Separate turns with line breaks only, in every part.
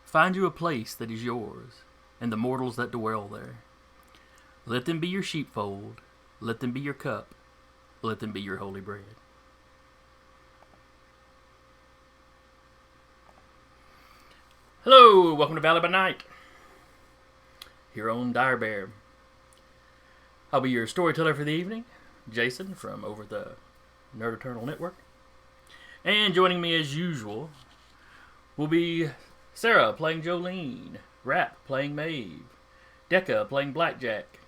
find you a place that is yours, and the mortals that dwell there. Let them be your sheepfold, let them be your cup, let them be your holy bread. Hello, welcome to Valley by Night, here on Dire Bear. I'll be your storyteller for the evening, Jason from over the Nerd Eternal Network. And joining me as usual will be Sarah playing Jolene, Rap playing Maeve, Decca playing Blackjack,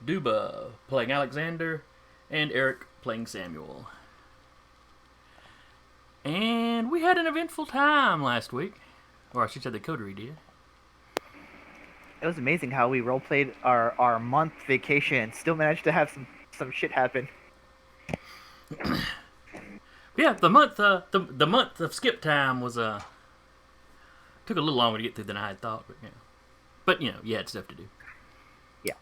Duba playing Alexander, and Eric playing Samuel. And we had an eventful time last week. Or I should say the coterie did.
It was amazing how we roleplayed our month vacation and still managed to have some shit happen.
Yeah, the month of skip time was took a little longer to get through than I had thought, but you had stuff to do.
Yeah.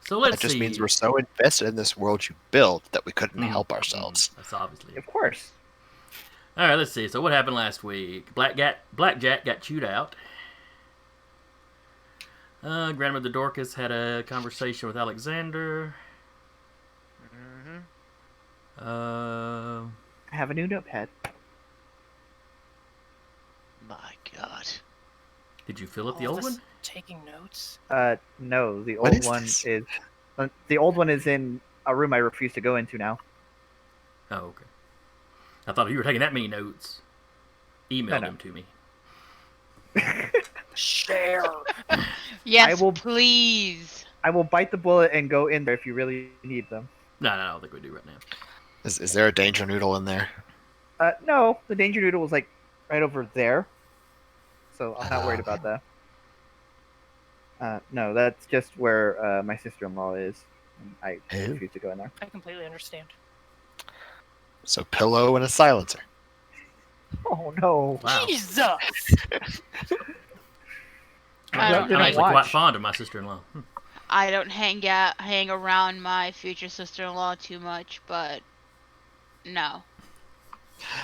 So let's see.
That just means we're so invested in this world you built that we couldn't help ourselves.
That's obviously.
Of course.
All right, let's see. So what happened last week? Blackjack got chewed out. Grandmother Dorcas had a conversation with Alexander.
I have a new notepad.
My God.
Did you fill up the old one?
Taking notes?
No, the
What
old
is
one
this?
is the old one is in a room I refuse to go into now.
Oh, okay. I thought you were taking that many notes. Email
No.
them to me.
Share.
Yes,
will-
please.
I will bite the bullet and go in there if you really need them.
No, I don't think we do right now.
Is there a danger noodle in there?
No, the danger noodle was like right over there, so I'm not worried about that. No, that's just where my sister-in-law is. And I
Ew.
refuse to go in there.
I completely understand.
So pillow and a silencer.
Oh no!
Wow.
Jesus!
I
I'm
don't
didn't
actually quite
watch.
fond of my sister-in-law.
I don't hang around my future sister-in-law too much, but no.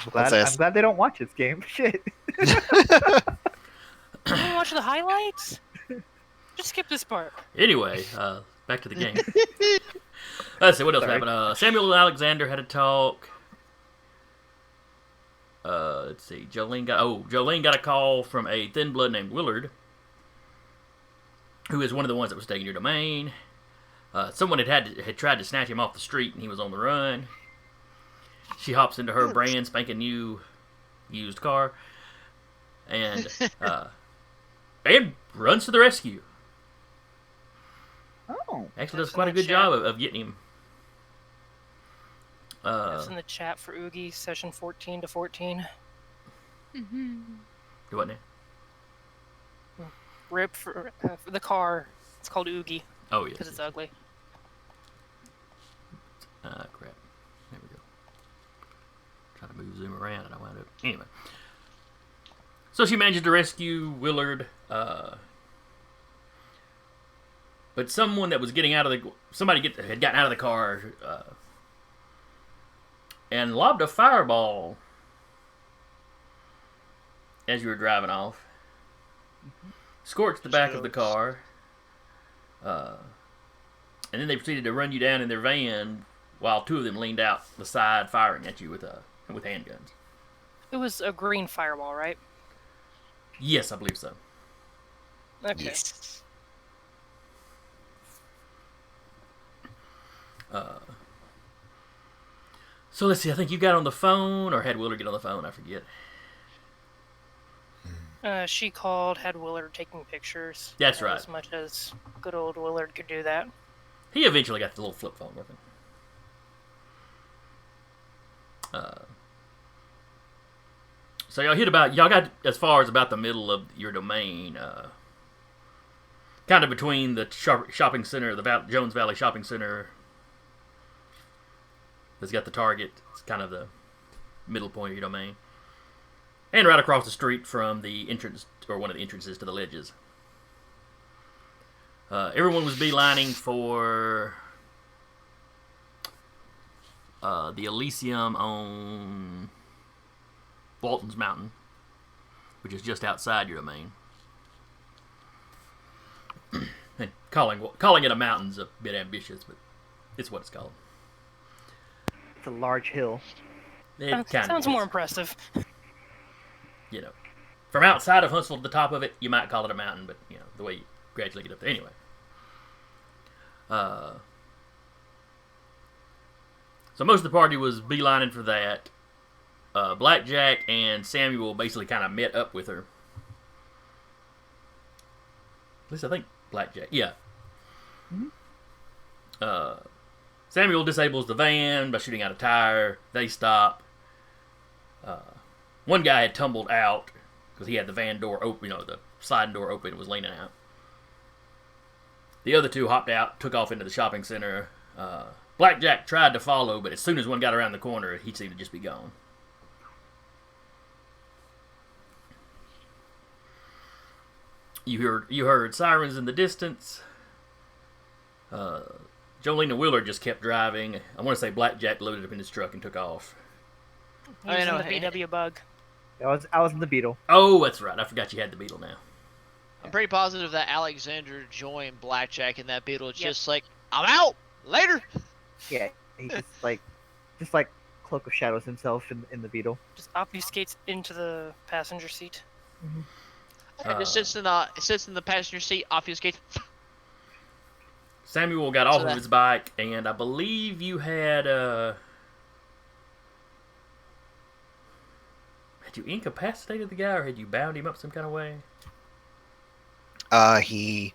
I'm glad they don't watch this game. Shit.
You want to watch the highlights? Just skip this part.
Anyway, back to the game. Let's see, what else
Sorry.
happened? Samuel and Alexander had a talk. Let's see. Jolene got a call from a thin blood named Willard, who is one of the ones that was taking your domain. Someone had tried to snatch him off the street, and he was on the run. She hops into her brand spanking new used car, and runs to the rescue.
Oh.
Actually, does quite a good job of getting him.
That's in the chat for Oogie, session 14 to 14.
Do what now?
Rip for the car. It's called Oogie
Oh, yes.
because it's ugly.
Crap. There we go. Trying to move zoom around and I wound up. Anyway. So she manages to rescue Willard, but someone that was getting out of the... had gotten out of the car, and lobbed a fireball as you were driving off. Scorched the back of the car. And then they proceeded to run you down in their van while two of them leaned out the side firing at you with handguns.
It was a green fireball, right?
Yes, I believe so.
Okay.
Yes.
So let's see, I think you got on the phone, or had Willard get on the phone, I forget.
She called, had Willard taking pictures.
That's right.
As much as good old Willard could do that.
He eventually got the little flip phone working. So y'all got as far as about the middle of your domain, kind of between the shopping center, the Jones Valley Shopping Center. That's got the Target. It's kind of the middle point of your domain. And right across the street from the entrance, or one of the entrances to the ledges. Everyone was beelining for the Elysium on Walton's Mountain. which is just outside your domain. And calling it a mountain's a bit ambitious, but it's what it's called.
It's a large hill.
It kind
Sounds
of
more impressive.
You know, from outside of Huntsville to the top of it, you might call it a mountain, but you know the way you gradually get up there. Anyway, so most of the party was beelining for that. Blackjack and Samuel basically kind of met up with her. At least I think Blackjack. Yeah. Samuel disables the van by shooting out a tire. They stop. One guy had tumbled out because he had the van door open, the sliding door open and was leaning out. The other two hopped out, took off into the shopping center. Blackjack tried to follow, but as soon as one got around the corner, he seemed to just be gone. You heard sirens in the distance. Jolene and Willard just kept driving. I want to say Blackjack loaded up in his truck and took off.
He was in the VW Bug.
I was in the Beetle.
Oh, that's right. I forgot you had the Beetle now.
I'm pretty positive that Alexander joined Blackjack in that Beetle. Just like, I'm out later.
Yeah, he just like Cloak of Shadows himself in the Beetle.
Just obfuscates into the passenger seat.
And it sits in the passenger seat, obfuscates.
Samuel got off of his bike, and I believe you had you incapacitated the guy, or had you bound him up some kind of way?
He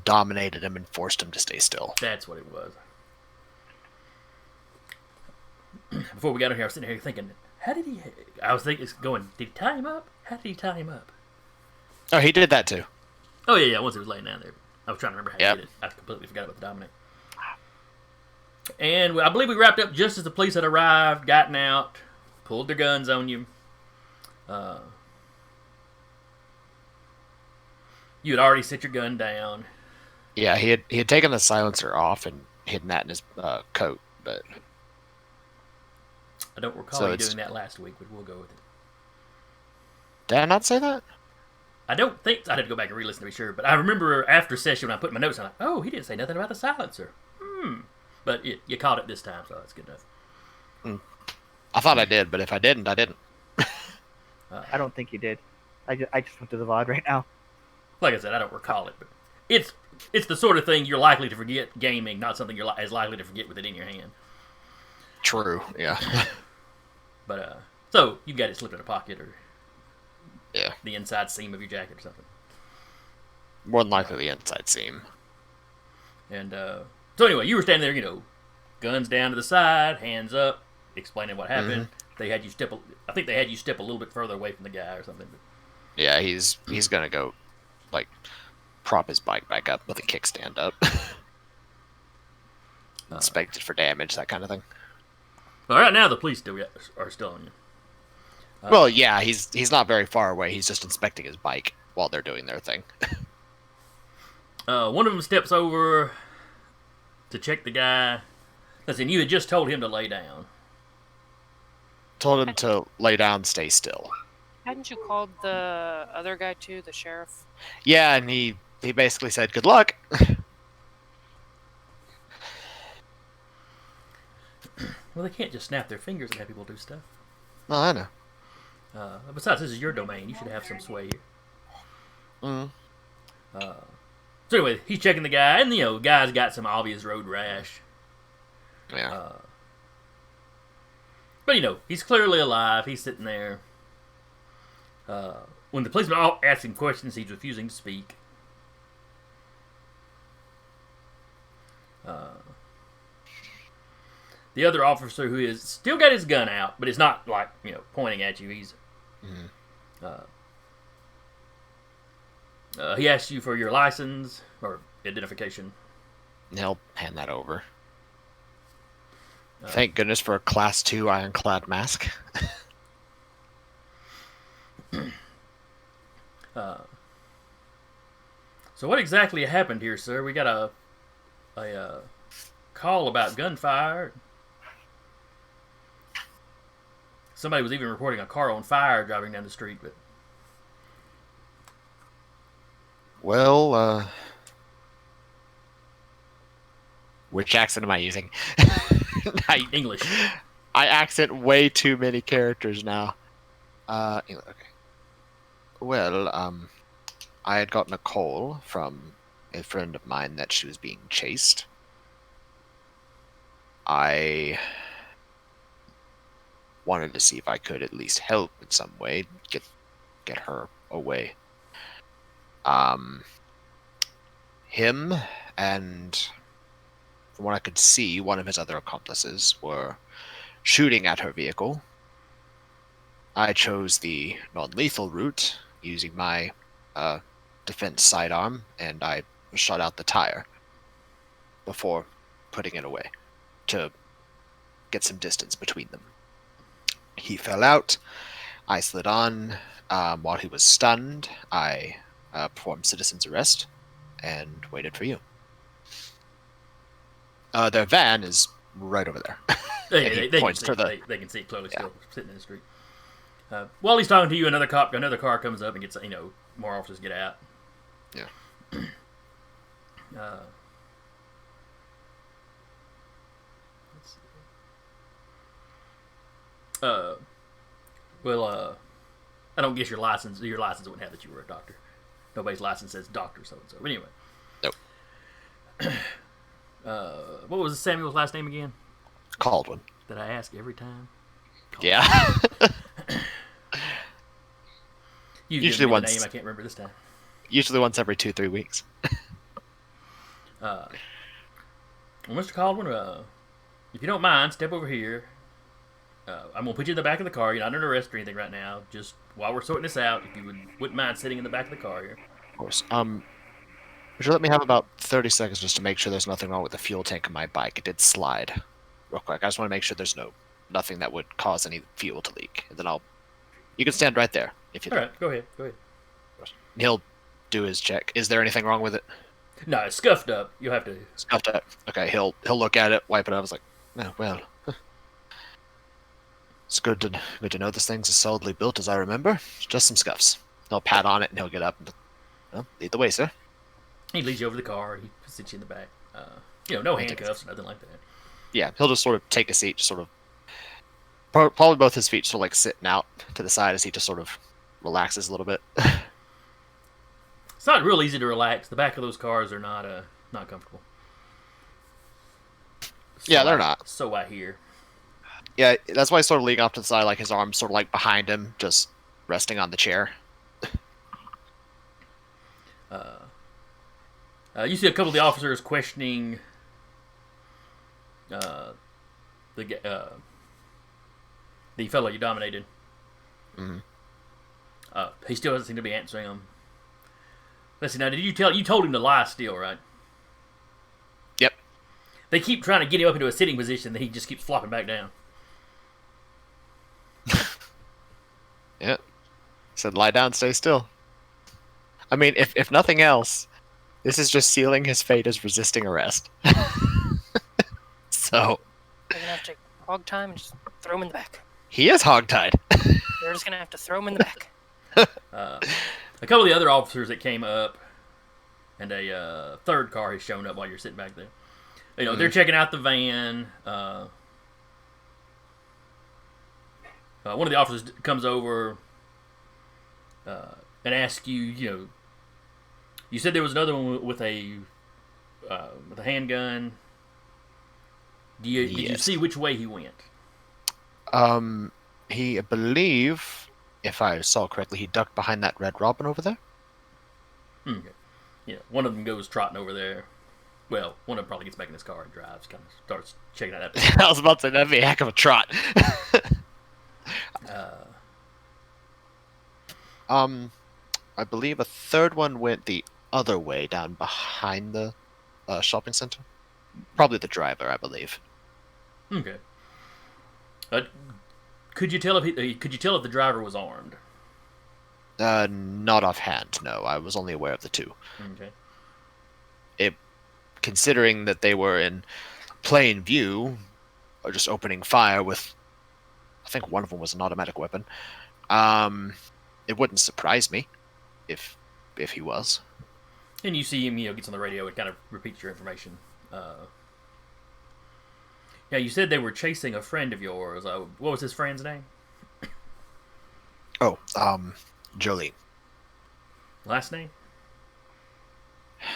dominated him and forced him to stay still.
That's what it was. Before we got in here, I was sitting here thinking, how did he... I was thinking, did he tie him up? How did he tie him up?
Oh, he did that too.
Oh, yeah, once he was laying down there. I was trying to remember how he did it. I completely forgot about the dominate. And I believe we wrapped up just as the police had arrived, gotten out, pulled their guns on you. You had already set your gun down.
Yeah, he had taken the silencer off and hidden that in his coat, but
I don't recall you doing that last week, but we'll go with it.
Did I not say that?
I don't think... I'd have to go back and re-listen to be sure, but I remember after session when I put my notes on, oh, he didn't say nothing about the silencer. But you caught it this time, so that's good enough.
I thought I did, but if I didn't, I didn't.
I don't think you did. I just went to the VOD right now.
Like I said, I don't recall it, but it's the sort of thing you're likely to forget gaming, not something you're as likely to forget with it in your hand.
True, yeah.
But, so, you got it slipped in a pocket or
Yeah.
the inside seam of your jacket or something.
More than likely the inside seam.
And, so anyway, you were standing there, guns down to the side, hands up, explaining what happened. They had you I think they had you step a little bit further away from the guy or something. But...
Yeah, he's gonna go, prop his bike back up with a kickstand up. Inspect it for damage, that kind of thing.
Well, right now the police are still on you.
Well, yeah, he's not very far away. He's just inspecting his bike while they're doing their thing.
One of them steps over to check the guy. Listen, you had just told him to lay down.
Told him to lay down, stay still.
Hadn't you called the other guy too, the sheriff?
Yeah, and he basically said, good luck.
Well, they can't just snap their fingers and have people do stuff.
Oh, I know.
Besides, this is your domain. You should have some sway here.
Mm.
So anyway, he's checking the guy, and the guy's got some obvious road rash.
Yeah.
But he's clearly alive. He's sitting there. When the policeman asks him questions, he's refusing to speak. The other officer, who is still got his gun out, but it's not pointing at you. He's he asks you for your license or identification.
He'll hand that over. Thank goodness for a Class 2 ironclad mask.
So what exactly happened here, sir? We got a call about gunfire. Somebody was even reporting a car on fire driving down the street, but
Well, which accent am I using?
English.
I accent way too many characters now. Okay. Well, I had gotten a call from a friend of mine that she was being chased. I wanted to see if I could at least help in some way, get her away. Him and, from what I could see, one of his other accomplices were shooting at her vehicle. I chose the non-lethal route using my defense sidearm, and I shot out the tire before putting it away to get some distance between them. He fell out. I slid on. While he was stunned, I performed citizen's arrest and waited for you. Their van is right over there.
They can
points
see,
to the-
they can see it clearly
Yeah.
still sitting in the street. While he's talking to you, another car comes up and gets, more officers get out.
Yeah.
Let's see. Well, I don't guess your license wouldn't have that you were a doctor. Nobody's license says doctor so and so. Anyway.
Nope.
What was Samuel's last name again?
Caldwin.
That I ask every time.
Yeah.
You
Usually
give me the
once.
name I can't remember this time.
Usually once every 2-3 weeks.
Well, Mr. Caldwin, if you don't mind, step over here. I'm gonna put you in the back of the car. You're not under arrest or anything right now. Just while we're sorting this out, if you wouldn't mind sitting in the back of the car here.
Of course. Would you let me have about 30 seconds just to make sure there's nothing wrong with the fuel tank of my bike? It did slide. Real quick. I just want to make sure there's nothing that would cause any fuel to leak. And then you can stand right there if you
All
like.
right, go ahead.
He'll do his check. Is there anything wrong with it?
No, it's scuffed up. You'll have to.
Scuffed up. Okay, he'll look at it, wipe it up. I was like, oh, well. It's good to know this thing's as solidly built as I remember. Just some scuffs. He'll pat on it and he'll get up and lead the way, sir.
He leads you over the car. He sits you in the back. No
take
handcuffs, nothing like that.
Yeah, he'll just sort of take a seat, just sort of probably both his feet sort of like sitting out to the side as he just sort of relaxes a little bit.
It's not real easy to relax. The back of those cars are not comfortable.
Yeah, they're not.
So I hear.
Yeah, that's why he's sort of leaning off to the side, like his arms sort of like behind him, just resting on the chair.
You see a couple of the officers questioning the fellow you dominated.
Mhm.
He still doesn't seem to be answering them. Listen, now, you told him to lie still, right?
Yep.
They keep trying to get him up into a sitting position, then he just keeps flopping back down.
Yep. Said lie down, stay still. I mean, if nothing else, this is just sealing his fate as resisting arrest. So
They're gonna have to hog time and just throw him in the back.
he is hogtied.
They're just gonna have to throw him in the back.
A couple of the other officers that came up, and a third car has shown up while you're sitting back there. They're checking out the van. One of the officers comes over and asks you, you said there was another one with a handgun. Did you
Yes.
see which way he went?
He, I believe, if I saw correctly, he ducked behind that Red Robin over there.
Okay. Yeah, one of them goes trotting over there. Well, one of them probably gets back in his car and drives, kind of starts checking out that.
I was about to say, that'd be a heck of a trot. I believe a third one went the other way down behind the shopping center. Probably the driver, I believe.
Okay. Could you tell if the driver was armed?
Not offhand, no. I was only aware of the two.
Okay.
Considering that they were in plain view, or just opening fire with, I think one of them was an automatic weapon. It wouldn't surprise me if he was.
And you see him, gets on the radio and kind of repeats your information. Yeah, you said they were chasing a friend of yours. What was his friend's name?
Oh, Jolene.
Last name?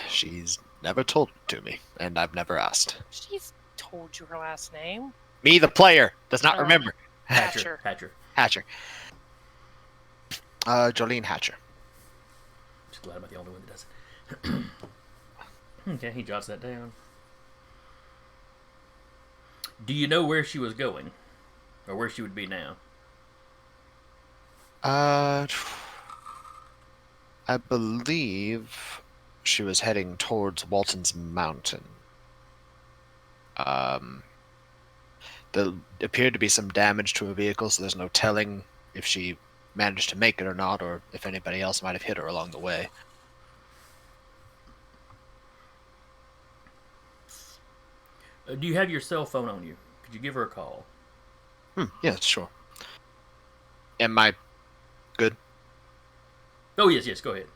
She's never told it to me, and I've never asked.
She's told you her last name.
Me, the player, does not
Oh.
remember.
Hatcher.
Hatcher.
Jolene Hatcher.
Just glad I'm not the only one that does it. Okay, he jots that down. Do you know where she was going? Or where she would be now?
I believe she was heading towards Walton's Mountain. There appeared to be some damage to her vehicle, so there's no telling if she managed to make it or not, or if anybody else might have hit her along the way.
Do you have your cell phone on you? Could you give her a call?
Yeah, sure. Am I good?
Oh, yes, go ahead.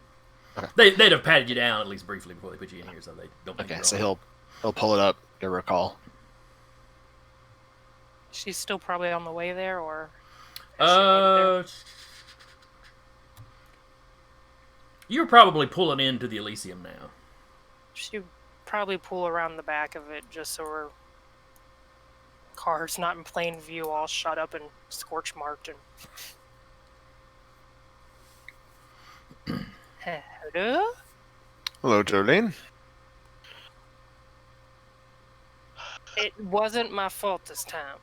Okay.
They'd have patted you down at least briefly before they put you in here, so they don't think
Okay,
you're
so
wrong.
he'll pull it up, give her a call.
She's still probably on the way there, or has she made it there?
You're probably pulling into the Elysium now.
She'd probably pull around the back of it just so her car's not in plain view, all shut up and scorch marked. And hello.
Hello, Jolene.
It wasn't my fault this time.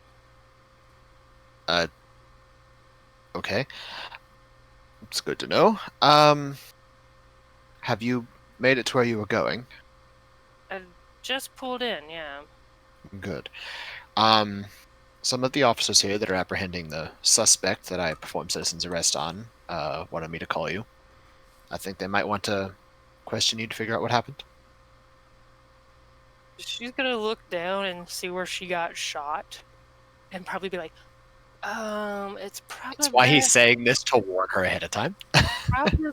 Okay. It's good to know. Have you made it to where you were going?
I just pulled in, yeah.
Good. Some of the officers here that are apprehending the suspect that I performed citizen's arrest on, wanted me to call you. I think they might want to question you to figure out what happened.
She's gonna look down and see where she got shot, and probably be like, it's probably.
That's why he's saying this to warn her ahead of time.
probably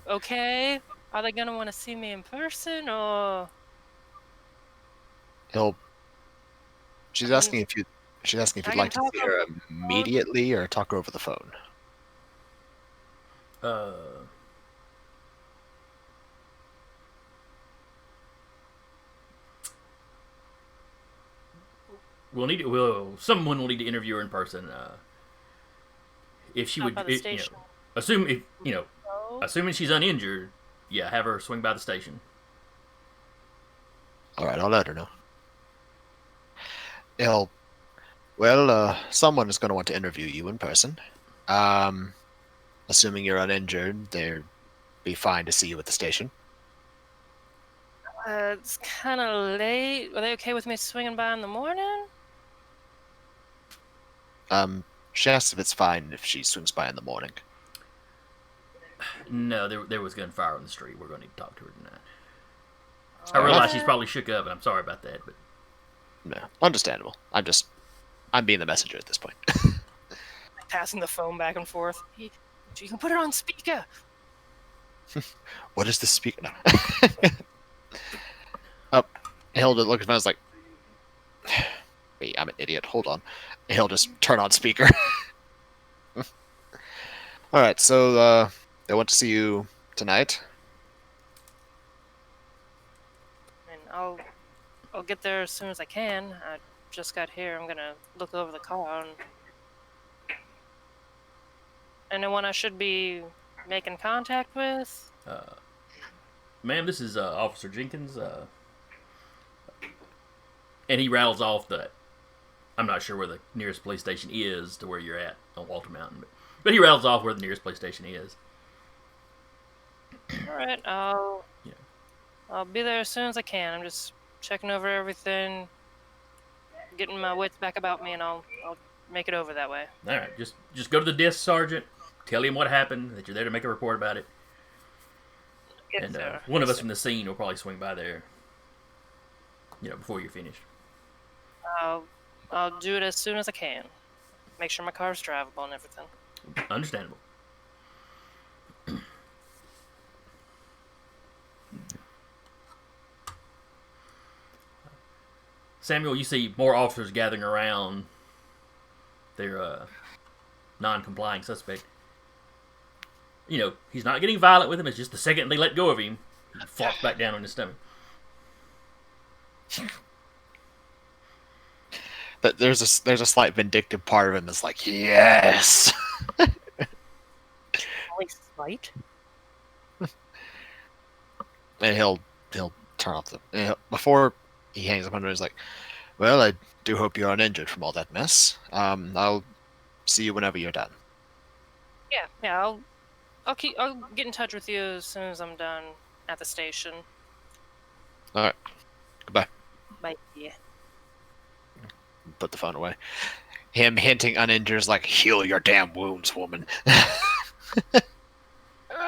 okay. Are they gonna want to see me in person, or
She's
I
asking if you'd
I
like to
can
see
talk
her
over the phone.
immediately or talk her over the phone.
Someone will need to interview her in person. If she
Out
would,
by the station? Oh.
assuming she's uninjured, yeah, have her swing by the station.
All right, I'll let her know. Someone is going to want to interview you in person. Assuming you're uninjured, they'd be fine to see you at the station.
It's kind of late. Are they okay with me swinging by in the morning?
She asked if it's fine if she swings by in the morning.
No, there was gunfire on the street. We're going to need to talk to her tonight. I realize she's probably shook up, and I'm sorry about that, but
No, understandable. I'm being the messenger at this point.
Passing the phone back and forth. You can put it on speaker.
What is this speaker? No. He'll just look at me and was like, wait, I'm an idiot. Hold on. And he'll just turn on speaker. All right, so they want to see you tonight.
And I'll get there as soon as I can. I just got here. I'm gonna look over the car and anyone I should be making contact with.
ma'am, this is Officer Jenkins. And he rattles off that I'm not sure where the nearest police station is to where you're at on Walter Mountain, but he rattles off where the nearest police station is.
All right, I'll
Yeah.
I'll be there as soon as I can. I'm just checking over everything, getting my wits back about me, and I'll make it over that way.
All right, just go to the desk, Sergeant. Tell him what happened. That you're there to make a report about it.
Yes,
And
sir.
one of
Yes,
us from the scene will probably swing by there. Before you're finished.
I'll do it as soon as I can. Make sure my car's drivable and everything.
Understandable. Samuel, you see more officers gathering around their non-complying suspect. You know, he's not getting violent with him. It's just the second they let go of him, he flops back down on his stomach.
But there's a slight vindictive part of him that's like, yes.
Only slight.
And he'll turn off before he hangs up on it. He's like, well, I do hope you're uninjured from all that mess. I'll see you whenever you're done.
Yeah. I'll get in touch with you as soon as I'm done at the station.
All right. Goodbye.
Bye. Yeah.
Put the phone away. Him hinting uninjured is like, heal your damn wounds, woman.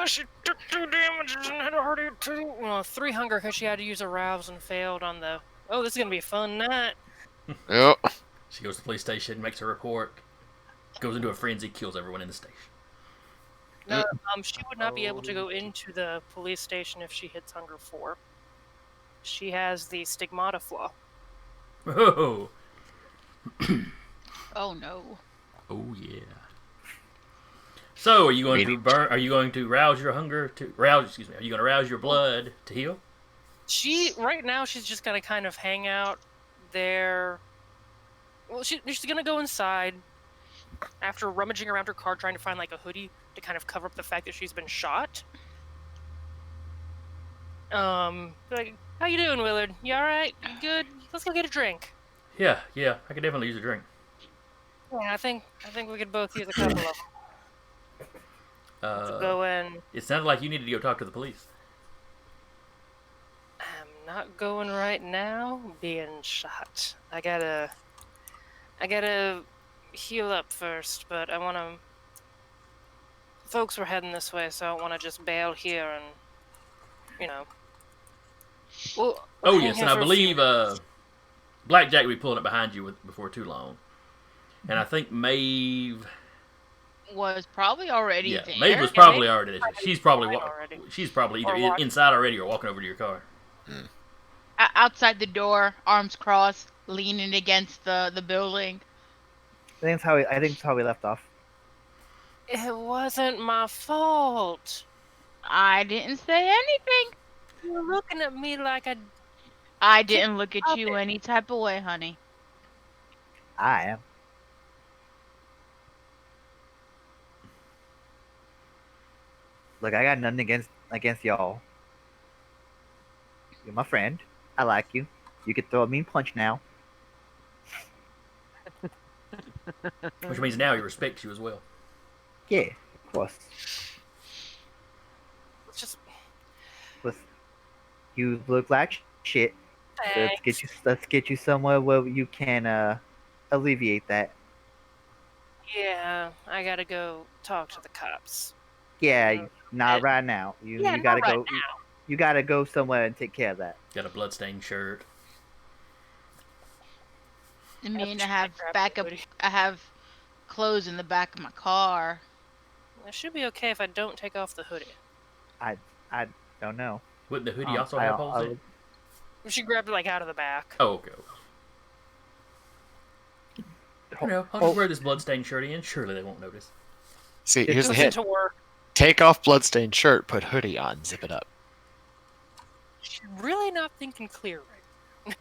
She took 2 damages and had a heart attack too. Well, 3 hunger because she had to use a rouse and failed on the. Oh, this is gonna be a fun night.
Yep.
She goes to the police station, makes a report, goes into a frenzy, kills everyone in the station.
No, she would not be able to go into the police station if she hits hunger 4. She has the stigmata flaw.
Oh,
Oh no.
oh yeah. So, are you going to burn? Are you going to rouse your hunger to rouse? Excuse me. Are you going to rouse your blood to heal?
Right now she's just gonna kind of hang out there. Well, she's gonna go inside after rummaging around her car trying to find like a hoodie to kind of cover up the fact that she's been shot. Like, how you doing, Willard? You all right? You good? Let's go get a drink.
Yeah. I could definitely use a drink.
Yeah, I think we could both use a couple of them. Go in.
It sounded like you needed to go talk to the police.
I'm not going right now. Being shot. I gotta heal up first, but I wanna. Folks were heading this way, so I don't want to just bail here and, you know. Well,
Oh
hang
yes,
here
and I
for a few
believe
minutes.
Blackjack will be pulling up behind you before too long. And I think Maeve.
Was probably already
Yeah,
there.
Maeve was
Yeah,
probably
Maeve
already there.
probably
She's probably
inside already.
she's probably either
Or walk-
inside already or walking over to your car.
Outside the door, arms crossed, leaning against the building.
I think that's how we left off.
It wasn't my fault.
I didn't say anything.
You're looking at me like
I didn't look at
Stop
you
it.
any type of way, honey.
I am. Look, I got nothing against y'all. You're my friend. I like you. You could throw a mean punch now.
Which means now he respects you as well.
Yeah, of course.
it's just.
You look like shit. Let's get you somewhere where you can alleviate that.
Yeah, I gotta go talk to the cops.
Yeah, not right now. You
Yeah,
gotta
not right
go. You gotta go somewhere and take care of that.
Got a bloodstained shirt.
I mean, I
to
have
grab the
backup.
hoodie.
I have clothes in the back of my car.
It should be okay if I don't take off the hoodie.
I don't know.
Wouldn't the hoodie also
I-
have holes
I'll-
in it?
She grabbed it like out of the back.
Oh, okay. You know, I'll
Oh.
just wear this bloodstained shirt in. Surely they won't notice.
See,
It
here's the
Goes
hint.
into work.
Take off bloodstained shirt, put hoodie on, zip it up.
She's really not thinking clear right.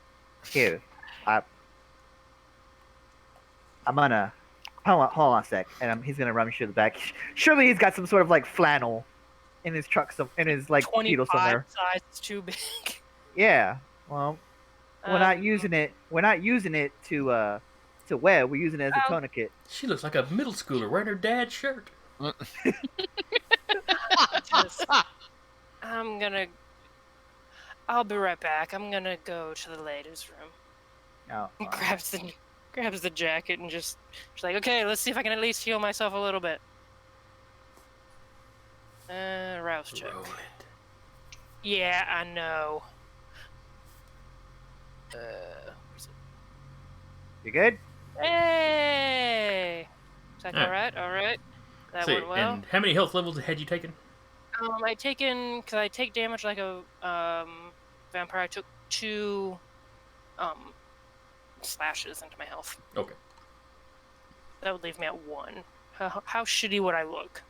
Here, I'm gonna hold on a sec, and he's gonna rummage through the back. Surely he's got some sort of like flannel in his truck, in his like beetle
25
somewhere.
size is too big.
Yeah. Well, we're not using it. We're not using it to wear. We're using it as a
Oh.
tourniquet.
She looks like a middle schooler wearing her dad's shirt.
I'll be right back. I'm gonna go to the ladies' room.
Oh,
He grabs the jacket and she's like, okay, let's see if I can at least heal myself a little bit. Rouse check.
Roll it.
Yeah, I know. Where's it?
you good?
Hey! Is that
Alright.
alright? Alright. That
See,
went well.
and how many health levels had you taken?
Because I take damage like a vampire. I took 2 slashes into my health.
Okay.
That would leave me at 1. How shitty would I look?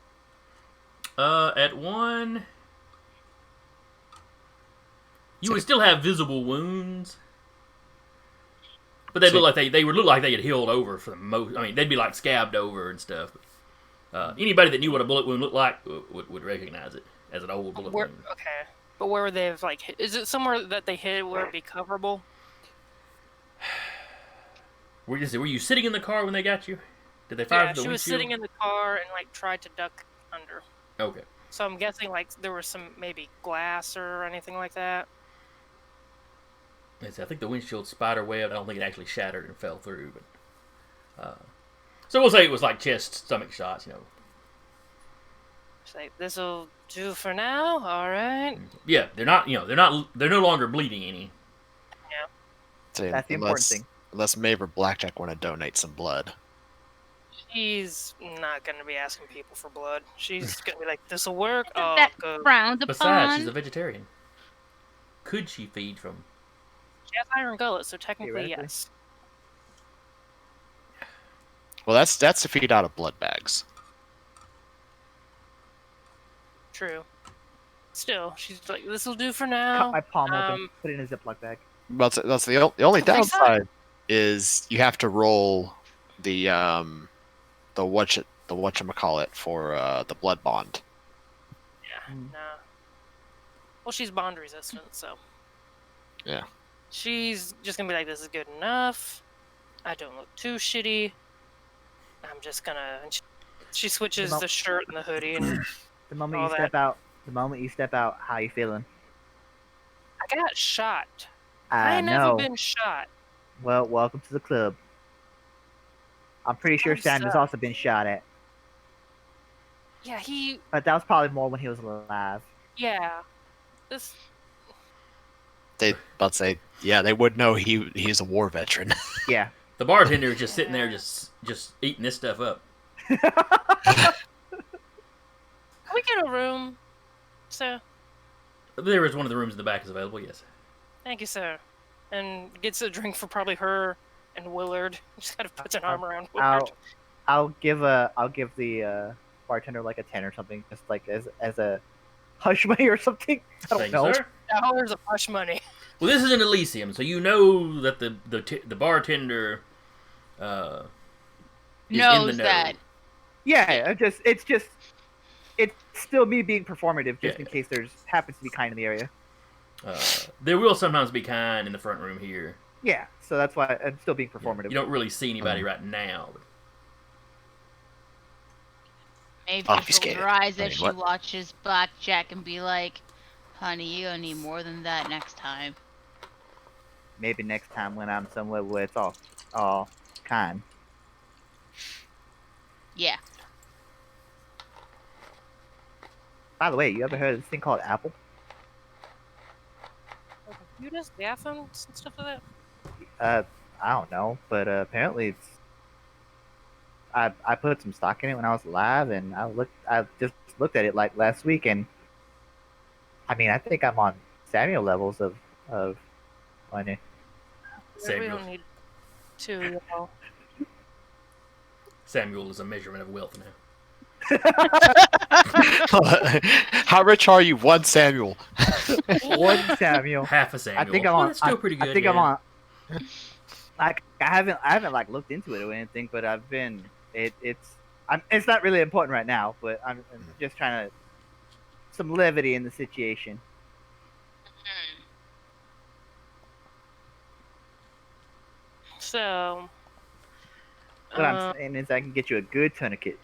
At 1, you would still have visible wounds, but they look like they would look like they had healed over for the most. I mean, they'd be like scabbed over and stuff. Anybody that knew what a bullet wound looked like would recognize it as an old bullet wound.
Okay, but where would they have like? Is it somewhere that they hit where it'd be coverable?
Were you sitting in the car when they got you? Did they fire
Yeah,
through the
she was
windshield?
sitting in the car and like tried to duck under.
Okay.
So I'm guessing like there was some maybe glass or anything like that.
I think the windshield spider webbed. I don't think it actually shattered and fell through, but so we'll say it was like chest, stomach shots.
It's like this'll do for now. All right.
Yeah, they're no longer bleeding any.
Say,
That's the important thing.
Unless Maeve or Blackjack want to donate some blood.
She's not gonna be asking people for blood. She's gonna be like, "This'll work."
Isn't
Oh,
that
good.
frowned
Besides,
upon?
she's a vegetarian. Could she feed from?
She has iron gullet, so technically
Theoretically.
yes.
Well, that's to feed out of blood bags.
True. Still, she's like, "This'll do for
Cut
now."
my palm open,
um,
put it in a Ziploc bag.
That's the only
Next time.
downside is you have to roll the whatchamacallit for the blood bond.
Yeah.
Mm.
Nah. Well, she's bond resistant, so.
Yeah.
She's just gonna be like, "This is good enough. I don't look too shitty. I'm just gonna." And she switches
mo-
the shirt and the hoodie, and
The moment
all
you step out, how you feeling?
I got shot.
I
ain't never
know.
been shot.
Well, welcome to the club. I'm pretty sure
I'm
Sam has
sorry.
also been shot at,
Yeah,
but that was probably more when he was alive.
yeah. This.
They would know he's a war veteran.
Yeah.
The bartender is just sitting there, just eating this stuff up.
Can we get a room, sir?
There is one of the rooms in the back is available. Yes.
Thank you, sir. And gets a drink for probably her and Willard. Just kind of puts an arm around Willard.
I'll give the bartender like a 10 or something, just like as a hush money or something. I don't
Thank
know.
you, sir.
$1 of hush money.
Well, this is an Elysium, so you know that the bartender is in the
Knows
know.
that.
Yeah, it's still me being performative, just
Yeah.
in case there's happens to be kind in the area.
There will sometimes be kind in the front room here.
Yeah, so that's why I'm still being performative.
You don't really see anybody right now. But
Maybe
I'll be
she'll
scared.
rise
I
as
mean,
she
what?
watches Blackjack and be like, "Honey, you're gonna need more than that next time."
Maybe next time when I'm somewhere where it's all kind.
Yeah.
By the way, you ever heard of this thing called Apple?
The computers, the iPhones, and stuff like that.
I don't know, but apparently it's. I put some stock in it when I was alive, and I just looked at it like last week, and I mean I think I'm on Samuel levels of money.
We
Samuel.
don't need to, y'all.
Samuel is a measurement of wealth now.
How rich are you? One Samuel.
One Samuel.
Half a Samuel.
I think I'm
Well,
on.
that's still pretty good.
I think
yeah.
I'm on. Like I haven't like looked into it or anything, but I've been. It's not really important right now, but I'm just trying to some levity in the situation.
So.
What I'm saying is I can get you a good tourniquet.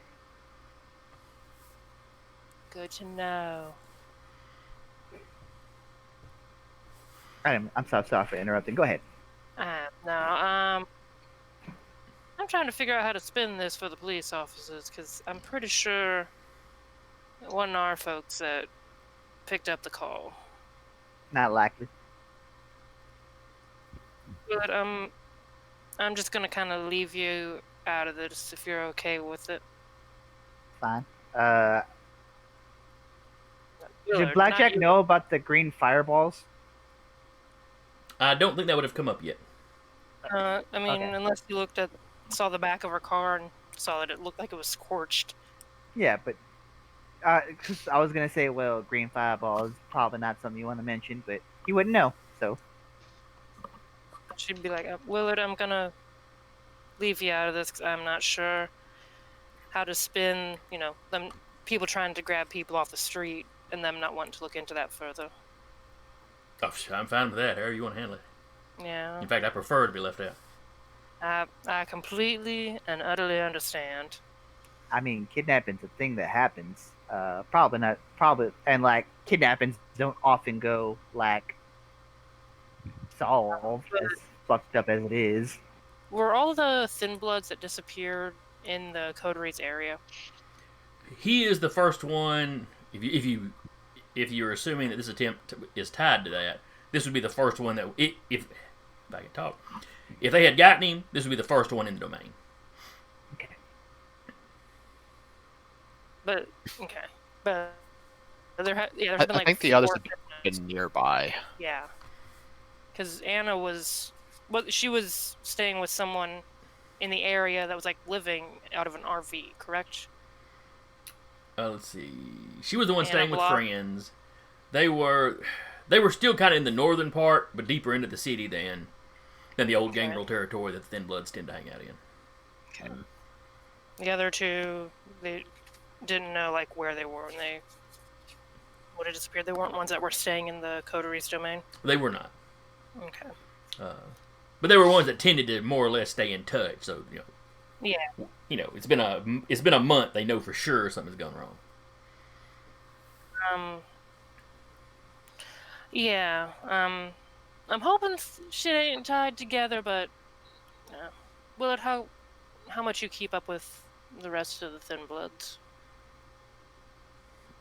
Good to know.
I'm so sorry for interrupting. Go ahead.
No, I'm trying to figure out how to spin this for the police officers, because I'm pretty sure it wasn't our folks that picked up the call.
Not likely.
But I'm just gonna kind of leave you out of this if you're okay with it.
Fine.
Willard,
Did Blackjack
not you.
know about the green fireballs?
I don't think that would have come up yet.
I mean,
Okay.
unless you saw the back of her car and saw that it looked like it was scorched.
Yeah, but 'cause I was gonna say, well, green fireball is probably not something you want to mention, but you wouldn't know. So
She'd be like, Willard, I'm gonna leave you out of this because I'm not sure how to spin, them people trying to grab people off the street and them not wanting to look into that further.
Oh, I'm fine with that. However you want to handle it.
Yeah.
In fact, I prefer to be left out.
I completely and utterly understand.
I mean, kidnapping's a thing that happens. Probably not. Probably, and like kidnappings don't often go like solved as fucked up as it is.
Were all the Thin Bloods that disappeared in the Coteries area?
He is the first one. If you're assuming that this attempt is tied to that, this would be the first one that if I can talk, if they had gotten him, this would be the first one in the domain.
Okay.
But there's been
I
like
think the others
4
have
kidnaps.
been nearby.
Yeah, because Anna was she was staying with someone in the area that was like living out of an RV, correct?
Let's see. She was the one
Anna
staying with
Block.
friends. They were still kind of in the northern part, but deeper into the city than the old
Okay.
Gangrel territory that the Thin Bloods tend to hang out in.
Okay.
The other two, they didn't know like where they were, and they would have disappeared. They weren't ones that were staying in the Coteries domain.
They were not,
Okay.
but they were ones that tended to more or less stay in touch. So
Yeah.
it's been a month. They know for sure something's gone wrong.
Yeah. I'm hoping shit ain't tied together, but Willard, how much you keep up with the rest of the Thin Bloods?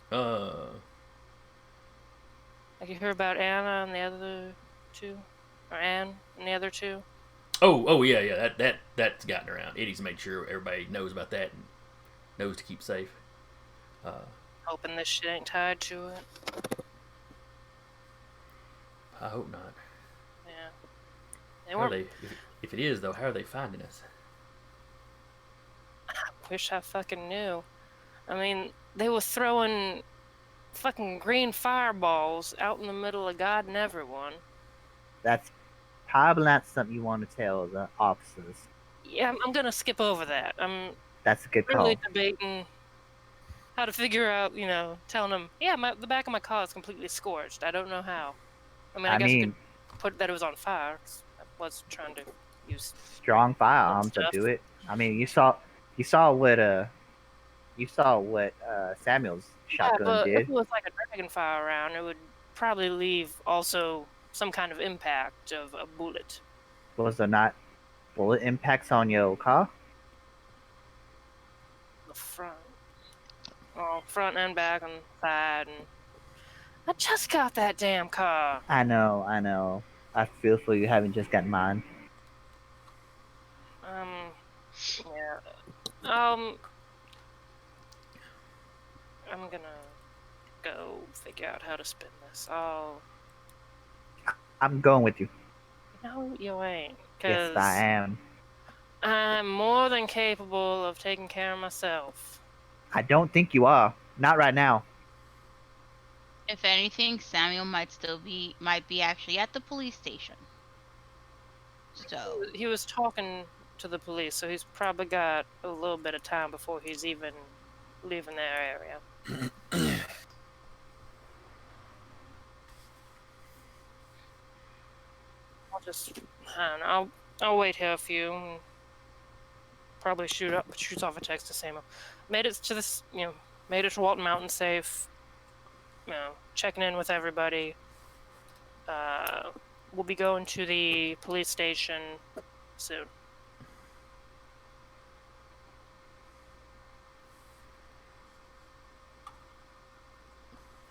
Like you hear about Anna and the other two, or Anne and the other two?
Oh yeah. That's gotten around. Eddie's made sure everybody knows about that and knows to keep safe.
Hoping this shit ain't tied to it.
I hope not.
Yeah. They
How are
weren't.
they? If it is though, how are they finding us?
Wish I fucking knew. I mean, they were throwing fucking green fireballs out in the middle of God and everyone.
That's probably not something you want to tell the officers.
Yeah, I'm gonna skip over that. I'm
That's a good call.
really debating how to figure out, telling them, yeah, the back of my car is completely scorched. I don't know how. I mean, I guess you
mean,
could put that it was on fire. 'Cause I was trying to use.
strong firearms will
stuff.
do it. I mean, you saw what Samuel's
Yeah,
shotgun
but if
did.
it was like a dragonfire round, it would probably leave also some kind of impact of a bullet.
Was there not bullet impacts on your car?
The front. Well, front and back and side, and I just got that damn car.
I know. I feel for you having just gotten mine.
Yeah. I'm gonna go figure out how to spin this.
I'm going with you.
No, you ain't.
Yes,
Cause
I am.
I'm more than capable of taking care of myself.
I don't think you are. Not right now.
If anything, Samuel might be actually at the police station. So
He was talking to the police, so he's probably got a little bit of time before he's even leaving their area. I don't know. I'll wait here a few. And probably shoots off a text to Samuel. Made it to this, made it to Walton Mountain safe. Checking in with everybody. We'll be going to the police station soon.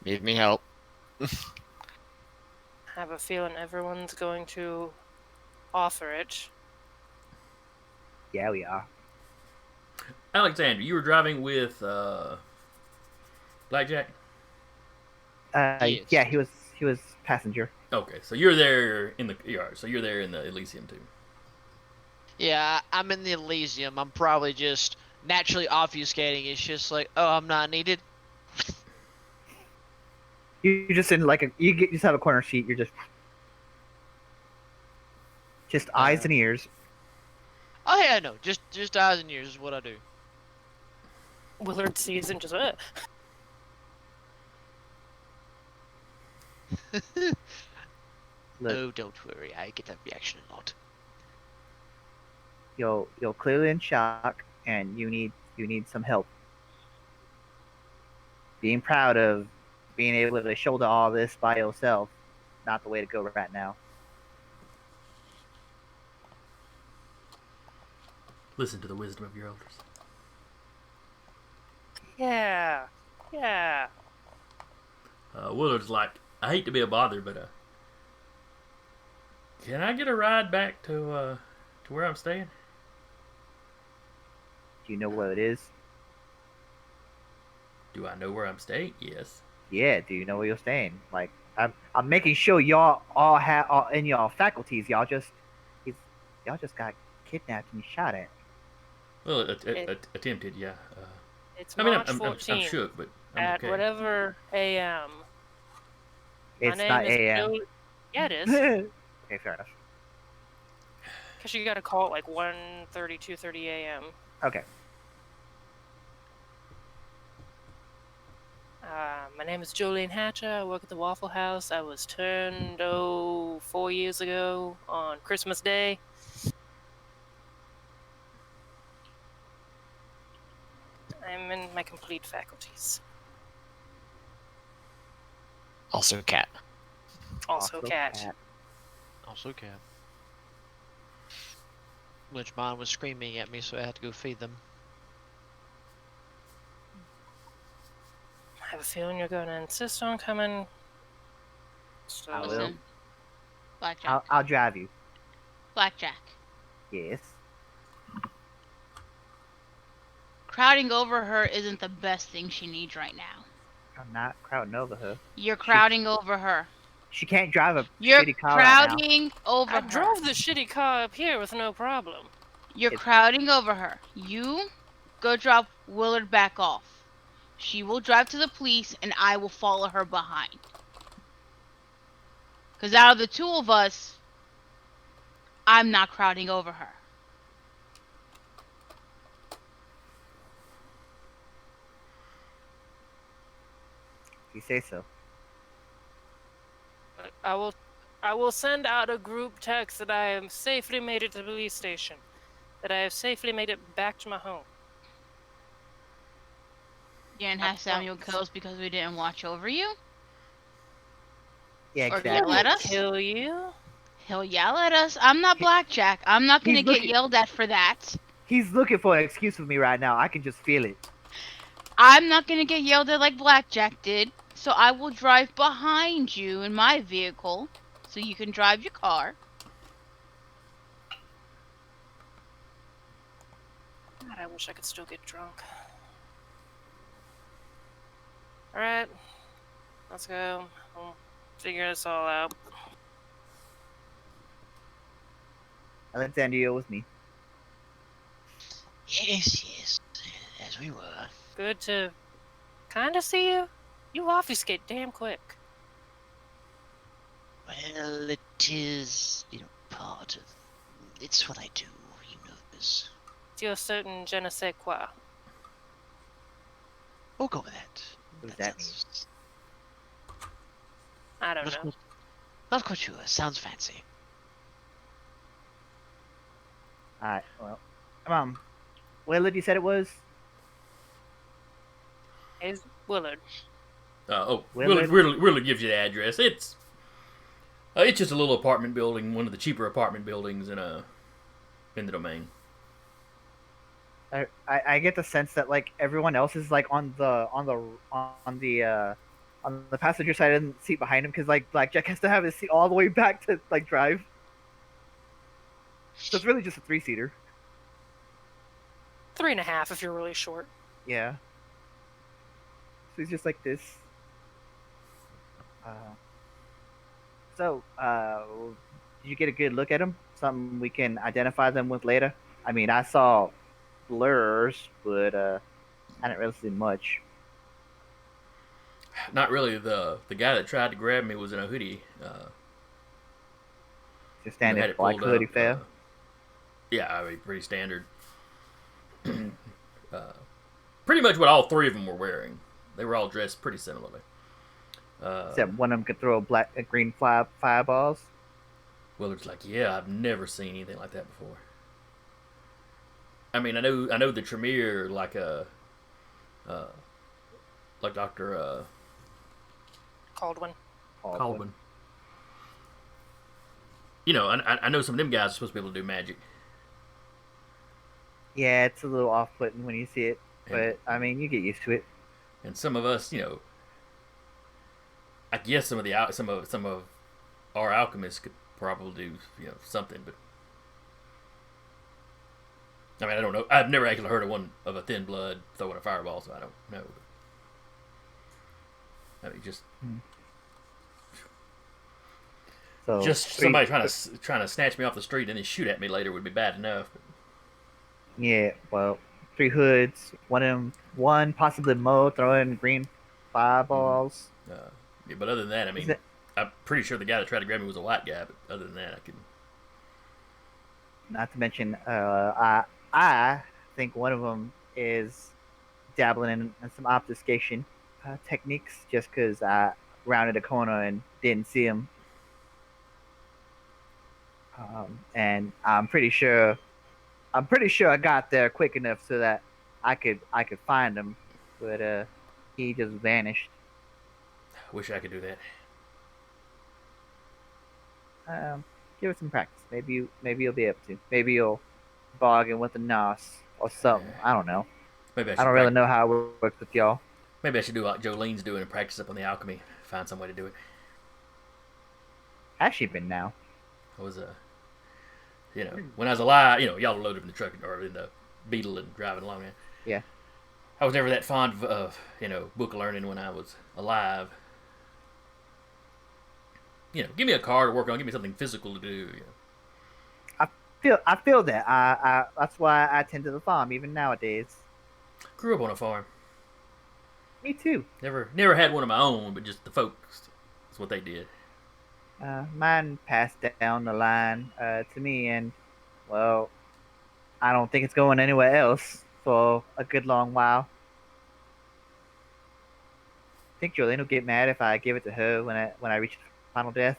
Need me help?
I have a feeling everyone's going to offer it.
Yeah, we are.
Alexander, you were driving with Blackjack?
Yes.
Yeah, he was passenger.
Okay, so you're there in the yard. So you're there in the Elysium too.
Yeah, I'm in the Elysium. I'm probably just naturally obfuscating. It's just like, oh, I'm not needed.
You just in like just have a corner seat. You're just eyes and ears.
Oh yeah, no, just eyes and ears is what I do.
Willard sees and just,
Look,
Oh, don't worry, I get that reaction a lot.
you're clearly in shock, and you need some help. Being proud of being able to shoulder all this by yourself, not the way to go right now.
Listen to the wisdom of your elders.
yeah.
Willard's like, I hate to be a bother, but can I get a ride back to where I'm staying?
Do you know where it is?
Do I know where I'm staying? Yes.
Yeah. Do you know where you're staying? Like, I'm making sure y'all all have all in your faculties. Y'all just got kidnapped and shot at.
Well, attempted, yeah.
It's
I mean,
March
I'm
14th
shook, but I'm
at
okay.
whatever a.m.
It's
My name
not
is
AM.
Yeah, it is.
Okay, fair enough.
Because you got to call it like 1:30, 2:30 a.m.
Okay.
My name is Jolene Hatcher. I work at the Waffle House. I was turned 4 years ago on Christmas Day. I'm in my complete faculties.
Also, cat.
Also, cat.
Also, cat. Which mine was screaming at me, so I had to go feed them.
I have a feeling you're going to insist on coming. So,
I will.
Listen, Blackjack.
I'll drive you.
Blackjack.
Yes.
Crowding over her isn't the best thing she needs right now.
I'm not crowding over her.
You're crowding over her.
She can't drive a
You're
shitty car right now.
crowding over
I
her.
drove the shitty car up here with no problem.
You're
It's-
crowding over her. You go drop Willard back off. She will drive to the police and I will follow her behind. Because out of the two of us, I'm not crowding over her.
If you say so.
I will send out a group text that I have safely made it to the police station. That I have safely made it back to my home.
You didn't have Samuel kills because we didn't watch over you?
Yeah,
Or
exactly.
yell at us?
Kill you?
He'll yell at us. I'm not Blackjack. I'm not gonna
He's
get
looking-
yelled at for that.
He's looking for an excuse with me right now. I can just feel it.
I'm not gonna get yelled at like Blackjack did. So I will drive behind you in my vehicle so you can drive your car.
God, I wish I could still get drunk. Alright. Let's go. We'll figure this all out.
Alexandria with me.
Yes, as we were.
Good to kinda see you. You obfuscate damn quick.
Well, it is, part of. It's what I do, you know this.
It's your certain je ne sais quoi.
We'll go with that.
What does that mean?
sounds-
I don't
Not
know.
quite, not quite sure. Sounds fancy.
Alright, well. Willard, you said it was?
Is Willard.
Willard gives you the address. It's just a little apartment building, one of the cheaper apartment buildings in the domain.
I get the sense that like everyone else is like on the passenger side and seat behind him because like Blackjack has to have his seat all the way back to like drive. So it's really just a 3-seater.
3.5 if you're really short.
Yeah. So he's just like this. Did you get a good look at him? something we can identify them with later? I mean, I saw blurs, but I didn't really see much.
Not really. The guy that tried to grab me was in a hoodie.
Just
Had
standing
it
black
pulled
hoodie
up.
fair.
Yeah, I mean, pretty standard.
Mhm.
Pretty much what all three of them were wearing. They were all dressed pretty similarly.
Except one of them could throw green fireballs.
Willard's like, yeah, I've never seen anything like that before. I mean, I know the Tremere like Doctor
Caldwin.
Caldwin. You know, I know some of them guys are supposed to be able to do magic.
Yeah, it's a little off-putting when you see it, but
And-
I mean, you get used to it.
And some of us, you know, I guess some of our alchemists could probably do, you know, something, but I mean, I don't know. I've never actually heard of a thin blood throwing a fireball, so I don't know. I mean,
So
just
three-
somebody trying to snatch me off the street and then shoot at me later would be bad enough.
Yeah, well, 3 hoods, one possibly Mo throwing green fireballs.
Yeah, but other than that, I
Is
mean,
it-
I'm pretty sure the guy that tried to grab me was a white guy. But other than that, I can.
Not to mention, I think one of them is dabbling in some obfuscation techniques, just because I rounded a corner and didn't see him. And I'm pretty sure I got there quick enough so that I could find him, but he just vanished.
Wish I could do that.
Give it some practice. Maybe you'll be able to. Maybe you'll bargain with the Nos or something. I don't know.
Maybe
I don't really know how it works with y'all.
Maybe I should do what Jolene's doing and practice up on the alchemy. Find some way to do it.
Actually, been now.
I was you know, when I was alive, you know, y'all were loaded in the truck or in the Beetle and driving along there.
Yeah.
I was never that fond of you know, book learning when I was alive. You know, give me a car to work on. Give me something physical to do. You know.
I feel that. I that's why I tend to the farm even nowadays.
Grew up on a farm.
Me too.
Never had one of my own, but just the folks. That's what they did.
Mine passed down the line to me, and well, I don't think it's going anywhere else for a good long while. I think Jolene will get mad if I give it to her when I reach final death.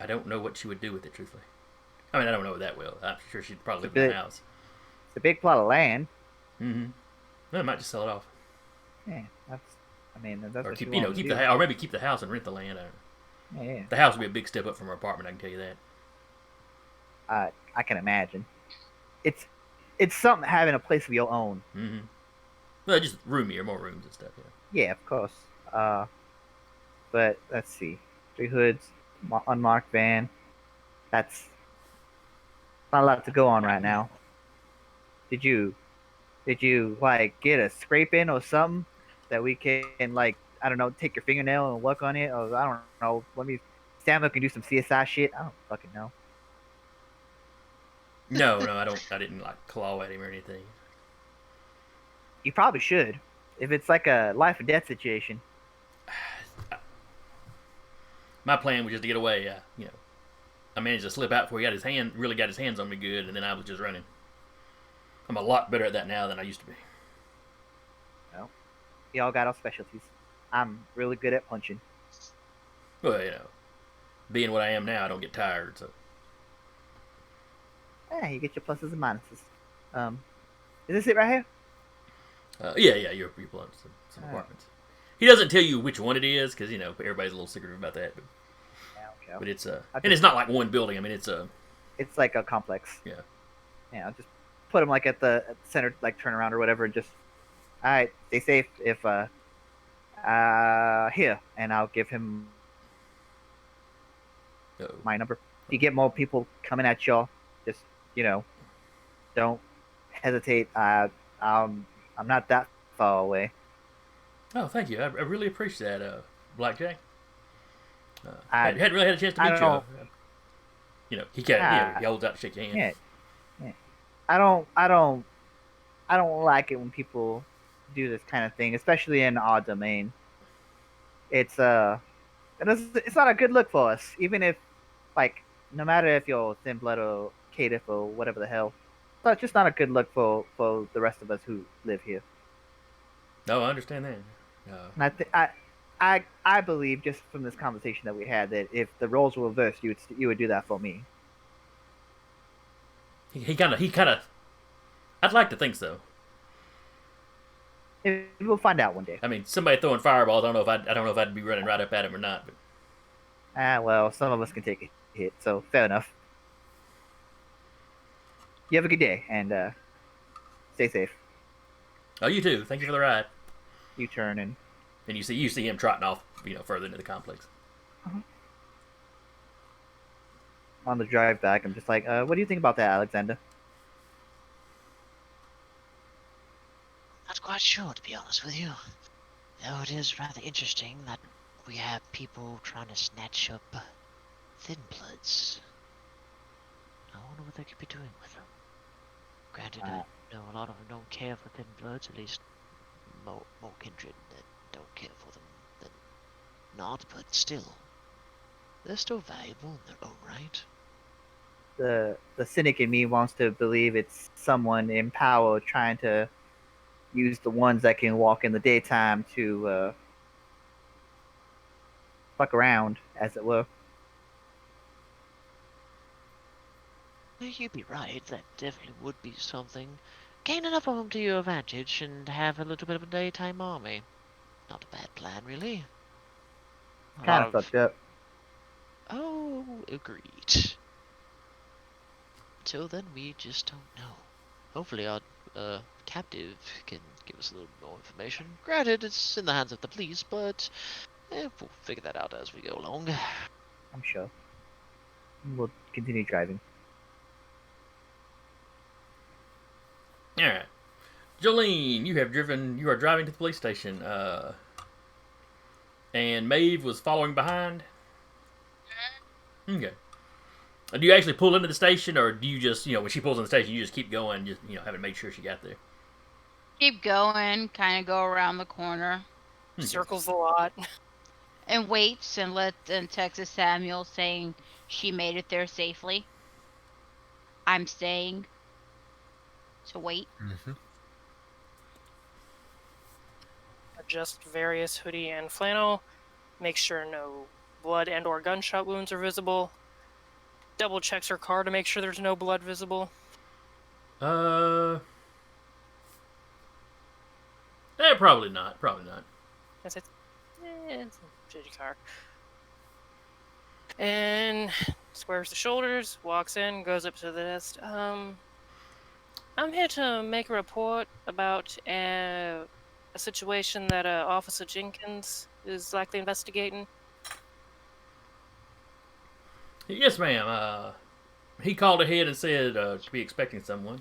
I don't know what she would do with it, truthfully. I mean, I don't know it that well. I'm sure she'd probably live
It's a
in the
bit-
house.
It's a big plot of land.
Mm-hmm. Then I might just sell it off,
Yeah, that's
or
what
keep
you
you know
want
keep
to
the
do.
house, or maybe keep the house and rent the land. I don't know.
Yeah,
The house would be a big step up from her apartment. I can tell you that.
I can imagine. It's something having a place of your own.
Mm-hmm. Well, just roomier, more rooms and stuff. Yeah.
Yeah, of course. But let's see. 3 hoods, unmarked van. That's not a lot to go on right now. Did you like get a scrape in or something that we can like, I don't know, take your fingernail and work on it, or I don't know, let me stand up and do some CSI shit. I don't fucking know.
No, I don't. I didn't like claw at him or anything.
You probably should, if it's like a life or death situation.
My plan was just to get away. You know, I managed to slip out before he really got his hands on me good, and then I was just running. I'm a lot better at that now than I used to be.
Y'all got our specialties. I'm really good at punching.
Well, you know, being what I am now, I don't get tired. So
You get your pluses and minuses. Is this it right here?
yeah, you're blowing some
Alright.
apartments. He doesn't tell you which one it is because you know everybody's a little secretive about that.
Yeah, okay.
But it's
I
and it's not like one building. I mean, it's
It's like a complex.
Yeah.
Yeah, I'll just put them like at the center, like turn around or whatever, and just, all right, stay safe. If here, and I'll give him my number. If you get more people coming at y'all, just don't hesitate. I'm not that far away.
Oh, thank you. I really appreciate that, Blackjack. Hadn't really had a chance to
I
meet you.
don't-
You know, he can't.
Ah.
He holds out to shake your hand.
Yeah. I don't like it when people do this kind of thing, especially in our domain. It's it's not a good look for us. Even if, like, no matter if you're thin blood or caitiff or whatever the hell, it's just not a good look for the rest of us who live here.
No, I understand that.
And I believe just from this conversation that we had that if the roles were reversed, you would do that for me.
He kind of. I'd like to think so.
We'll find out one day.
I mean, somebody throwing fireballs. I don't know if I'd be running right up at him or not. But
Well, some of us can take a hit, so fair enough. You have a good day, and stay safe.
oh, you too. Thank you for the ride.
You turn and
And you see him trotting off, further into the complex.
on the drive back, I'm just like, what do you think about that, Alexander?
Not quite sure, to be honest with you. Though it is rather interesting that we have people trying to snatch up thin bloods. I wonder what they could be doing with them. Granted, I know a lot of them don't care for thin bloods, at least more kindred that don't care for them than not, but still. They're still valuable in their own right.
The cynic in me wants to believe it's someone in power trying to use the ones that can walk in the daytime to fuck around, as it were.
You'd be right, that definitely would be something. Gain enough of them to your advantage and have a little bit of a daytime army. Not a bad plan, really. A
Kind
lot
of fucked up.
Oh, agreed. Until then, we just don't know. Hopefully our captive can give us a little more information. Granted, it's in the hands of the police, but we'll figure that out as we go along.
I'm sure. We'll continue driving.
All right, Jolene, you are driving to the police station. And Maeve was following behind. Okay. Do you actually pull into the station, or do you just, when she pulls in the station, you just keep going, just, haven't made sure she got there?
Keep going, kind of go around the corner.
Okay.
Circles a lot.
And waits and Texas Samuel saying she made it there safely. I'm staying to wait.
Mm-hmm.
Adjust various hoodie and flannel. Make sure no blood and or gunshot wounds are visible. Double checks her car to make sure there's no blood visible.
Probably not. Probably not.
It's a shitty car. And squares the shoulders, walks in, goes up to the desk. I'm here to make a report about a situation that Officer Jenkins is likely investigating.
Yes, ma'am. He called ahead and said to be expecting someone.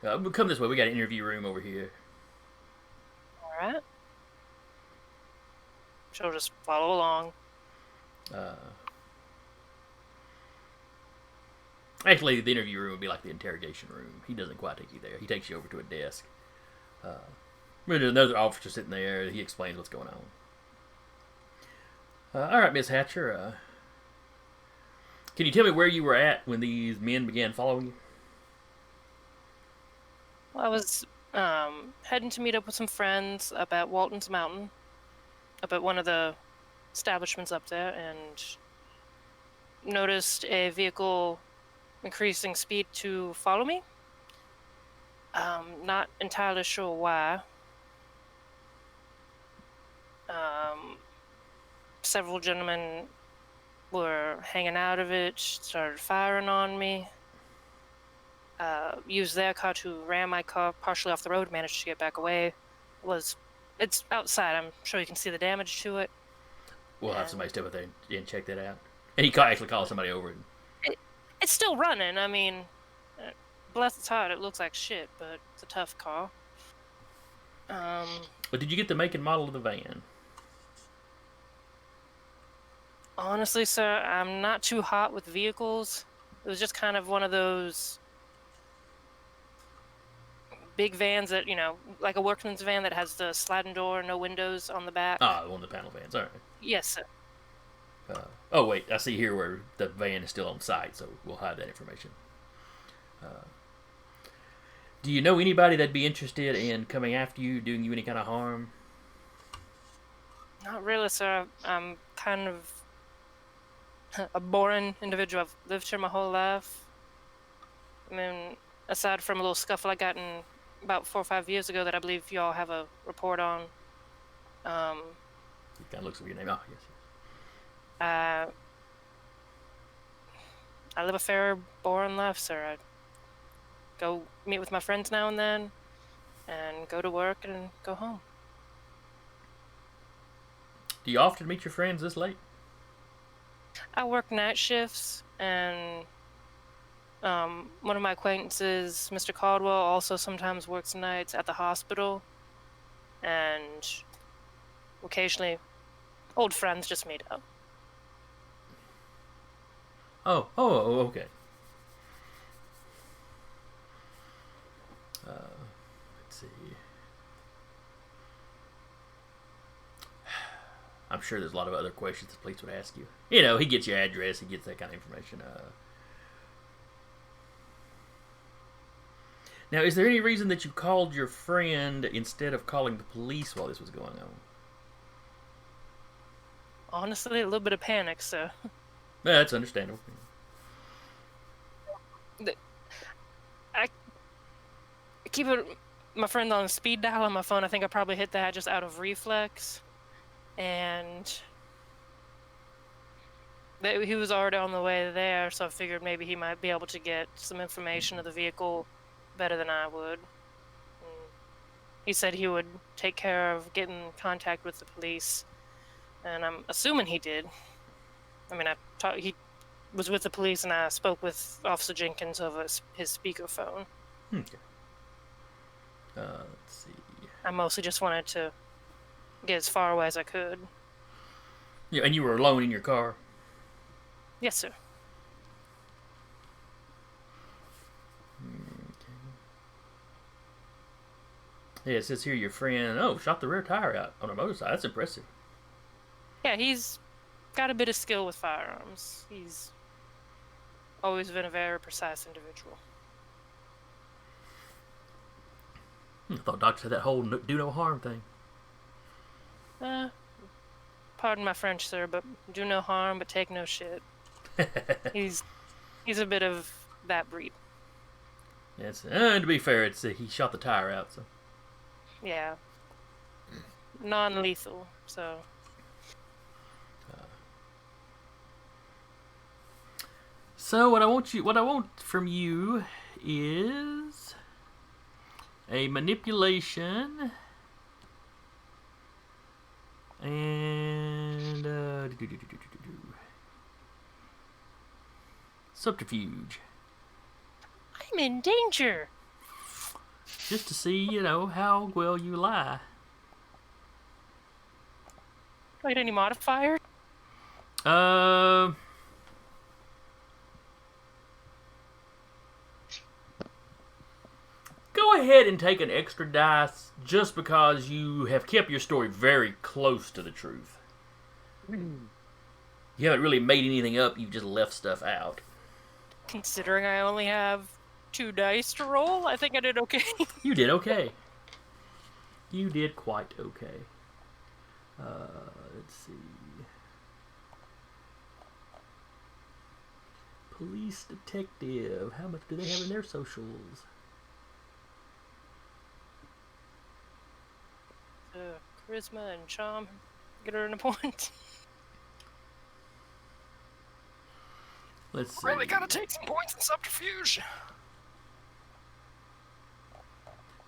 Come this way. We got an interview room over here.
Alright. She'll just follow along.
Actually, the interview room would be like the interrogation room. He doesn't quite take you there. He takes you over to a desk. There's another officer sitting there. He explains what's going on. All right, Miss Hatcher. Can you tell me where you were at when these men began following you?
Well, I was heading to meet up with some friends up at Walton's Mountain, up at one of the establishments up there, and noticed a vehicle increasing speed to follow me. Not entirely sure why. Several gentlemen were hanging out of it, started firing on me. Used their car to ram my car partially off the road, managed to get back away. It's outside, I'm sure you can see the damage to it.
We'll have somebody step up there and check that out. And he actually called somebody over.
It's still running, I mean, bless its heart, it looks like shit, but it's a tough car.
But did you get the make and model of the van?
Honestly, sir, I'm not too hot with vehicles. It was just kind of one of those big vans that, like a workman's van that has the sliding door, no windows on the back.
Ah, one of the panel vans. All right.
Yes, sir.
Oh, wait. I see here where the van is still on site, so we'll hide that information. Do you know anybody that'd be interested in coming after you, doing you any kind of harm?
Not really, sir. I'm kind of a boring individual. I've lived here my whole life. I mean, aside from a little scuffle I got in about 4 or 5 years ago that I believe y'all have a report on.
He kind of looks over your name. Oh, yes.
I live a fair, boring life, sir. I go meet with my friends now and then, and go to work and go home.
Do you often meet your friends this late?
I work night shifts, and one of my acquaintances, Mr. Caldwell, also sometimes works nights at the hospital, and occasionally old friends just meet up.
Oh, okay. Let's see. I'm sure there's a lot of other questions the police would ask you. You know, he gets your address, he gets that kind of information. Now, is there any reason that you called your friend instead of calling the police while this was going on?
Honestly, a little bit of panic, so.
Yeah, that's understandable.
I keep my friend on speed dial on my phone. I think I probably hit that just out of reflex. And he was already on the way there, so I figured maybe he might be able to get some information of the vehicle better than I would. And he said he would take care of getting in contact with the police, and I'm assuming he did. I mean, he was with the police, and I spoke with Officer Jenkins over his speakerphone.
Okay. Let's see.
I mostly just wanted to get as far away as I could.
Yeah, and you were alone in your car?
Yes, sir.
Okay. Yeah, it says here your friend, shot the rear tire out on a motorcycle. That's impressive.
Yeah, he's got a bit of skill with firearms. He's always been a very precise individual.
I thought doctors had that whole do no harm thing.
Pardon my French, sir, but do no harm, but take no shit. He's a bit of that breed.
Yes, and to be fair, he shot the tire out, so.
Yeah. Non-lethal, so.
So what I want from you is a manipulation and subterfuge.
I'm in danger.
Just to see, how well you lie.
Do I get any modifier?
Go ahead and take an extra dice just because you have kept your story very close to the truth. You haven't really made anything up, you've just left stuff out.
Considering I only have 2 dice to roll, I think I did okay.
You did okay. You did quite okay. Let's see. Police detective. How much do they have in their socials?
Charisma and charm. Get her an point.
Let's see.
Really gotta take some points in subterfuge.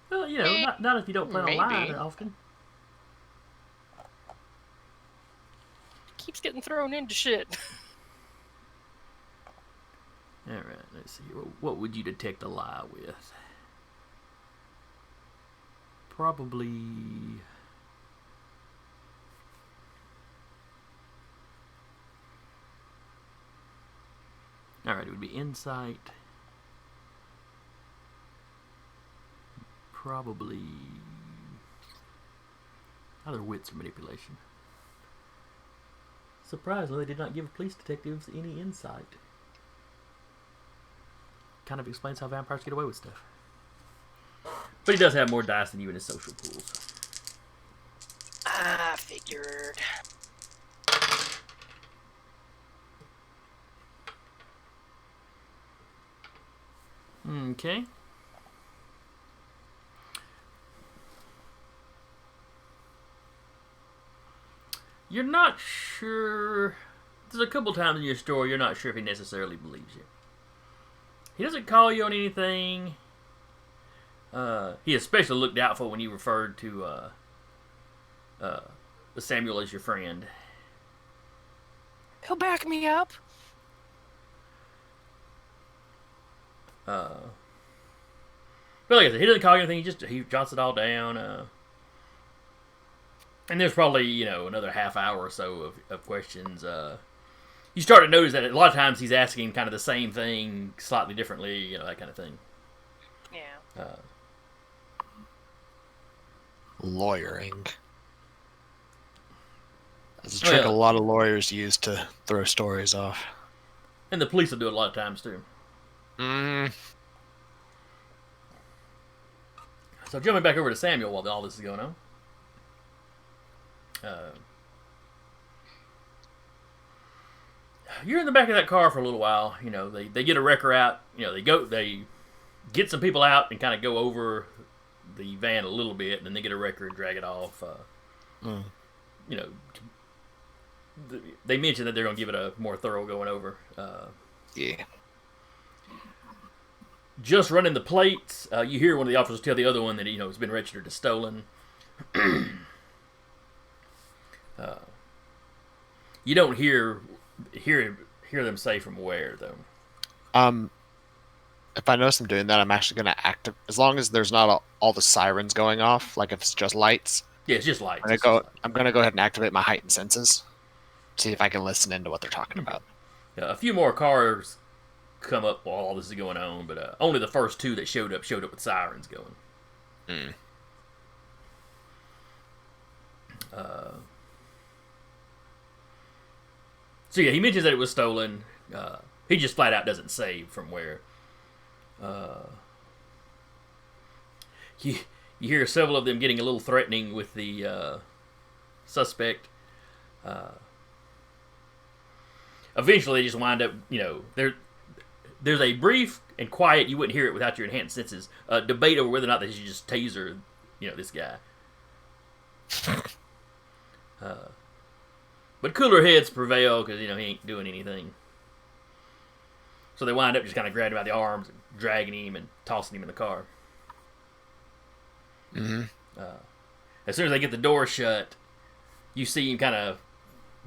Well, not if you don't plan on lying that often.
Keeps getting thrown into shit.
Alright, let's see. What would you detect a lie with? Probably... I'm All right, it would be insight. Probably either wits or manipulation. Surprisingly, they did not give police detectives any insight. Kind of explains how vampires get away with stuff. But he does have more dice than you in his social pools.
I figured.
Okay. You're not sure. There's a couple times in your story you're not sure if he necessarily believes you. He doesn't call you on anything. He especially looked doubtful when you referred to Samuel as your friend.
He'll back me up.
But like I said, he doesn't call you anything. He jots it all down. And there's probably another half hour or so of questions. You start to notice that a lot of times he's asking kind of the same thing slightly differently. That kind of thing.
Yeah.
Lawyering. That's a trick a lot of lawyers use to throw stories off.
And the police will do it a lot of times too. So jumping back over to Samuel while all this is going on. You're in the back of that car for a little while. They get a wrecker out. They get some people out and kind of go over the van a little bit, and then they get a wrecker and drag it off. They mentioned that they're going to give it a more thorough going over.
Yeah.
Just running the plates, you hear one of the officers tell the other one that it's been registered as stolen. You don't hear them say from where though.
If I notice them doing that, I'm actually going to activate. As long as there's not all the sirens going off, like if it's just lights.
Yeah, it's just lights.
I'm going to go ahead and activate my heightened senses. See if I can listen into what they're talking about.
A few more cars come up while all this is going on, but only the first two that showed up with sirens going. So yeah, he mentions that it was stolen. He just flat out doesn't say from where. You hear several of them getting a little threatening with the suspect. Eventually, they just wind up, there's a brief and quiet, you wouldn't hear it without your enhanced senses, debate over whether or not they should just taser, this guy. But cooler heads prevail because, he ain't doing anything. So they wind up just kind of grabbing him by the arms and dragging him and tossing him in the car. As soon as they get the door shut, you see him kind of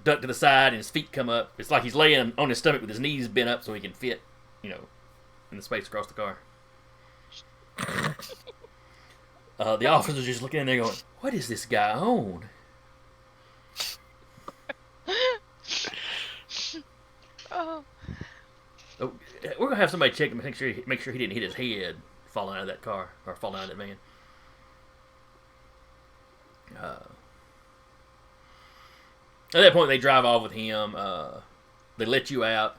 duck to the side and his feet come up. It's like he's laying on his stomach with his knees bent up so he can fit, in the space across the car. The officer's just looking in there going, what is this guy on?
Oh.
We're going to have somebody check him and make sure he didn't hit his head falling out of that car or falling out of that van. At that point, they drive off with him. They let you out.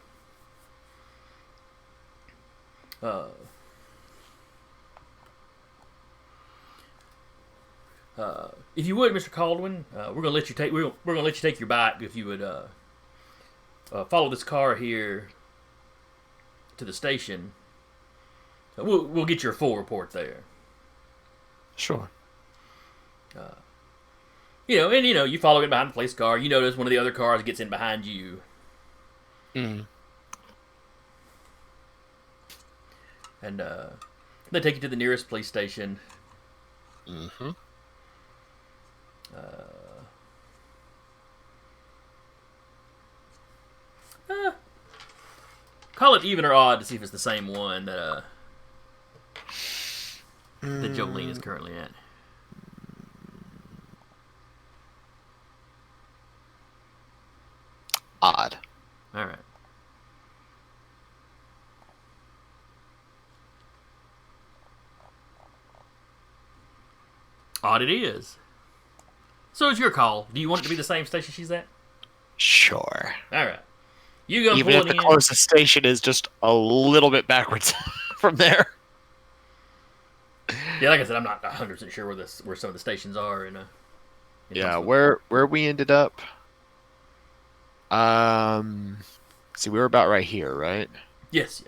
If you would, Mr. Caldwin, we're gonna let you take your bike. If you would follow this car here to the station, we'll get your full report there.
Sure.
You follow in behind the police car. You notice one of the other cars gets in behind you. And they take you to the nearest police station. Call it even or odd to see if it's the same one that Jolene is currently at.
Odd.
All right. Odd it is. So it's your call. Do you want it to be the same station she's at?
Sure.
All right. You go
Even if
pulling
the
in.
closest station is just a little bit backwards from there.
Yeah, like I said, I'm not 100% sure where some of the stations are in
Yeah,
Huntsville.
where we ended up. See, we were about right here, right?
Yes.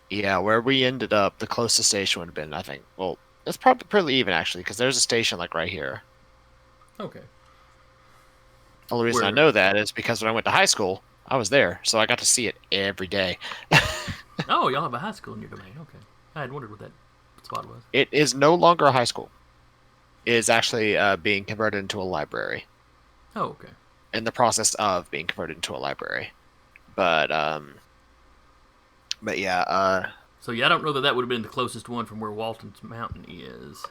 Yeah, where we ended up, the closest station would have been, I think. Well, it's probably pretty even actually, because there's a station like right here.
Okay.
The only reason I
Where-
know that is because when I went to high school, I was there, so I got to see it every day.
Oh, y'all have a high school in your domain. Okay. I had wondered what that spot was.
It is no longer a high school. It is actually being converted into a library.
Oh, okay.
In the process of being converted into a library. But yeah,
So yeah, I don't know that would have been the closest one from where Walton's Mountain is.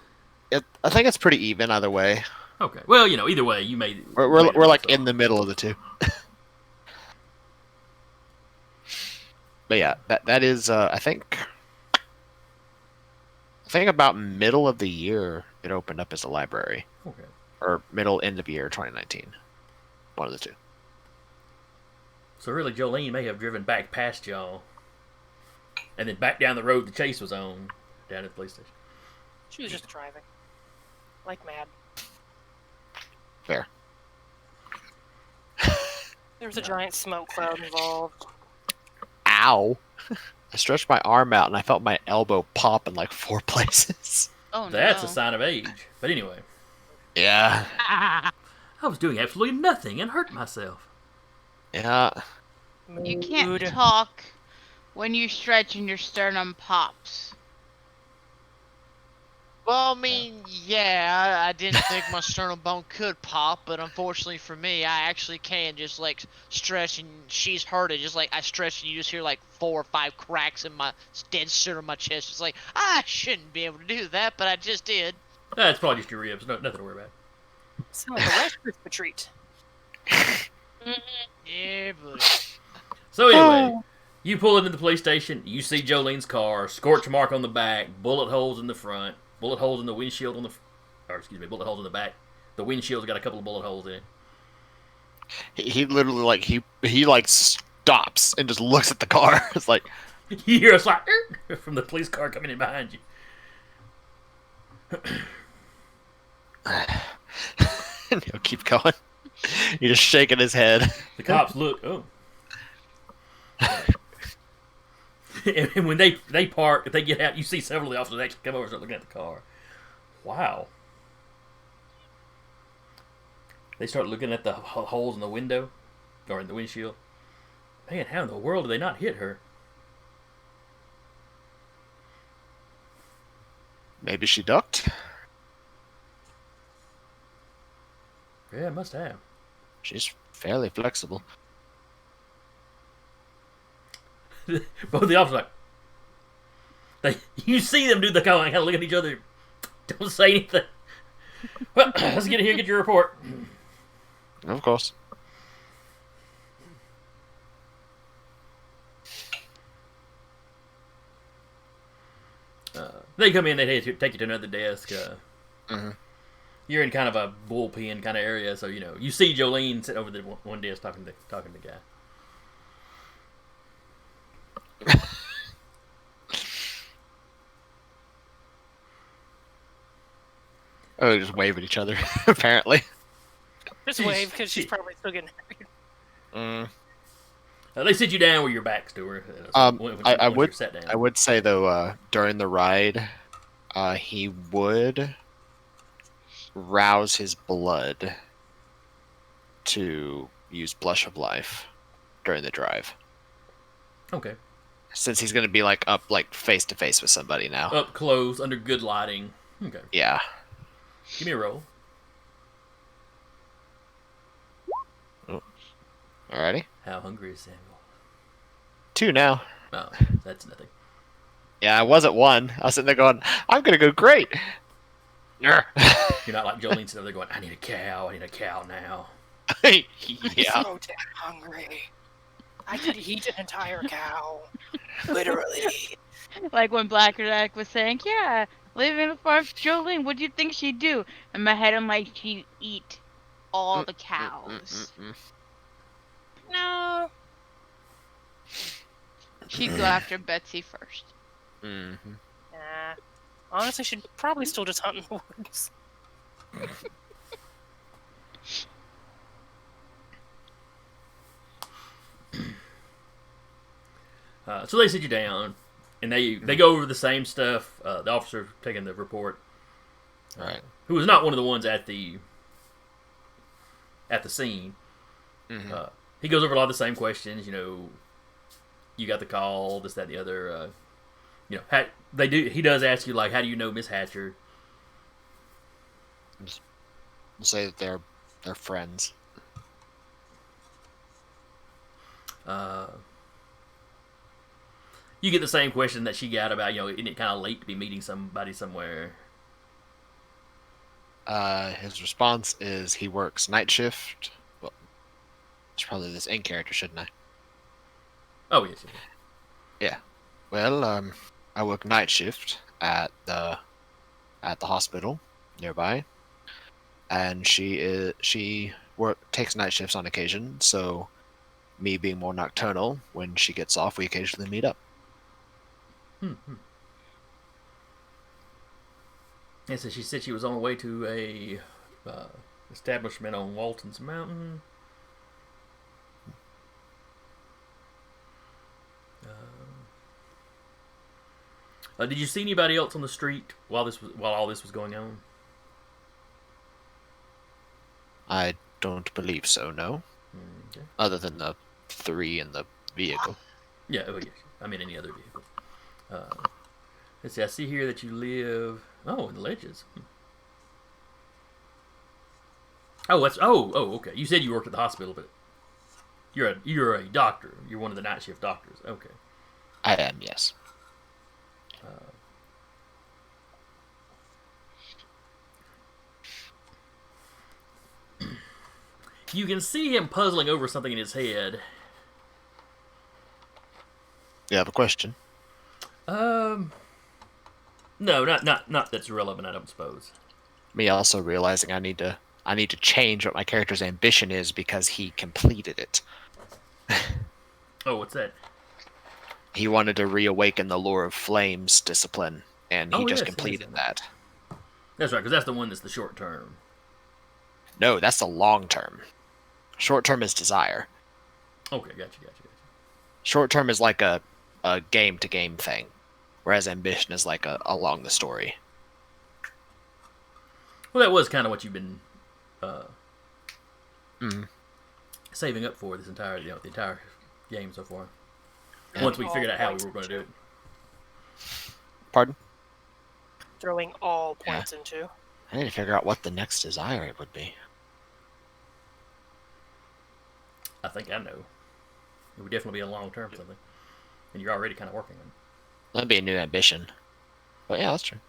I think it's pretty even either way.
Okay. Well, either way, you made.
We're like in the middle of the two. But yeah, that is I think about middle of the year it opened up as a library,
Okay.
or middle end of year 2019, one of the two.
So really, Jolene may have driven back past y'all, and then back down the road the chase was on, down at the police station.
She was just driving. Like mad.
Fair.
There was a giant smoke cloud involved.
Ow! I stretched my arm out and I felt my elbow pop in like 4 places.
Oh
That's
no.
a sign of age. But anyway,
Yeah.
I was doing absolutely nothing and hurt myself.
Yeah.
You can't
Mood.
talk when you stretch and your sternum pops.
Well, I mean, yeah, I didn't think my sternum bone could pop, but unfortunately for me, I actually can just like stretch, and she's heard it. Just like I stretch, and you just hear like 4 or 5 cracks in my dead center of my chest. It's like I shouldn't be able to do that, but I just did.
That's probably just your ribs. Nothing to worry about.
Sound like a Rice Krispie treat.
Yeah, buddy.
So anyway, you pull into the police station. You see Jolene's car, scorch mark on the back, bullet holes in the front, bullet holes in the windshield on the, bullet holes in the back. The windshield's got a couple of bullet holes in it.
He literally like he like stops and just looks at the car. It's like
You hear a slap from the police car coming in behind you.
he'll keep going. He's just shaking his head.
The cops look. Oh. And when they park, if they get out, you see several of the officers actually come over and start looking at the car. Wow. They start looking at the holes in the window, or in the windshield. Man, how in the world did they not hit her?
Maybe she ducked.
Yeah, must have.
She's fairly flexible.
Both the officers you see them do the kind of look at each other. Don't say anything. Well, let's get in here and get your report.
Of course.
They come in, they take you to another desk.
Mhm.
You're in kind of a bullpen kind of area, so you see Jolene sitting over the one desk talking to the guy.
Oh, they just wave at each other. Apparently.
Just wave, because she's probably still getting married.
They sit you down with your backs to her. Once
I
you're
would
sat down.
I would say though, during the ride, he would rouse his blood to use Blush of Life during the drive,
Okay.
since he's gonna be like up like face to face with somebody now.
Up close, under good lighting. Okay.
Yeah.
Give me a roll.
Alrighty.
How hungry is Samuel?
2 now.
Oh, that's nothing.
Yeah, I was at 1. I was sitting there going, I'm gonna go great.
You're not like Jolene sitting there going, I need a cow now.
Yeah.
So damn hungry. I could eat an entire cow. Literally.
Like when Blackjack was saying, yeah, Living the farm, Jolene, what do you think she'd do? In my head, I'm like, she'd eat all the cows.
No.
She'd go after Betsy first.
Mm-hmm.
Nah. Honestly, she'd probably still just hunt in the woods.
So they sit you down, and they go over the same stuff. The officer taking the report,
Right.
who was not one of the ones at the scene.
Mm-hmm.
He goes over a lot of the same questions. You know, you got the call, this, that, and the other. You know, they do. He does ask you like, how do you know Miss Hatcher?
We'll say that they're friends.
You get the same question that she got about, you know, isn't it kind of late to be meeting somebody somewhere?
His response is he works night shift. Well, it's probably this in character, shouldn't I?
Oh, yes.
Yeah. Well, I work night shift at the hospital nearby, and she takes night shifts on occasion. So, me being more nocturnal, when she gets off, we occasionally meet up.
And so she said she was on her way to a establishment on Walton's Mountain. Did you see anybody else on the street while all this was going on?
I don't believe so. No,
Okay.
other than the 3 in the vehicle.
Yeah, oh yes. I mean any other vehicle. Let's see. I see here that you live. Oh, in Ledges. Oh, that's okay. You said you worked at the hospital, but you're a doctor. You're one of the night shift doctors. Okay.
I am, yes.
You can see him puzzling over something in his head.
You have a question?
No, not that's relevant. I don't suppose.
Me also realizing I need to change what my character's ambition is because he completed it.
Oh, what's that?
He wanted to reawaken the Lure of Flames discipline, and he just
Yes,
completed
yes.
that.
That's right, because that's the one that's the short term.
No, that's the long term. Short term is desire.
Okay, gotcha.
Short term is like a game to game thing, whereas ambition is like along the story.
Well, that was kind of what you've been
Mhm.
saving up for this entire, the entire game so far.
Yeah.
Once we
All
figured out how we
points
were going to do it.
Pardon?
Throwing all points into.
I need to figure out what the next desire it would be.
I think I know. It would definitely be a long term something, and you're already kind of working on it.
That'd be a new ambition. But yeah, that's true.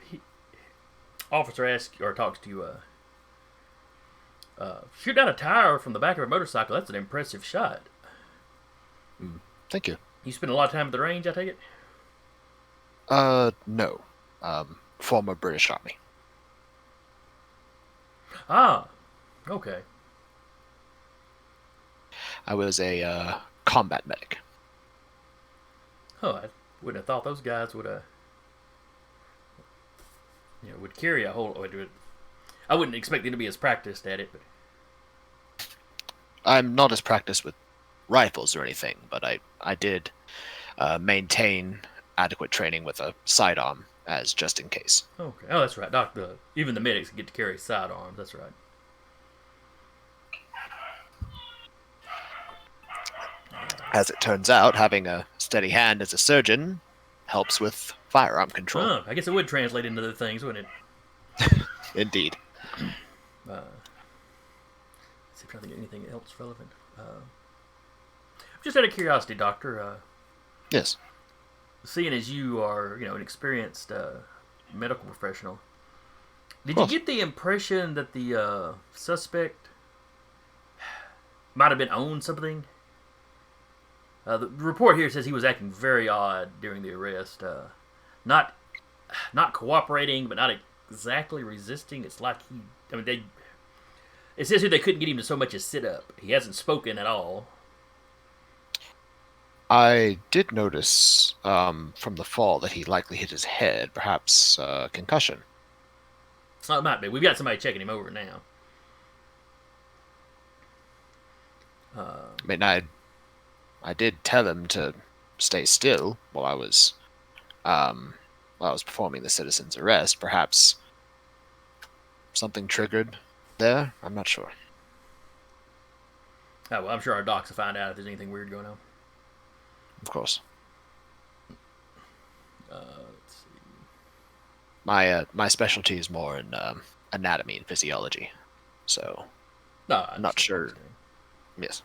He, officer asks or talks to you. Shoot down a tire from the back of a motorcycle. That's an impressive shot.
Thank you.
You spend a lot of time at the range, I take it.
No. Former British Army.
Ah, okay.
I was a combat medic.
Oh, I wouldn't have thought those guys would would carry a whole. I wouldn't expect them to be as practiced at it, but
I'm not as practiced with rifles or anything, but I did maintain adequate training with a sidearm as just in case.
okay. Oh, that's right. Even the medics get to carry sidearms. That's right.
As it turns out, having a steady hand as a surgeon helps with firearm control.
Oh, I guess it would translate into other things, wouldn't it?
Indeed.
Let's see if I think of anything else relevant. Just out of curiosity, Doctor,
Yes.
seeing as you are, an experienced medical professional, Did you
course.
get the impression that the suspect might have been on something? The report here says he was acting very odd during the arrest. Not cooperating, but not exactly resisting. It's like he. I mean, it says here they couldn't get him to so much as sit up. He hasn't spoken at all.
I did notice from the fall that he likely hit his head, perhaps concussion.
Oh, it might be. We've got somebody checking him over now.
I mean, I did tell him to stay still while I was performing the citizen's arrest. Perhaps something triggered there. I'm not sure.
Oh, well, I'm sure our docs will find out if there's anything weird going on.
Of course.
Let's see.
My specialty is more in anatomy and physiology, so
No,
I'm not sure. Yes.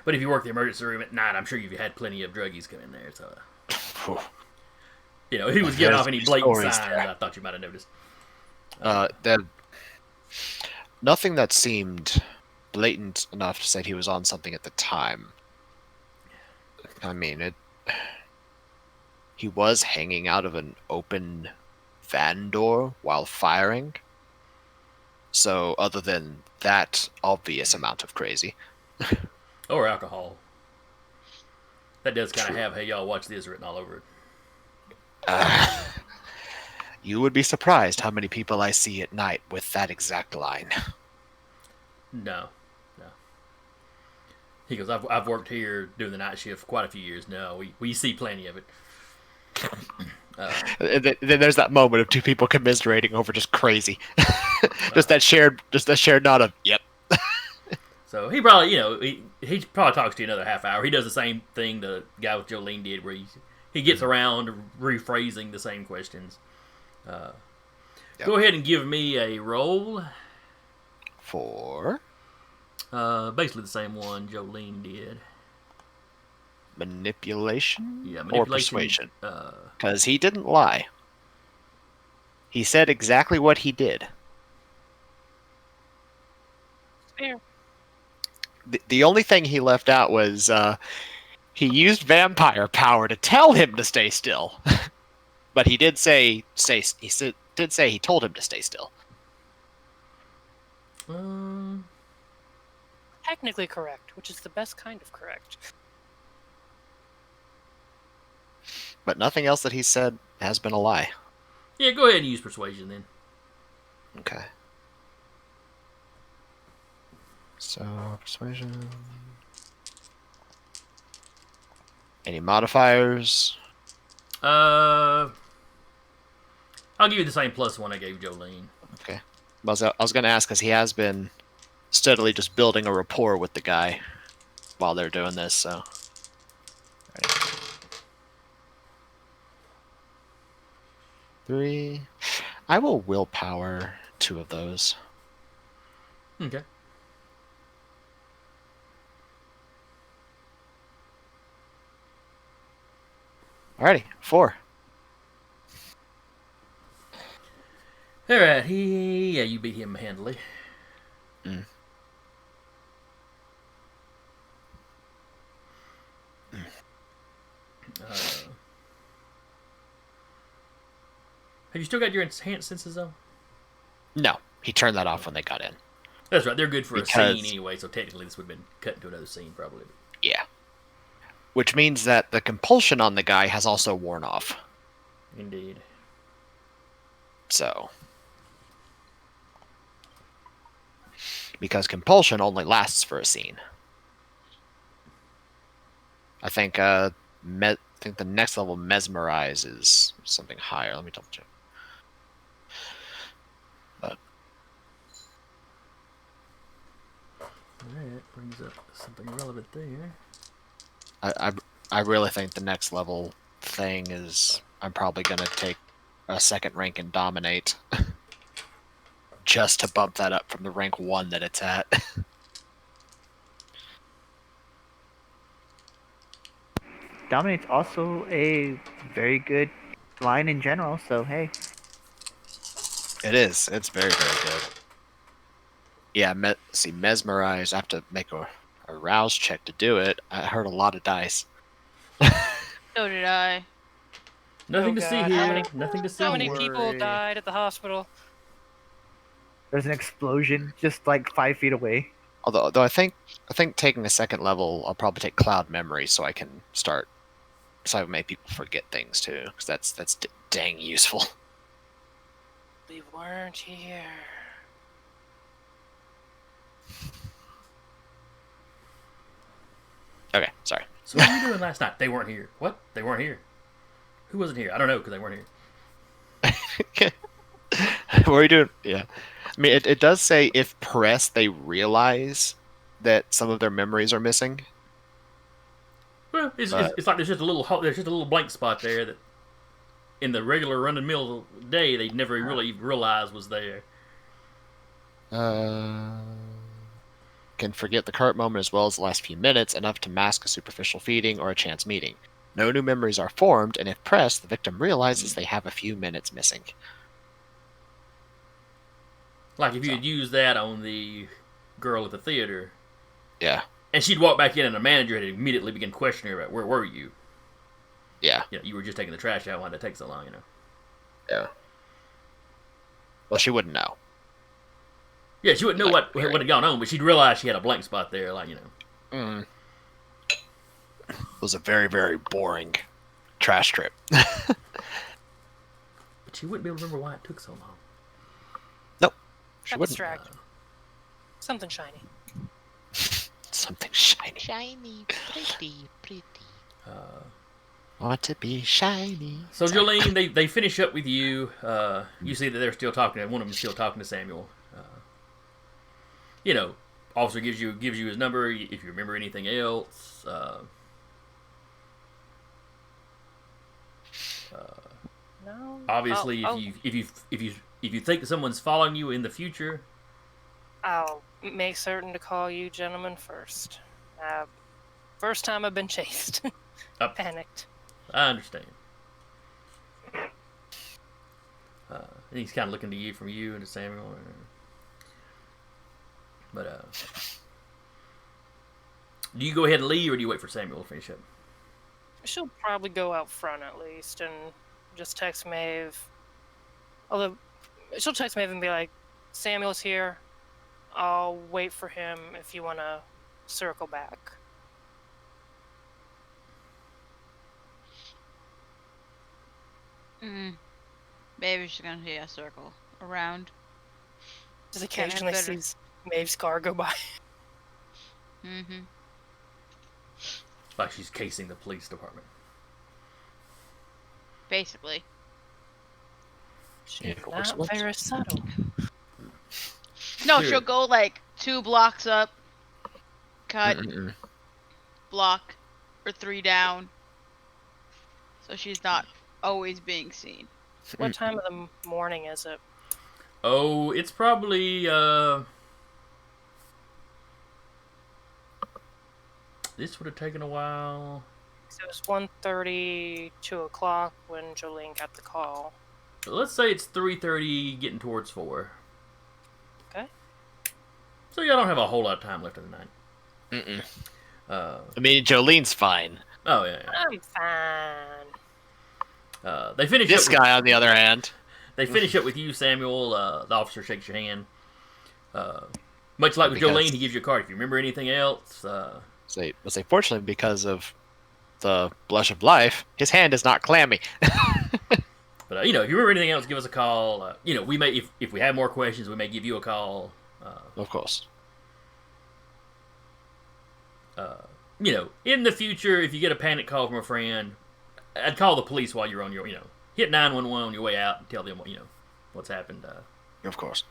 But if you work the emergency room at night, I'm sure you've had plenty of druggies come in there. So, you know, if he was giving off any blatant
Stories
signs,
there.
I thought you might have noticed.
There, nothing that seemed blatant enough to say he was on something at the time. I mean, he was hanging out of an open van door while firing. So, other than that obvious amount of crazy,
Or alcohol. That does kind of
True.
have, hey, y'all, watch this written all over it.
you would be surprised how many people I see at night with that exact line.
No. He goes, I've worked here doing the night shift for quite a few years. No, we see plenty of it.
And then there's that moment of two people commiserating over just crazy, just that shared nod of yep.
So he probably, you know, he probably talks to you another half hour. He does the same thing the guy with Jolene did, where he gets around to rephrasing the same questions. Go ahead and give me a roll.
For
Basically the same one Jolene did.
manipulation,
Yeah,
or
manipulation.
persuasion, because he didn't lie. He said exactly what he did.
Fair.
The only thing he left out was he used vampire power to tell him to stay still, but he did say he told him to stay still.
Technically correct, which is the best kind of correct.
But nothing else that he said has been a lie.
Yeah, go ahead and use persuasion then.
Okay. So persuasion. Any modifiers?
I'll give you the same plus one I gave Jolene.
Okay. I was going to ask because he has been steadily just building a rapport with the guy while they're doing this. So. Ready. 3. I will willpower 2 of those.
Okay.
Alrighty, 4.
All right, you beat him handily.
Mm.
Have you still got your enhanced senses though?
No, he turned that off when they got in.
That's right. They're good for a
Because-
scene anyway, so technically this would have been cut into another scene probably.
Yeah. Which means that the compulsion on the guy has also worn off.
Indeed.
So. Because compulsion only lasts for a scene. I think the next level, mesmerize, is something higher. Let me double check. But
That brings up something relevant there.
I really think the next level thing is I'm probably gonna take a second rank and dominate, just to bump that up from the rank 1 that it's at.
Dominate's also a very good line in general, so hey,
It is. It's very, very good. Yeah, mesmerized. I have to make a rouse check to do it. I heard a lot of dice.
So did I.
Nothing
Oh
to see
God, how
here.
many-
Nothing to see
How many
here.
people
worry.
died at the hospital?
There's an explosion just like 5 feet away.
Although I think taking a second level, I'll probably take cloud memory so I can start. So I make people forget things too, because that's dang useful.
We weren't here.
Okay, sorry.
So what were you doing last night? They weren't here. What? They weren't here. Who wasn't here? I don't know because they weren't here.
What are you doing? Yeah. I mean, it does say if pressed, they realize that some of their memories are missing.
Well, it's like there's just a little blank spot there that in the regular run of the mill day they never really realized was there.
Can forget the current moment as well as the last few minutes, enough to mask a superficial feeding or a chance meeting. No new memories are formed, and if pressed, the victim realizes they have a few minutes missing.
Like if you had used that on the girl at the theater,
Yeah,
and she'd walk back in, and the manager had immediately begun questioning her about where were you?
yeah,
You know, you were just taking the trash out. Why did it take so long? You know.
yeah. Well, she wouldn't know.
Yeah, she wouldn't know
Like,
what had gone on, but she'd realize she had a blank spot there. Like you know.
Mm. It was a very, very boring trash trip.
But she wouldn't be able to remember why it took so long.
She
Got
wouldn't.
distracted. Something shiny.
Something shiny.
Shiny, pretty.
Want to be shiny.
So
Sorry.
Jolene, they finish up with you. You see that they're still talking. One of them's still talking to Samuel. You know, officer gives you his number if you remember anything else.
No.
Obviously,
I'll,
if you think that someone's following you in the future,
I'll make certain to call you gentlemen first. First time I've been chased.
Up.
Panicked.
I understand. And he's kind of looking to you from you and to Samuel. But do you go ahead and leave, or do you wait for Samuel to finish up?
She'll probably go out front at least and just text Maeve. Although, she'll text Maeve and be like, Samuel's here. I'll wait for him if you want to circle back.
Maybe she's gonna see a circle around.
Just
Yeah, I'd
occasionally
better-
sees Maeve's car go by.
Mm-hmm.
Like she's casing the police department.
Basically.
Yeah,
She's
it works
not
once.
very subtle.
No,
Sure.
she'll go like 2 blocks up, cut,
Mm-mm-mm.
block, or 3 down. So she's not always being seen.
What time of the morning is it?
Oh, it's probably this would have taken a while.
So it was 1:30, 2 o'clock when Jolene got the call.
Let's say it's 3:30, getting towards 4.
Okay.
So y'all don't have a whole lot of time left of the night.
Mm-mm.
Uh,
I mean, Jolene's fine.
oh yeah.
I'm fine.
They finish
This
up with-
guy, on the other hand,
They finish up with you, Samuel. The officer shakes your hand. Much like with
Because-
Jolene, he gives you a card. If you remember anything else,
say fortunately because of the blush of life, his hand is not clammy.
but you know, if you remember anything else, give us a call. You know, we may if we have more questions, we may give you a call.
Of course.
You know, in the future, if you get a panic call from a friend, I'd call the police while you're on your, hit 911 on your way out and tell them, what's happened.
Of course.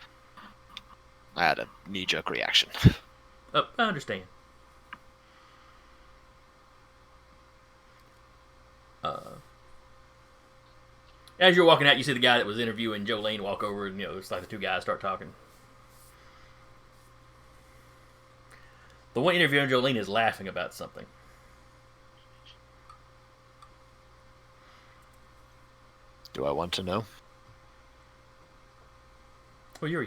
I had a knee-jerk reaction.
I understand. As you're walking out, you see the guy that was interviewing Jolene walk over, and it's like the two guys start talking. The one interviewing Jolene is laughing about something.
Do I want to know?
Well, you're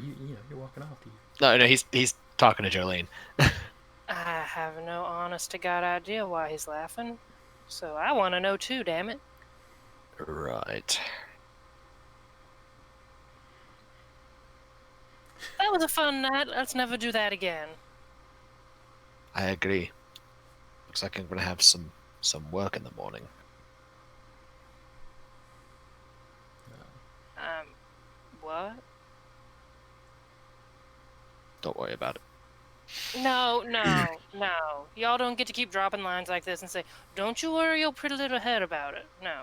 walking off to you.
No, he's talking to Jolene.
I have no honest to God idea why he's laughing. So I want to know too, damn it.
Right.
That was a fun night. Let's never do that again.
I agree. Looks like I'm gonna have some work in the morning.
What?
Don't worry about it.
No. Y'all don't get to keep dropping lines like this and say, "Don't you worry your pretty little head about it." No,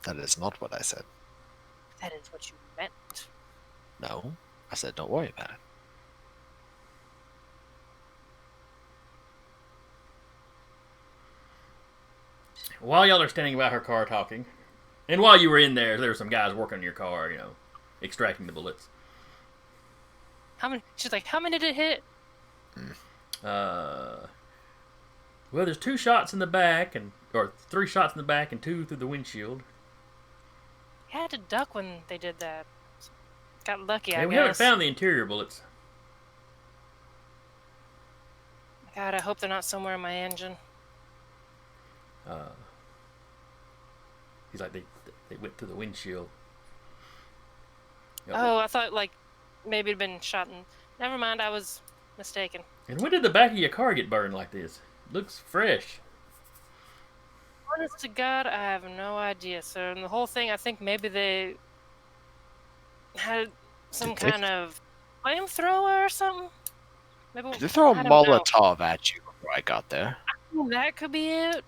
That is not what I said.
that is what you meant.
No, I said don't worry about it.
While y'all are standing by her car talking, and while you were in there were some guys working on your car, extracting the bullets.
How many? She's like, "How many did it hit?"
Well, there's 2 shots in the back, or 3 shots in the back, and 2 through the windshield.
You had to duck when they did that. Got lucky, I
And we haven't
guess.
found the interior bullets.
God, I hope they're not somewhere in my engine.
He's like, they went through the windshield.
Oh, I thought like maybe it'd been shot in. Never mind, I was mistaken.
And when did the back of your car get burned like this? Looks fresh.
Honest to God, I have no idea, sir. And the whole thing, I think maybe they had some kind of flamethrower or something. Maybe
Did they throw a
I don't know.
Molotov at you before I got there?
That could be it.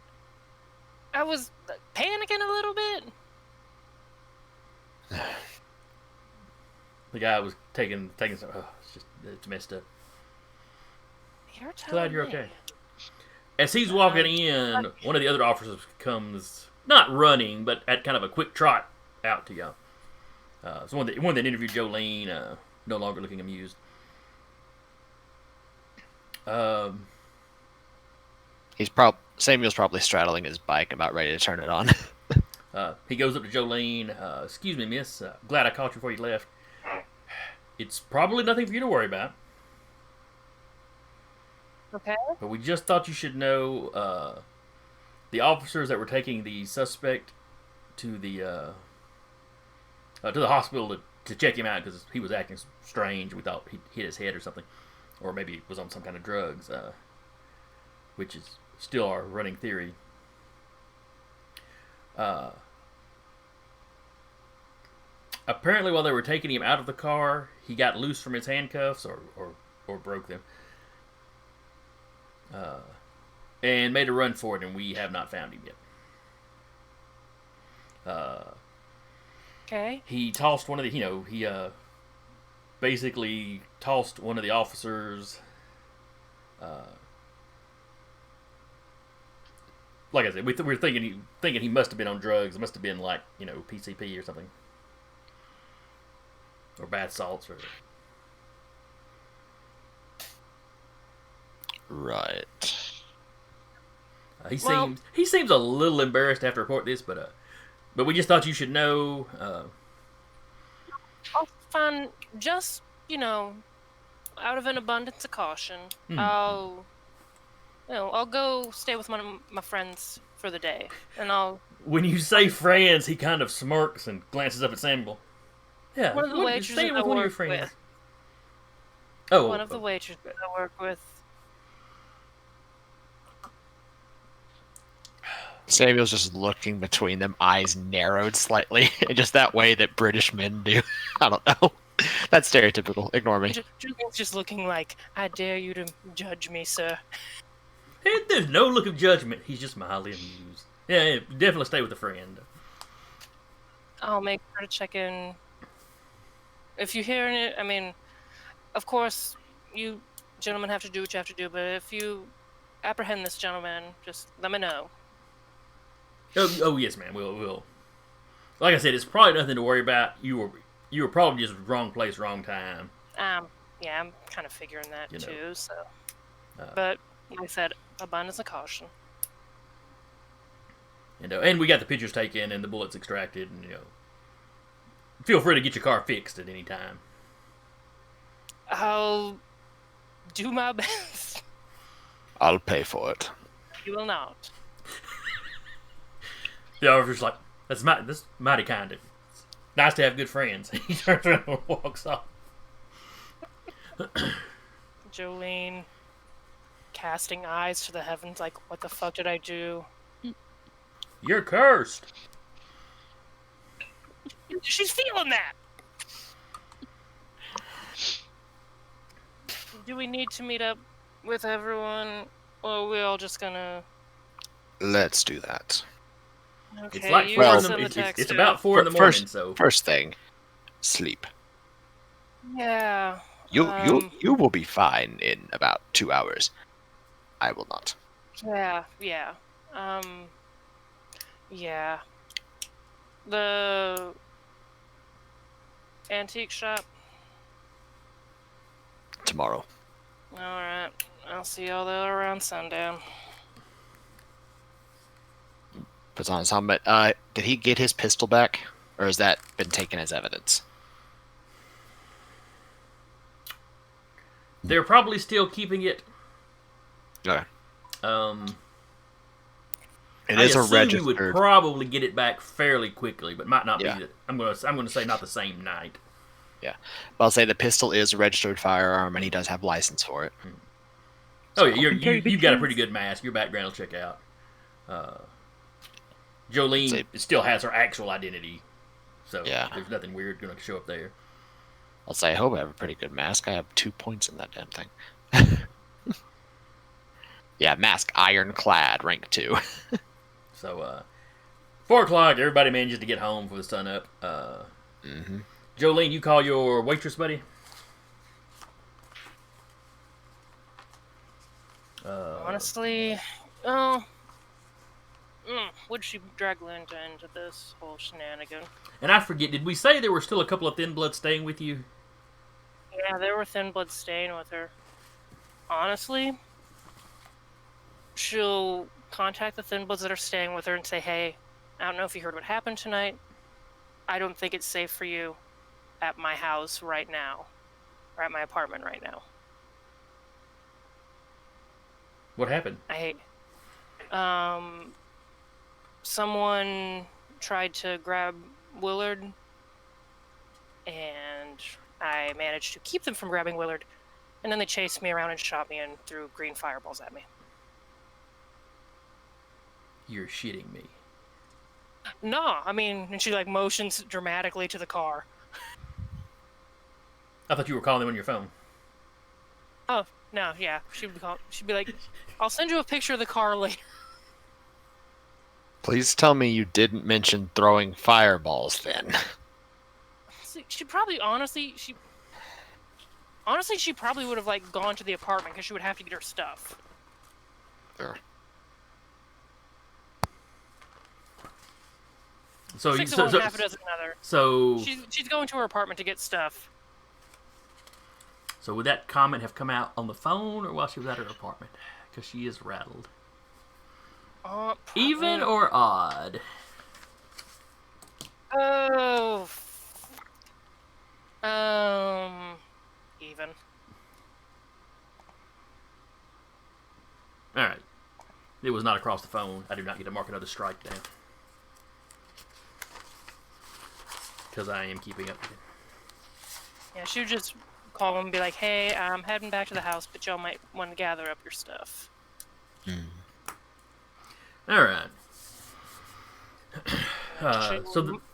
I was panicking a little bit.
The guy was taking some. Oh, it's messed up.
You're
Glad you're
telling me.
okay. As he's walking in, one of the other officers comes, not running, but at kind of a quick trot out to y'all. So one that interviewed Jolene, no longer looking amused.
Samuel's probably straddling his bike, about ready to turn it on.
He goes up to Jolene. Excuse me, miss. Glad I caught you before you left. It's probably nothing for you to worry about.
Okay.
But we just thought you should know the officers that were taking the suspect to the hospital to check him out because he was acting strange. We thought he hit his head or something, or maybe was on some kind of drugs, which is still our running theory. Apparently, while they were taking him out of the car, he got loose from his handcuffs or broke them. And made a run for it, and we have not found him yet.
Okay.
He tossed one of the, he basically tossed one of the officers. Like I said, we were thinking he must have been on drugs. It must have been like PCP or something, or bath salts or.
Right.
He seems a little embarrassed to have to report this, but we just thought you should know.
I'll find just out of an abundance of caution. I'll go stay with one of my friends for the day, and I'll.
When you say friends, he kind of smirks and glances up at Samuel. Yeah,
One of the waitresses
stay
I
with one of your
work
friends.
with.
Oh,
One of the waitresses I work with.
Samuel's just looking between them, eyes narrowed slightly, just that way that British men do. I don't know. That's stereotypical. Ignore me.
Julian's just looking like, I dare you to judge me, sir.
There's no look of judgment. He's just mildly amused. Yeah, definitely stay with a friend.
I'll make sure to check in. If you hear it, I mean, of course, you gentlemen have to do what you have to do, but if you apprehend this gentleman, just let me know.
Oh yes, man. We'll. Like I said, it's probably nothing to worry about. You were probably just wrong place, wrong time.
Yeah, I'm kind of figuring that
You know.
too. So, but like I said, abundance of caution.
And we got the pictures taken and the bullets extracted, and feel free to get your car fixed at any time.
I'll do my best.
I'll pay for it.
You will not.
The officer's like, that's mighty kind of. Nice to have good friends. He turns around and walks off.
Jolene, casting eyes to the heavens, like, what the fuck did I do?
You're cursed.
She's feeling that. Do we need to meet up with everyone, or are we all just gonna?
Let's do that.
Okay,
It's like
you
4 in
send
the.
the text
It's
out.
about 4 in the morning. So
First thing, sleep.
Yeah.
You will be fine in about 2 hours. I will not.
Yeah. Yeah. The antique shop.
Tomorrow.
All right. I'll see y'all there around sundown.
Puts on his helmet. Did he get his pistol back, or has that been taken as evidence?
they're probably still keeping it.
Okay. It
I
is a
assume you would
registered.
probably get it back fairly quickly, but might not
Yeah.
be. I'm gonna say not the same night.
I'll say the pistol is a registered firearm, and he does have license for it.
Oh yeah,
Okay,
you've got a
bitches.
pretty good mask. Your background will check out. Jolene
Say-
still has her actual identity, so
Yeah.
there's nothing weird going to show up there.
I'll say I hope I have a pretty good mask. I have 2 points in that damn thing. Yeah, mask ironclad, rank 2.
So 4 o'clock, everybody manages to get home for the sun up.
Mm-hmm.
Jolene, you call your waitress buddy.
Honestly, would she drag Linda into this whole shenanigan?
And I forget, did we say there were still a couple of thin bloods staying with you?
Yeah, there were thin bloods staying with her. Honestly, she'll contact the thin bloods that are staying with her and say, hey, I don't know if you heard what happened tonight. I don't think it's safe for you at my house right now, or at my apartment right now.
What happened?
I hate. Someone tried to grab Willard, and I managed to keep them from grabbing Willard, and then they chased me around and shot me and threw green fireballs at me.
You're shitting me.
No, I mean, and she like motions dramatically to the car.
I thought you were calling them on your phone.
Oh no, yeah, she'd be like, I'll send you a picture of the car later.
Please tell me you didn't mention throwing fireballs then.
She probably she probably would have like gone to the apartment because she would have to get her stuff.
Sure.
So
Six of one, half a dozen another.
so
She's going to her apartment to get stuff.
would that comment have come out on the phone or while she was at her apartment? Because she is rattled. Even or odd?
Oh. Even.
All right. It was not across the phone. I do not get to mark another strike down. Because I am keeping up with it.
Yeah, she would just call him and be like, hey, I'm heading back to the house, but y'all might want to gather up your stuff.
All right.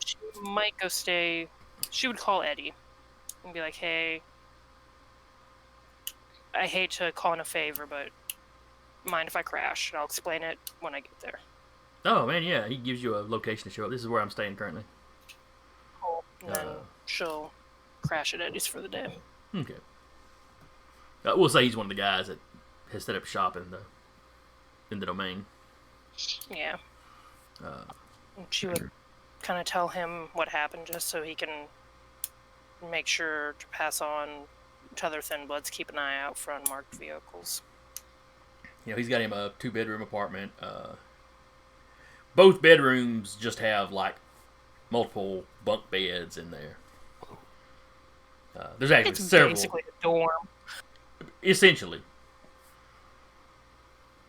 She might go stay. She would call Eddie and be like, hey, I hate to call in a favor, but mind if I crash? And I'll explain it when I get there.
Oh man, yeah, he gives you a location to show up. This is where I'm staying currently.
And then she'll crash at Eddie's for the day.
Okay. We'll say he's one of the guys that has set up shop in the domain.
Yeah. And she would kind of tell him what happened just so he can make sure to pass on to other thin bloods, keep an eye out for unmarked vehicles.
You know, he's got him a 2-bedroom apartment. Both bedrooms just have like multiple bunk beds in there. There's actually
It's
several.
basically a dorm.
Essentially.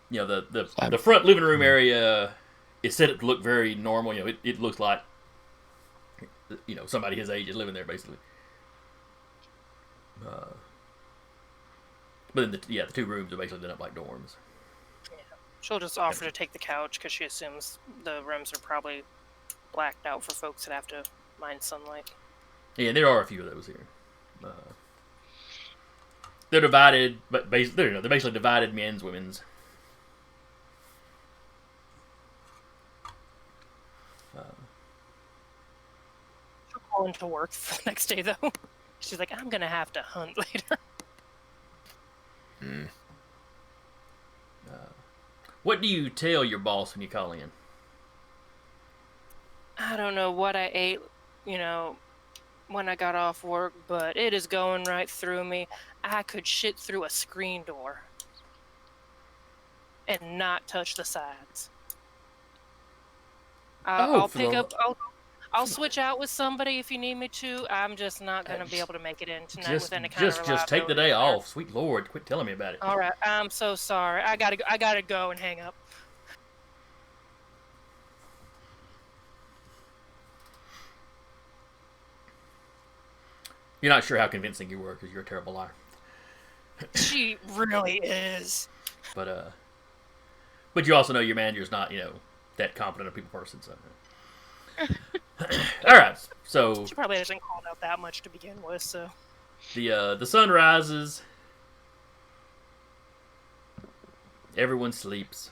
You know, the front living room area is set up to look very normal. You know, it looks like, you know, somebody his age is living there, basically. But then, the 2 rooms are basically done up like dorms.
She'll just offer to take the couch because she assumes the rooms are probably blacked out for folks that have to mine sunlight.
Yeah, there are a few of those here. They're divided, but they're basically divided men's, women's.
She'll call into work the next day, though. She's like, I'm going to have to hunt later.
What do you tell your boss when you call in?
I don't know what I ate, when I got off work, but it is going right through me. I could shit through a screen door and not touch the sides. I'll switch out with somebody if you need me to. I'm just not going to be able to make it in tonight with any kind of reliability.
Just take the day off. Sweet Lord, quit telling me about it.
All right, I'm so sorry. I gotta go and hang up.
You're not sure how convincing you were because you're a terrible liar.
She really is.
But you also know your manager's not, that competent a people person. So. All right, so
she probably hasn't called out that much to begin with. So
the sun rises. Everyone sleeps.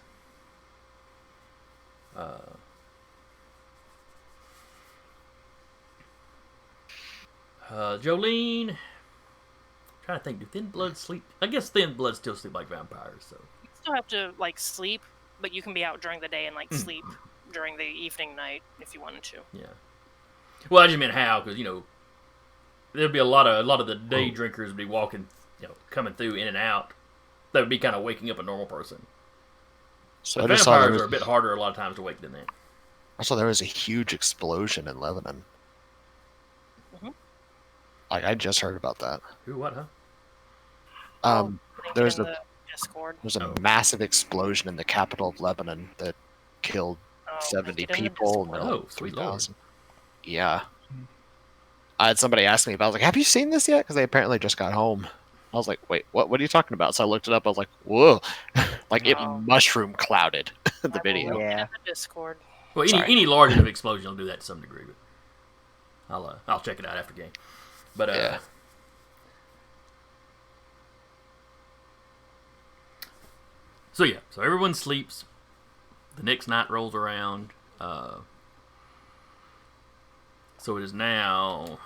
Jolene. I'm trying to think, do Thin Bloods sleep? I guess Thin Bloods still sleep like vampires, so.
You still have to sleep, but you can be out during the day and sleep during the evening night if you wanted to.
Yeah. Well, I just meant how, because there'd be a lot of the day drinkers would be walking, coming through in and out. That would be kind of waking up a normal person.
So
but vampires are a bit harder a lot of times to wake than that.
I saw there was a huge explosion in Lebanon. I just heard about that.
Who? What? Huh?
There's
Discord.
There's a massive explosion in the capital of Lebanon that killed 70 people.
Oh, sweet Lord.
Yeah. I had somebody ask me about it. I was like, have you seen this yet? Because they apparently just got home. I was like, wait, what are you talking about? So I looked it up. I was like, whoa. It mushroom clouded the video.
Yeah.
Discord.
Well, any large enough explosion will do that to some degree. But I'll check it out after game. But
Yeah.
So everyone sleeps. The next night rolls around. So it is now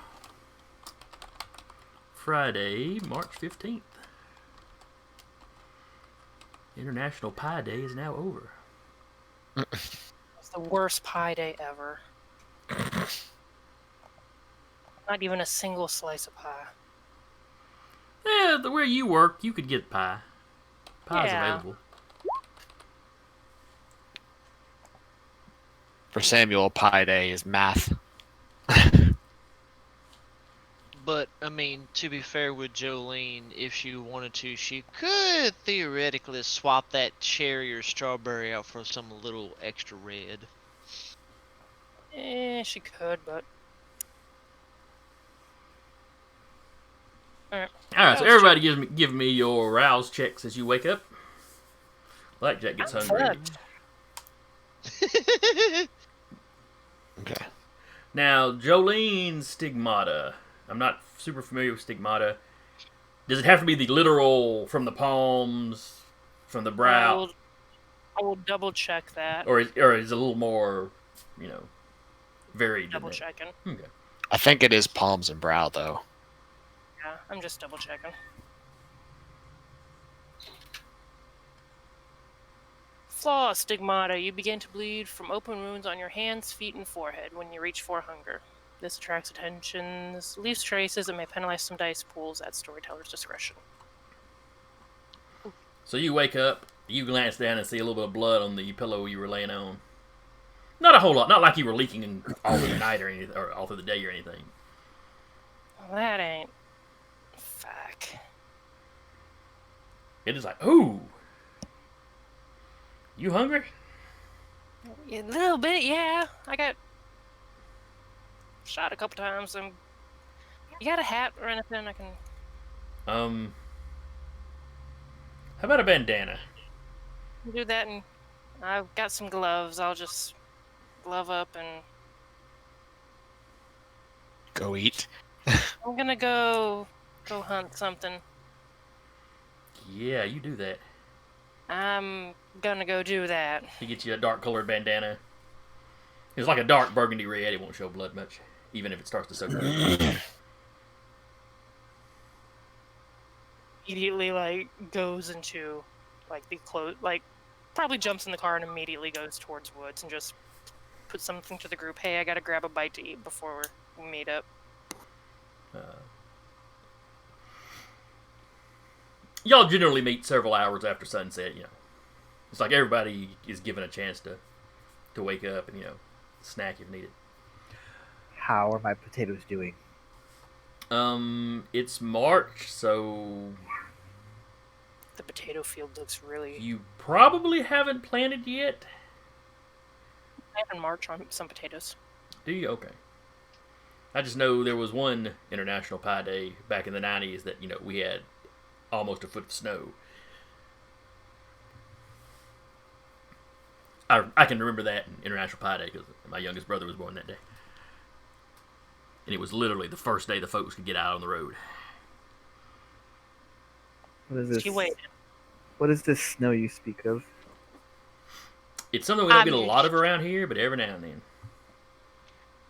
Friday, March 15th. International Pie Day is now over.
It's the worst pie day ever. Not even a single slice of pie.
Yeah, where you work, you could get pie. Pie's available.
For Samuel, Pie Day is math.
But, to be fair with Jolene, if she wanted to, she could theoretically swap that cherry or strawberry out for some little extra red.
She could, but... Alright.
Alright, so everybody give me your rouse checks as you wake up. Blackjack gets hungry.
Okay.
Now, Jolene's stigmata. I'm not super familiar with stigmata. Does it have to be the literal from the palms, from the brow?
I will double check that.
Or is it a little more, varied?
Double checking.
Okay.
I think it is palms and brow, though.
Yeah, I'm just double checking. Flaw, stigmata. You begin to bleed from open wounds on your hands, feet, and forehead when you reach for hunger. This attracts attention, leaves traces, and may penalize some dice pools at storyteller's discretion.
So you wake up, you glance down and see a little bit of blood on the pillow you were laying on. Not a whole lot. Not like you were leaking all through the night or anything, or all through the day or anything.
Well, that ain't
It is like, ooh, you hungry?
A little bit, yeah. I got shot a couple times. You got a hat or anything I can...
How about a bandana?
do that, and I've got some gloves. I'll just glove up, and
Go eat.
I'm gonna go hunt something.
Yeah, you do that.
I'm gonna go do that.
He gets you a dark colored bandana. It's like a dark burgundy red. It won't show blood much, even if it starts to soak up.
Immediately, like, goes into, like, the clothes, like, probably jumps in the car and immediately goes towards Woods and just puts something to the group. Hey, I gotta grab a bite to eat before we meet up.
Y'all generally meet several hours after sunset. You know, it's like everybody is given a chance to wake up and snack if needed.
How are my potatoes doing?
It's March, so
The potato field looks really...
you probably haven't planted yet.
I can march on some potatoes.
Do you? Okay. I just know there was one International Pie Day back in the 90s that, we had almost a foot of snow. I can remember that in International Pie Day because my youngest brother was born that day. And it was literally the first day the folks could get out on the road.
What is this?
She waited.
What is this snow you speak of?
It's something we don't get a
I'm
lot of around here, but every now and then.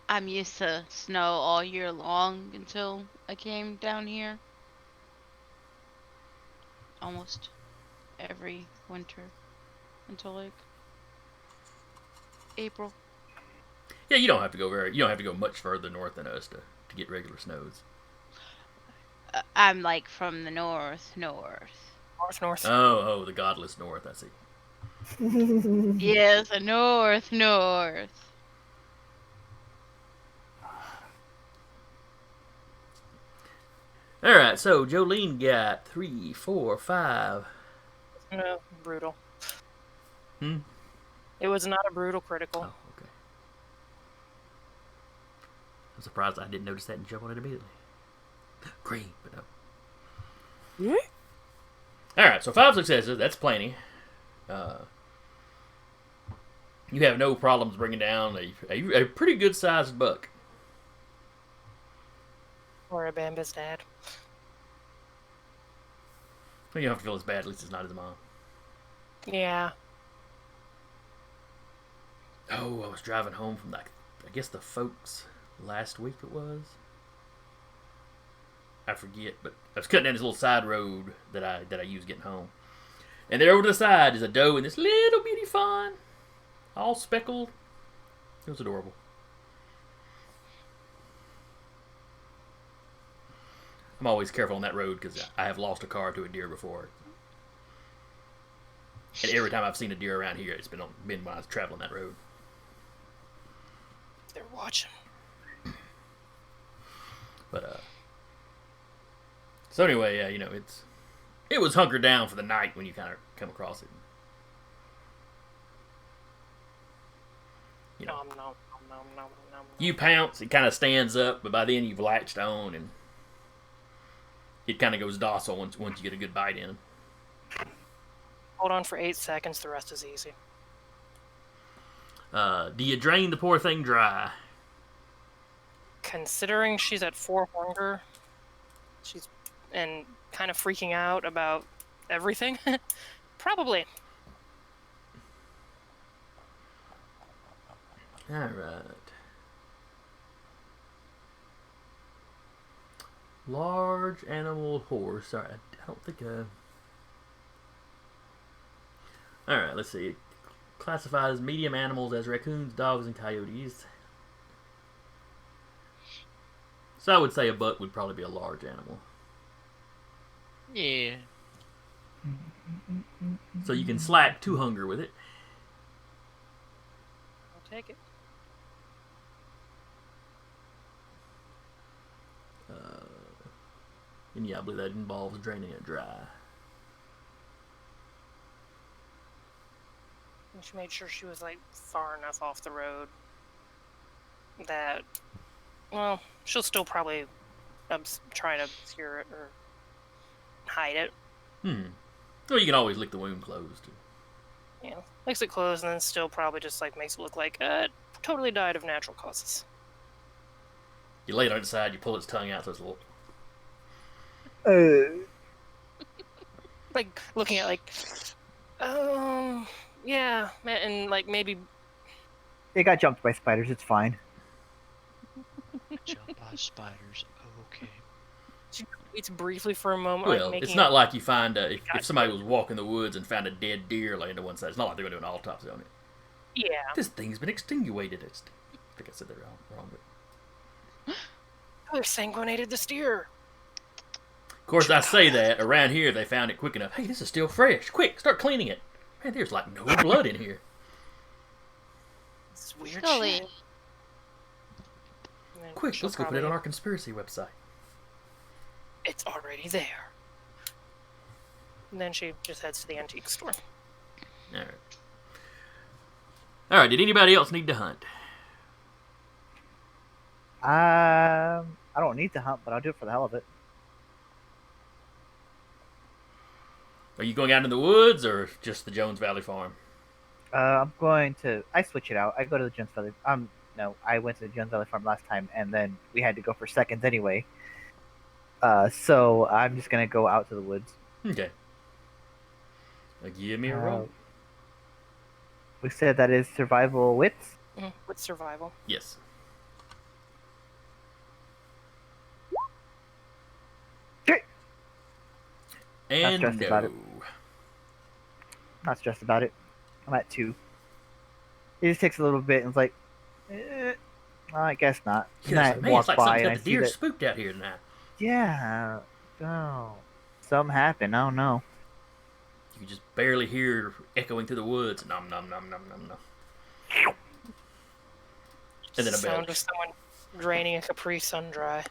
I'm used to snow all year long until I came down here. Almost every winter until like April.
Yeah, you don't have to go much further north than us to get regular snows.
I'm like from the north.
North.
Oh, the godless north, I see.
Yes, the north.
Alright, so Jolene got 3, 4, 5.
No, brutal.
Hmm?
It was not a brutal critical.
Oh, okay. I'm surprised I didn't notice that and jump on it immediately. Green, but no.
Yeah.
Alright, so 5 successes, that's plenty. You have no problems bringing down a pretty good sized buck.
Or a Bamba's dad.
Well, you don't have to feel as bad, at least it's not his mom.
Yeah.
Oh, I was driving home from I guess the folks last week it was. I forget, but I was cutting down this little side road that I use getting home. And there over to the side is a doe and this little bitty fawn, all speckled. It was adorable. I'm always careful on that road because I have lost a car to a deer before. And every time I've seen a deer around here, it's been when I was traveling that road.
They're watching.
But so anyway, it was hunkered down for the night when you kind of come across it.
Nom.
You pounce, it kind of stands up, but by then you've latched on and it kind of goes docile once you get a good bite in.
Hold on for 8 seconds. The rest is easy.
Do you drain the poor thing dry?
Considering she's at 4 hunger, and kind of freaking out about everything, probably.
All right. Large animal horse. Sorry, I don't think. All right, let's see. Classified as medium animals as raccoons, dogs, and coyotes. So I would say a buck would probably be a large animal.
Yeah.
So you can slack 2 hunger with it.
I'll take it.
And yeah, I believe that involves draining it dry.
She made sure she was like far enough off the road that, well, she'll still probably try to obscure it or hide it.
Well, you can always lick the wound closed.
Yeah, makes it close and then still probably just like makes it look like it totally died of natural causes.
You lay it on its side, you pull its tongue out, so it's a little...
Like looking at like, yeah, and like maybe
They got jumped by spiders. It's fine.
Jump by spiders. Okay.
it's briefly for a moment.
Well,
like,
it's
making
not like you find if somebody was walking the woods and found a dead deer laying to one side. It's not like they're going to do an autopsy on it.
Yeah.
This thing's been extenuated. I think I said that wrong, but...
They sanguinated the steer.
Of course, I say that. Around here, they found it quick enough. Hey, this is still fresh. Quick, start cleaning it. Man, there's like no blood in here.
This is weird
Scully.
shit.
And then
Quick,
she'll
let's go put it on our conspiracy website.
It's already there. And then she just heads to the antique store.
All right. All right, did anybody else need to hunt?
I don't need to hunt, but I'll do it for the hell of it.
Are you going out in the woods or just the Jones Valley farm?
I'm going to. I switch it out. I go to the Jones Valley. No, I went to the Jones Valley farm last time, and then we had to go for seconds anyway. So I'm just gonna go out to the woods.
Okay. Give me a roll.
We said that is survival wits.
With survival.
Yes. And
stressed
no.
about it. Not stressed about it. I'm at 2. It just takes a little bit, and it's like, well, I guess not. And
Yeah,
I
man,
walk
it's like
by
something
and I
got the
see
deer
that.
spooked out here tonight.
Yeah. Oh, something happened. I don't know.
You can just barely hear echoing through the woods. Nom nom nom nom nom nom. And then a
Sound
belch.
of someone draining a Capri Sun dry.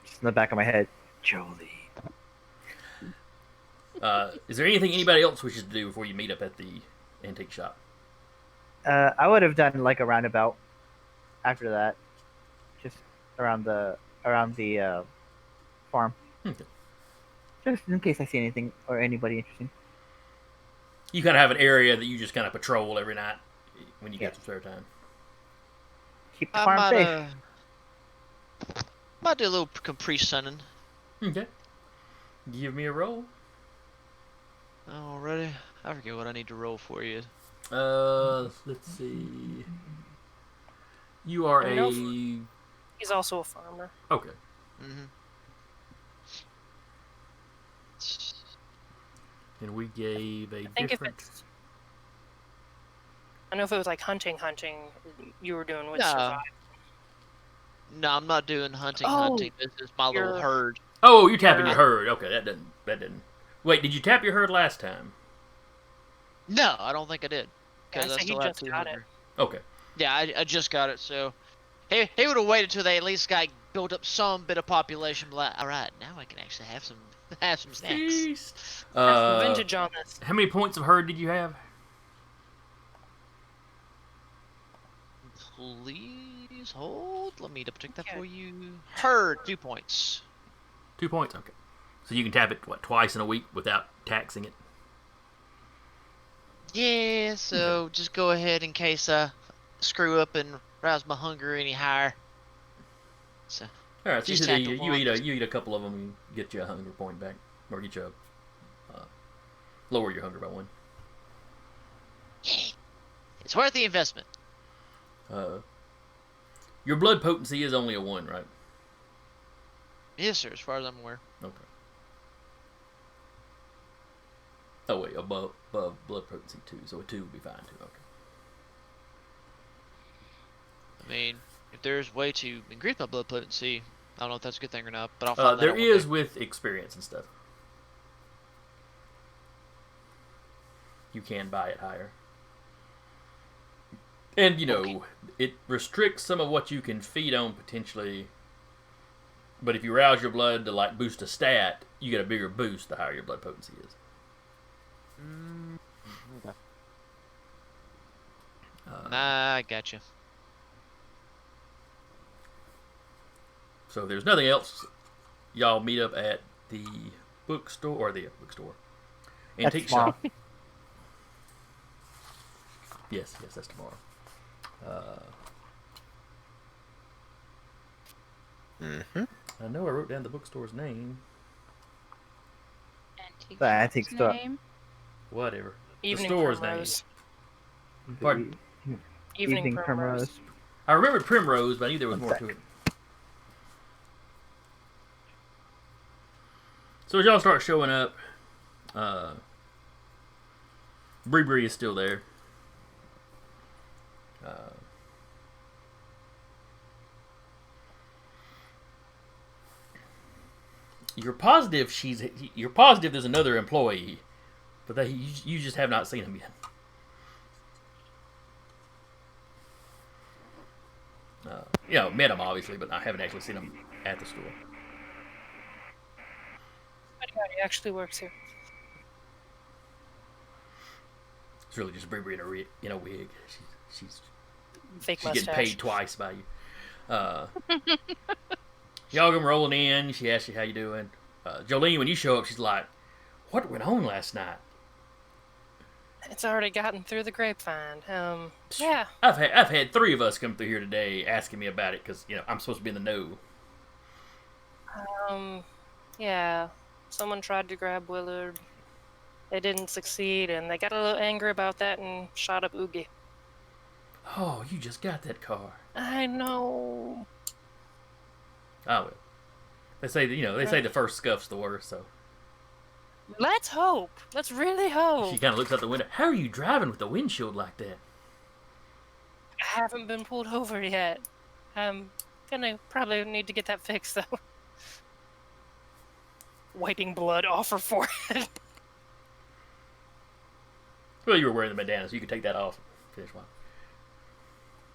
Just in the back of my head, Jolie.
Is there anything anybody else wishes to do before you meet up at the antique shop?
I would have done like a roundabout after that, just around the farm,
Okay.
just in case I see anything or anybody interesting.
You kind of have an area that you just kind of patrol every night when you
Yeah.
get some spare time.
Keep the
I
farm
might,
safe.
might do a little Capri Sunning.
Okay. Give me a roll.
Already? I forget what I need to roll for you.
Let's see. You are
I
a...
know He's also a farmer.
Okay.
Mm-hmm.
And we gave a
I think if
different...
it's... I know if it was like hunting, you were doing with
No.
survival.
No, I'm not doing hunting.
Oh,
This is my little
you're-
herd.
Oh, you're tapping
You're-
your herd. Okay, that didn't... Wait, did you tap your herd last time?
No, I don't think I did.
Yeah,
Because
so
I
he
still have
just got it.
200.
Okay.
Yeah, I just got it, so... He would have waited till they at least got built up some bit of population. Like, all right, now I can actually have some snacks.
Feast.
Have some vintage on this.
How many points of herd did you have?
Please hold. Let me double check that
Okay.
for you. Herd, 2 points.
2 points? Okay. So you can tap it, what, twice in a week without taxing it?
Yeah, so just go ahead in case I screw up and rouse my hunger any higher. So,
All right, so
Just
usually
tap the
you eat a couple of them and get you a hunger point back, or get you lower your hunger by 1.
it's worth the investment.
Your blood potency is only a 1, right?
Yes, sir, as far as I'm aware.
Okay. Oh wait, above blood potency 2, so a 2 would be fine too. Okay.
I mean, if there's a way to increase my blood potency, I don't know if that's a good thing or not, but I'll find that
There
out one
is
day.
with experience and stuff. You can buy it higher. And, you know,
Okay.
it restricts some of what you can feed on potentially. But if you rouse your blood to, like, boost a stat, you get a bigger boost the higher your blood potency is.
Okay.
Nah, I gotcha.
So if there's nothing else, y'all meet up at the bookstore.
That's
Antique
tomorrow.
shop. Yes, that's tomorrow. I know I wrote down the bookstore's name.
Antique
The antique
shop's
store.
name?
Whatever.
Evening
the store's
Primrose.
name. Pardon?
Evening Primrose.
I remembered Primrose, but I knew there was
One
more
sec.
to it. So as y'all start showing up, Bree is still there. You're positive there's another employee, but you just have not seen him yet. Met him obviously, but I haven't actually seen him at the store.
He actually works here.
It's really just Bree in a wig. She's
Fake
getting
mustache.
paid twice by you. Y'all come rolling in. She asks you how you doing. Jolene, when you show up, she's like, "What went on last night?"
It's already gotten through the grapevine. Yeah.
I've had 3 of us come through here today asking me about it because I'm supposed to be in the know.
Yeah. Someone tried to grab Willard. They didn't succeed, and they got a little angry about that and shot up Oogie.
Oh, you just got that car.
I know.
Oh well. They say the first scuff's the worst. So
Let's hope. Let's really hope.
she kind of looks out the window. How are you driving with the windshield like that?
I haven't been pulled over yet. I'm gonna probably need to get that fixed, though. Wiping blood off her forehead.
Well, you were wearing the bandana, so you could take that off. Finish one.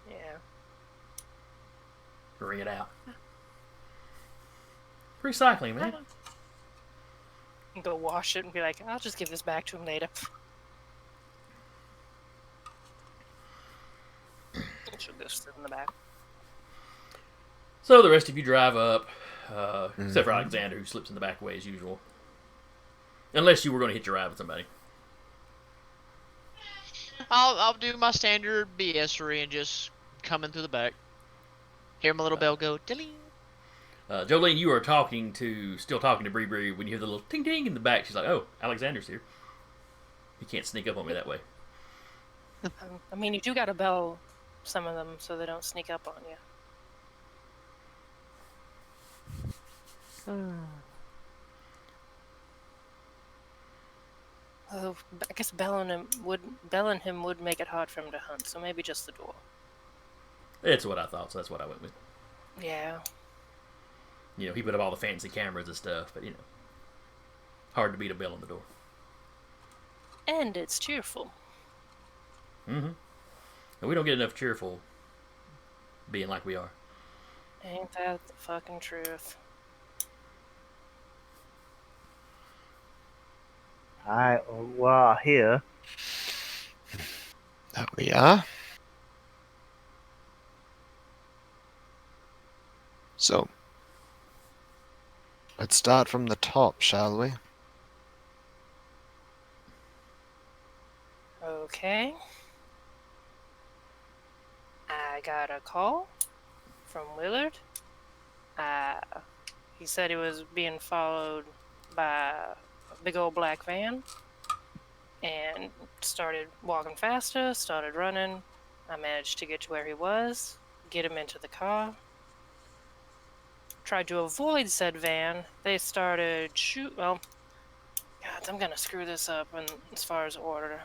Yeah.
Wring it out. Recycling, man.
And go wash it and be like, I'll just give this back to him later. She'll go sit in the back.
So the rest of you drive up, except for Alexander, who slips in the back way as usual. Unless you were going to hit your ride with somebody.
I'll do my standard BS-ery and just come in through the back. Hear my little bell go, ding.
Jolene, you are still talking to Bree when you hear the little ting ting in the back. She's like, "Oh, Alexander's here. He can't sneak up on me that way."
I mean, you do gotta bell some of them so they don't sneak up on you. Oh, I guess belling him would make it hard for him to hunt, so maybe just the door.
It's what I thought, so that's what I went with.
Yeah.
He put up all the fancy cameras and stuff, but hard to beat a bell on the door.
And it's cheerful.
Mm-hmm. And we don't get enough cheerful being like we are.
Ain't that the fucking truth?
Alright, well, here.
There we are. So, let's start from the top, shall we?
Okay. I got a call from Willard. He said he was being followed by a big old black van and started walking faster, started running. I managed to get to where he was, get him into the car. Tried to avoid said van. They started well, God, I'm gonna screw this up as far as order.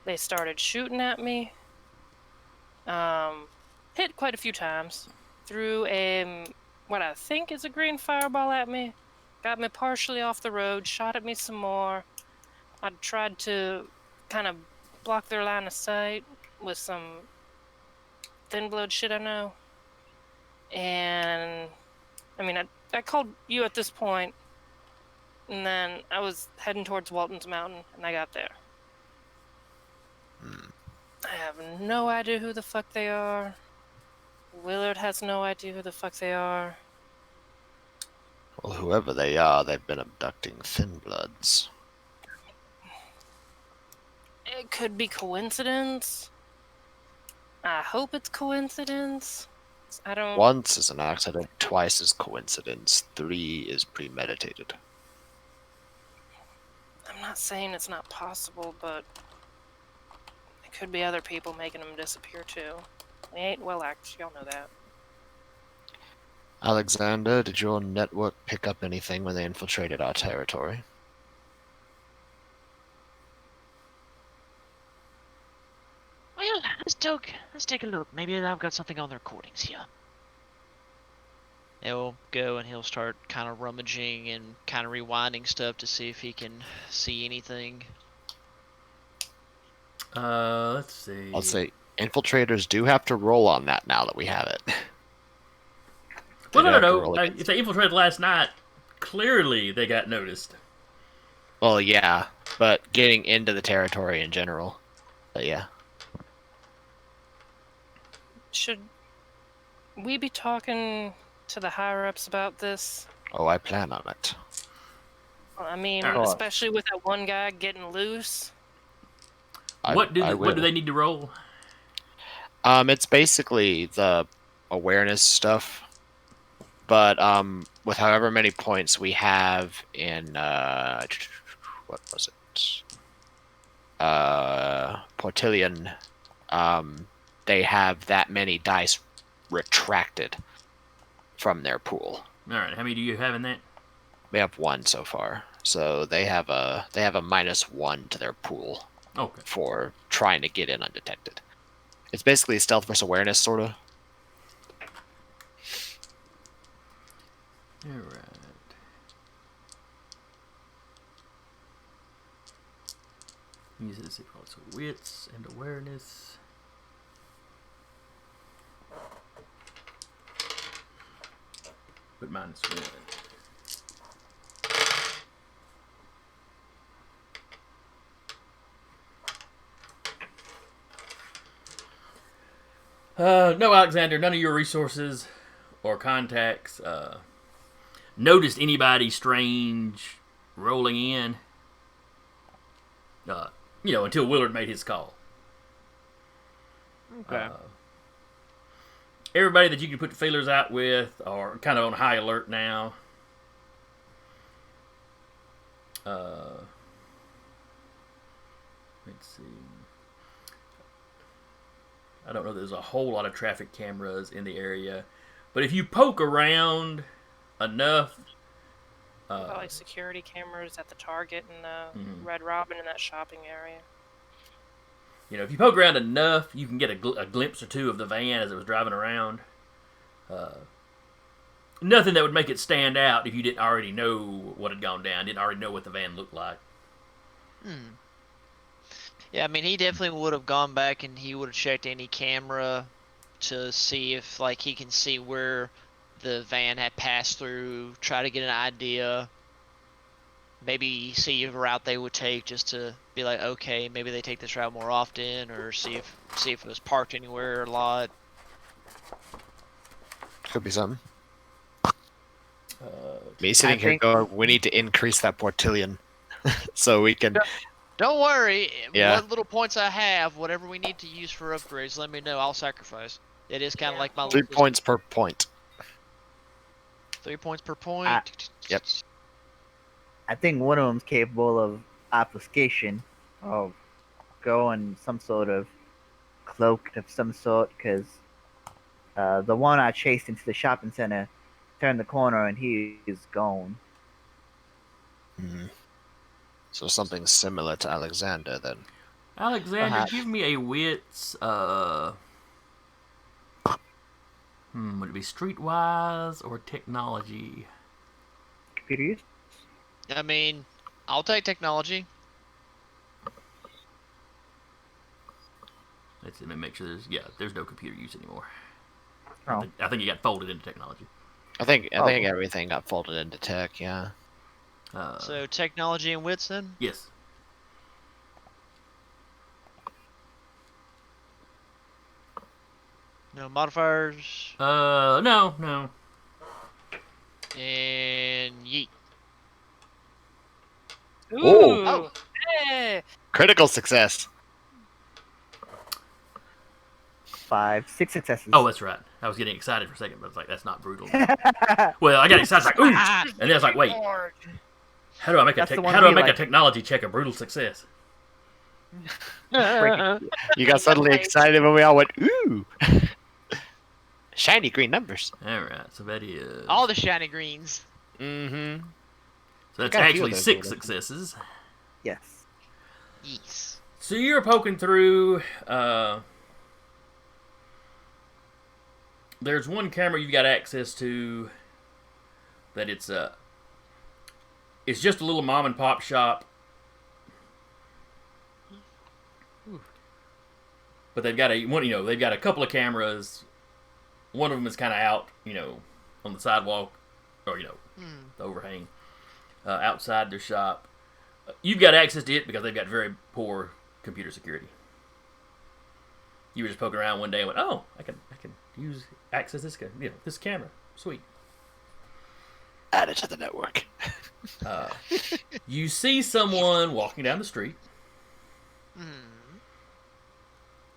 They started shooting at me. Hit quite a few times. Threw what I think is a green fireball at me. Got me partially off the road. Shot at me some more. I tried to kind of block their line of sight with some thin blood shit I know. And I mean, I called you at this point. And then I was heading towards Walton's Mountain, and I got there. I have no idea who the fuck they are. Willard has no idea who the fuck they are.
Well, whoever they are, they've been abducting Thin Bloods.
It could be coincidence. I hope it's coincidence. I don't.
Once is an accident, twice is coincidence, 3 is premeditated.
I'm not saying it's not possible, but it could be other people making them disappear too. They ain't well acted, y'all know that.
Alexander, did your network pick up anything when they infiltrated our territory?
Well, let's take a look. Maybe I've got something on the recordings here. He'll go and he'll start kind of rummaging and kind of rewinding stuff to see if he can see anything.
Let's see.
I'll say infiltrators do have to roll on that now that we have it.
Well,
They'd
no,
have to
no,
roll
no.
against-
If they infiltrated last night, clearly they got noticed.
Well, yeah, but getting into the territory in general. But yeah.
Should we be talking to the higher ups about this?
Oh, I plan on it.
I mean,
Of course.
especially with that one guy getting loose.
What do
I
what do
will.
they need to roll?
It's basically the awareness stuff, but with however many points we have in what was it? Portillion, they have that many dice retracted from their pool.
All right, how many do you have in that?
We have 1 so far, so they have a -1 to their pool
Okay.
for trying to get in undetected. It's basically stealth versus awareness, sort of.
All right. Use this equals wits and awareness. But -1. No, Alexander, none of your resources or contacts noticed anybody strange rolling in. Until Willard made his call.
Okay.
Everybody that you can put the feelers out with are kind of on high alert now. Let's see. I don't know that there's a whole lot of traffic cameras in the area, but if you poke around enough,
About like security cameras at the Target and the
Mhm.
Red Robin in that shopping area.
if you poke around enough, you can get a glimpse or two of the van as it was driving around. Nothing that would make it stand out if you didn't already know what had gone down, didn't already know what the van looked like.
Yeah, I mean, he definitely would have gone back and he would have checked any camera to see if, like, he can see where the van had passed through, try to get an idea, maybe see a route they would take just to be like, okay, maybe they take this route more often, or see if it was parked anywhere a lot.
Could be something.
Uh,
Me sitting here
think-
going, we need to increase that Portillion so we can.
Don't worry,
Yeah.
what little points I have, whatever we need to use for upgrades, let me know. I'll sacrifice. It is kind of like my
3
little
points per point.
3 points per point.
Yep.
I think one of them's capable of obfuscation, of going some sort of cloak of some sort, because the one I chased into the shopping center turned the corner and he is gone.
Mhm. So something similar to Alexander then.
Alexander,
Perhaps.
give me a wits. Would it be streetwise or technology?
Computer use?
I mean, I'll take technology.
Let's let me make sure there's no computer use anymore.
Oh.
I think it got folded into technology.
I think
Oh.
everything got folded into tech, yeah.
So technology and wits then?
Yes.
No modifiers.
No.
And yeet.
Ooh.
Oh.
Hey.
Critical success.
5, 6 successes.
Oh, that's right. I was getting excited for a second, but it's like that's not brutal. Well, I got excited, like ooh, and then it's like, wait, how do I make
That's the one
how do I
we
make a
like.
technology check a brutal success?
You got suddenly excited when we all went, ooh. Shiny green numbers.
All right, so that is
All the shiny greens.
Mm-hmm.
so that's
got a few
actually
of those
6
little-
successes.
Yes.
Yes.
So you're poking through. There's one camera you've got access to. That it's just a little mom and pop shop. But they've got they've got a couple of cameras. One of them is kind of out, on the sidewalk, or the overhang, outside their shop. You've got access to it because they've got very poor computer security. You were just poking around one day and went, "Oh, I can access this camera. Sweet."
Add it to the network.
You see someone walking down the street.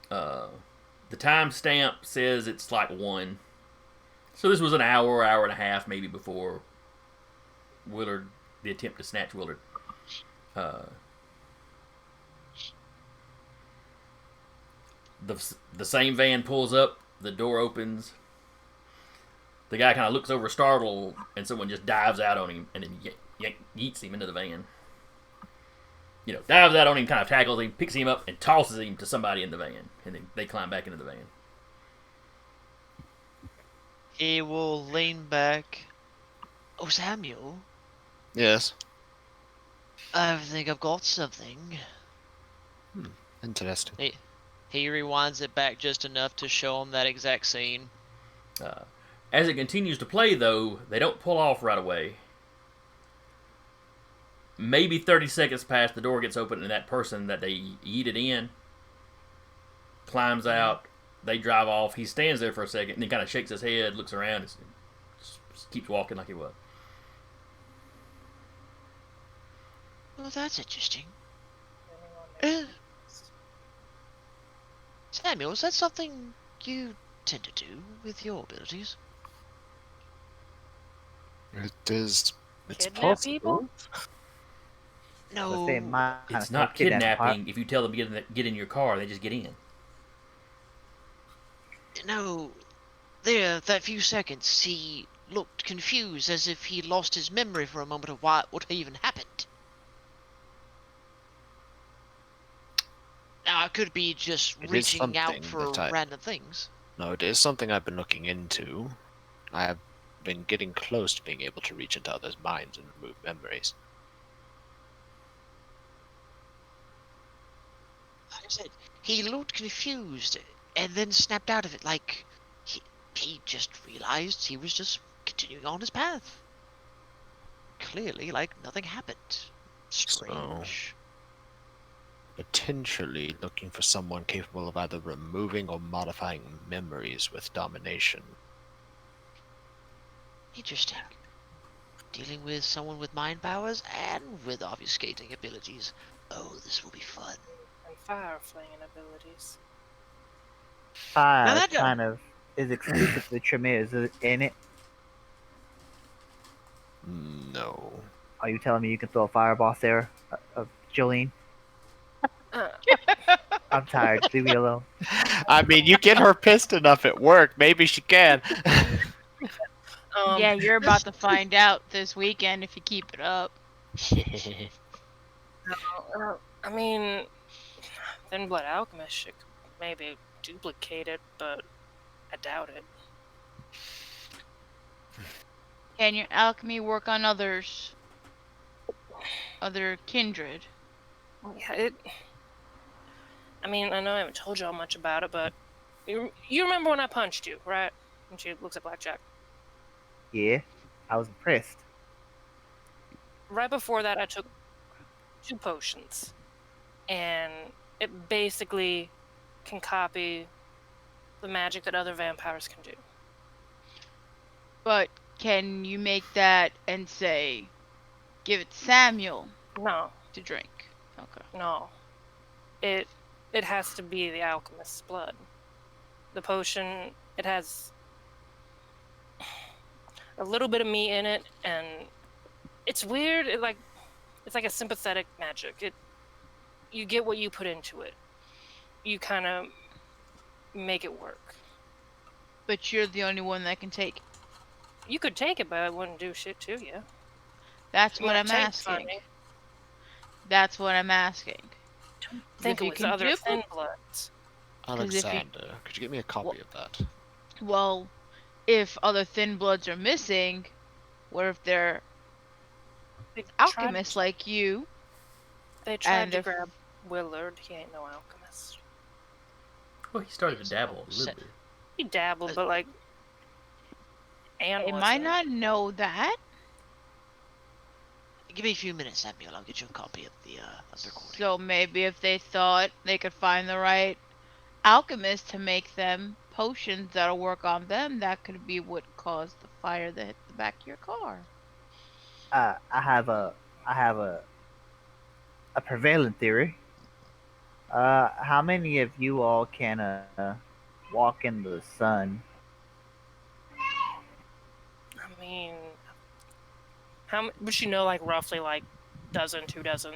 The timestamp says it's like 1. So this was an hour and a half maybe before Willard, the attempt to snatch Willard. The same van pulls up, the door opens. The guy kind of looks over startled, and someone just dives out on him and then yeets him into the van. Dives out on him, kind of tackles him, picks him up, and tosses him to somebody in the van. And then they climb back into the van.
He will lean back. Oh, Samuel,
Yes.
I think I've got something.
Interesting.
He rewinds it back just enough to show him that exact scene.
As it continues to play, though, they don't pull off right away. Maybe 30 seconds pass, the door gets open, and that person that they yeeted in climbs out. They drive off. He stands there for a second, and then kind of shakes his head, looks around, and just keeps walking like he was.
Well, that's interesting. Samuel, is that something you tend to do with your abilities?
It is. It's
Kidnap
possible.
people?
No.
Let's say mine
It's
is
not
kidnapping part.
kidnapping. If you tell them to get in your car, they just get in.
No. There, that few seconds, he looked confused as if he lost his memory for a moment of what even happened. Now, I could be just
It is
reaching out
something
for
that I-
random things.
No, it is something I've been looking into. I have been getting close to being able to reach into others' minds and remove memories.
Like I said, he looked confused and then snapped out of it like he just realized he was just continuing on his path. Clearly, like nothing happened. Strange.
Potentially looking for someone capable of either removing or modifying memories with domination.
Interesting. Dealing with someone with mind powers and with obfuscating abilities. Oh, this will be fun.
And fire flinging abilities.
5
Now that-
kind of is exclusive to the Tremere, is it in it?
No.
Are you telling me you can throw a fireball there of Jolene? I'm tired. Leave me alone.
I mean, you get her pissed enough at work, maybe she can.
Yeah, you're about to find out this weekend if you keep it up.
I mean, Thin Blood Alchemist should maybe duplicate it, but I doubt it.
Can your alchemy work on others? Other kindred?
Yeah, I mean, I know I haven't told y'all much about it, but you remember when I punched you, right? And she looks at Blackjack.
Yeah, I was impressed.
right before that, I took 2 potions, and it basically can copy the magic that other vampires can do.
But can you make that and say, give it to Samuel
No,
to drink? Okay.
no. It has to be the alchemist's blood. The potion, it has a little bit of me in it, and it's weird. It's like a sympathetic magic. You get what you put into it. You kind of make it work.
But you're the only one that can take it.
You could take it, but it wouldn't do shit to you.
That's
You
what
might
I'm
take
asking.
funny.
That's what I'm asking.
Think
If
it
you
was
can
other
dip
thin
it-
bloods.
'Cause if you-
Alexander, could you get me a copy
Well-
of that?
Well, if other thin bloods are missing, what if they're
They
alchemists like you?
They tried
and
to
if-
grab Willard. He ain't no alchemist.
Well, he started to dabble a
So-
little bit.
He dabbled, but like, Anne
They might
wasn't.
not know that.
Give me a few minutes, Samuel. I'll get you a copy of the recording.
So maybe if they thought they could find the right alchemist to make them potions that'll work on them, that could be what caused the fire that hit the back of your car.
I have a prevailing theory. How many of you all can walk in the sun?
I mean, would you know, like roughly, like dozen, 2 dozen,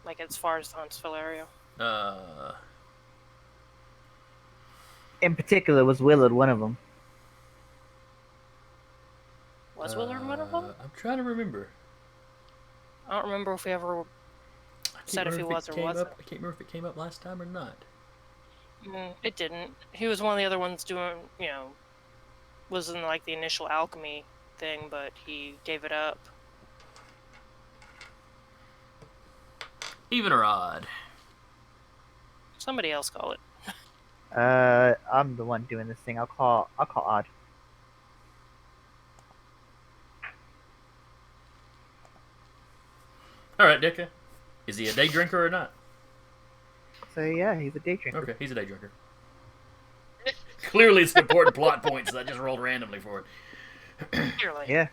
like as far as the Huntsville area?
In particular, was Willard one of them?
Was Willard one of them?
I'm trying to remember.
I don't remember if we ever.
I can't
Said if
remember
he was or
came
wasn't.
up. I can't remember if it came up last time or not.
It didn't. He was one of the other ones doing, was in like the initial alchemy thing, but he gave it up.
Even or odd.
Somebody else call it.
I'm the one doing this thing. I'll call Odd.
All right, Dicka. Is he a day drinker or not?
So yeah, he's a day drinker.
Okay, he's a day drinker. Clearly, it's an important plot point, so I just rolled randomly for it.
Clearly.
Yeah.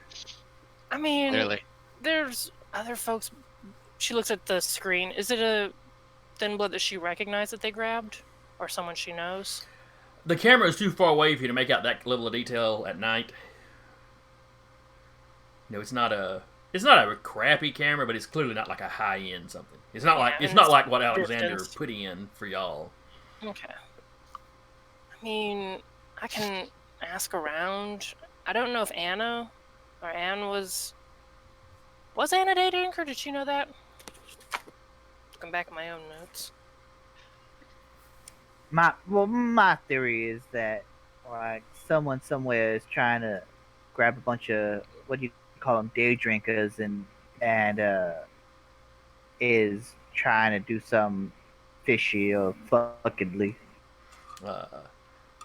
I mean,
Clearly.
there's other folks. She looks at the screen. Is it a thin blood that she recognized that they grabbed, or someone she knows?
The camera is too far away for you to make out that level of detail at night. No, it's not a crappy camera, but it's clearly not like a high end something. It's not like
Yeah,
it's not
it's
like what Alexander
distance.
put in for y'all.
Okay. I mean, I can ask around. I don't know if Anna or Anne was Anna a day drinker? Did she know that? Looking back at my own notes.
My theory is that like someone somewhere is trying to grab a bunch of what do you call them, day drinkers, and is trying to do some fishy or fuckedly.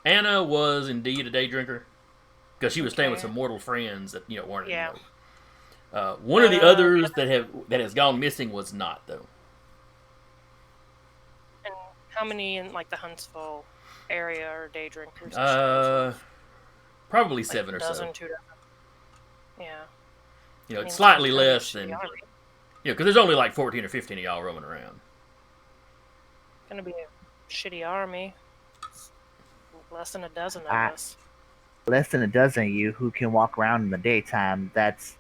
Anna was indeed a day drinker because she was staying with
Okay.
some mortal friends that weren't.
Yeah.
One of the others that has gone missing was not though.
And how many in like the Huntsville area are day drinkers? that she knows of?
Probably
Like
7 or
dozen,
so.
2 dozen. Yeah.
You
I
know,
mean,
it's slightly
kind of
less
shitty
than
army.
because there's only like 14 or 15 of y'all roaming around.
Gonna be a shitty army. It's less than a dozen of
Ah.
us.
Less than a dozen of you who can walk around in the daytime. That's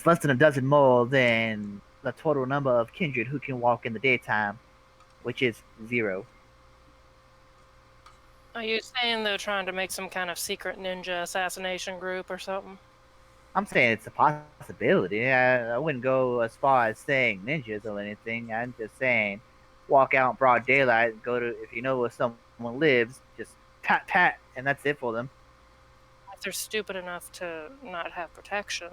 less than a dozen more than the total number of kindred who can walk in the daytime, which is 0.
Are you saying they're trying to make some kind of secret ninja assassination group or something?
I'm saying it's a possibility. I wouldn't go as far as saying ninjas or anything. I'm just saying walk out in broad daylight and go to, if you know where someone lives, just tat tat, and that's it for them.
If they're stupid enough to not have protection.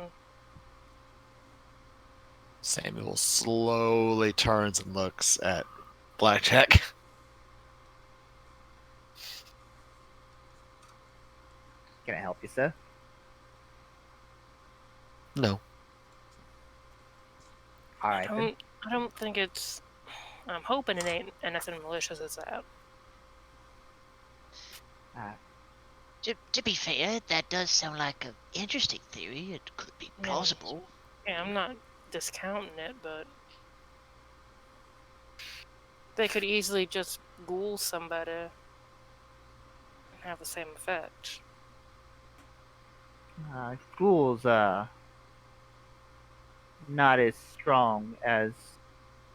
Samuel slowly turns and looks at Blackjack.
Can I help you, sir?
No.
All right. then.
I don't think it's. I'm hoping it ain't anything malicious as that.
To be fair, that does sound like an interesting theory. It could be
Yeah.
plausible.
Yeah, I'm not discounting it, but they could easily just ghoul somebody and have the same effect.
Ghouls, not as strong as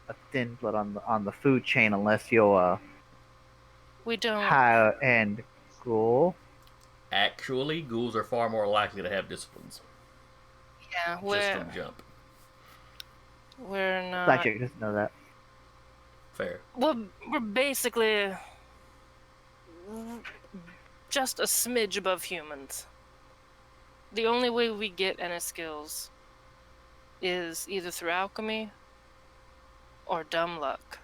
a thin blood on the food chain unless you're
We
a
don't.
high end ghoul.
Actually, ghouls are far more likely to have disciplines.
Yeah,
Just from jump.
we're not.
Blackjack doesn't know that.
Fair.
We're basically just a smidge above humans. The only way we get any skills is either through alchemy or dumb luck.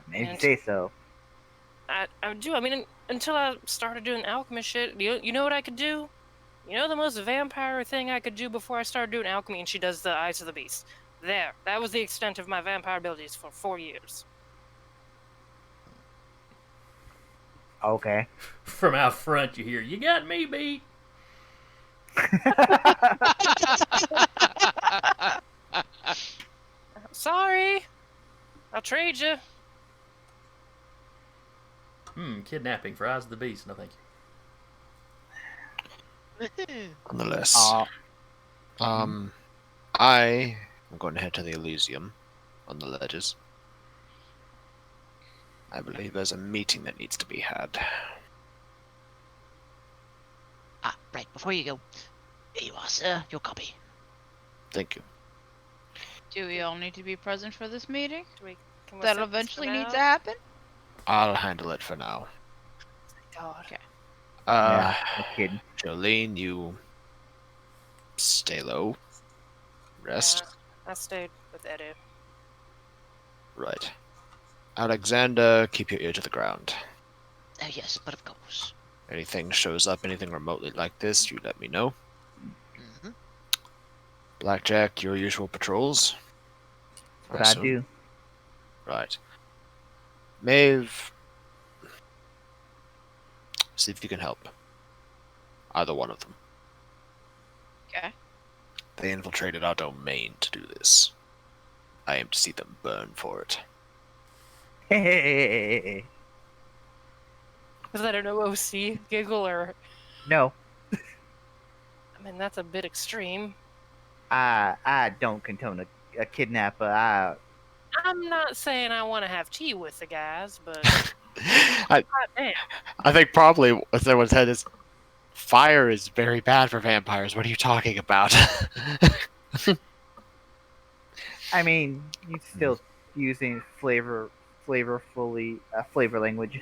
Maybe
And-
say so.
I do. I mean, until I started doing alchemy shit, you know what I could do? You know the most vampire thing I could do before I started doing alchemy, and she does the Eyes of the Beast. There. That was the extent of my vampire abilities for 4 years.
Okay.
From out front, you hear, "You got me beat."
Sorry. I'll trade you.
Kidnapping for Eyes of the Beast. No, thank you.
Nonetheless,
Aw.
I am going to head to the Elysium on the ledges. I believe there's a meeting that needs to be had.
Right, before you go, here you are, sir, your copy.
Thank you.
Do we all need to be present for this meeting?
Can we
That'll
set this
eventually
for
need
now?
to happen?
I'll handle it for now.
God.
Okay.
Yeah, no kidding.
Jolene, you stay low. Rest.
I stayed with Eddie.
Right. Alexander, keep your ear to the ground.
Oh yes, but of course.
Anything shows up, anything remotely like this, you let me know.
Hmm.
Blackjack, your usual patrols.
What I
assume.
do.
Right. Maeve, see if you can help. Either one of them.
Okay.
They infiltrated our domain to do this. I aim to see them burn for it.
Hey.
Was that an OOC giggle or?
No,
I mean, that's a bit extreme.
I don't condone a kidnapper.
I'm not saying I want to have tea with the guys, but
I
goddamn.
I think probably what someone said is, fire is very bad for vampires. What are you talking about?
I mean, you're still using flavor language.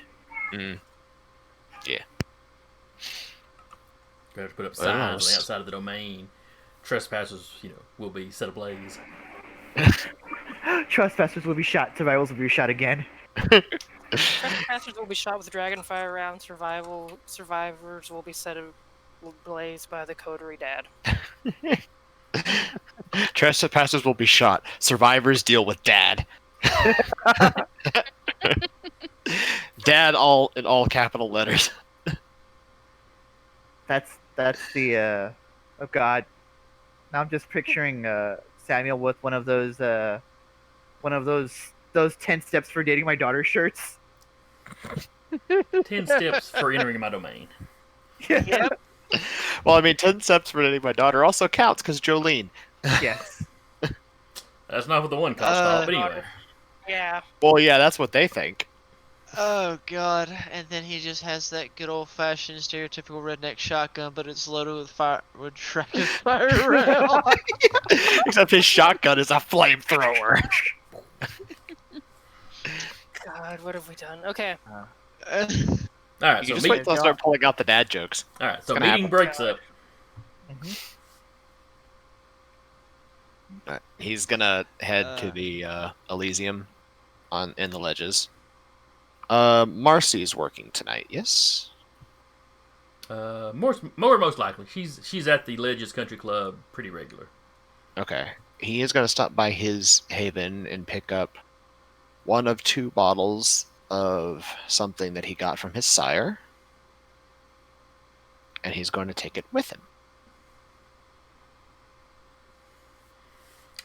We have to put up
Well,
signs on
yes.
the outside of the domain. Trespassers, will be set ablaze.
Trespassers will be shot. Survivors will be shot again.
Trespassers will be shot with dragonfire rounds. Survivors will be set ablaze by the coterie dad.
Trespassers will be shot. Survivors deal with dad. Dad, all in all capital letters.
That's the oh god. Now I'm just picturing Samuel with one of those 10 steps for dating my daughter shirts.
10 steps for entering my domain.
Yep.
Well, I mean, 10 steps for dating my daughter also counts because Jolene.
Yes.
That's not what the one cost off, but anyway.
Yeah.
Well, yeah, that's what they think.
Oh god, and then he just has that good old fashioned stereotypical redneck shotgun, but it's loaded with dragon fire rounds.
Except his shotgun is a flamethrower.
God, what have we done? Okay.
Alright,
You
so
just
meeting,
wait till I start pulling out the dad jokes.
alright, so
gonna
meeting
happen.
breaks up.
He's gonna head to
Uh.
the Elysium in the ledges. Marcy's working tonight, yes?
More most likely. She's at the Ledges Country Club pretty regular.
Okay. He is going to stop by his haven and pick up one of 2 bottles of something that he got from his sire. And he's going to take it with him.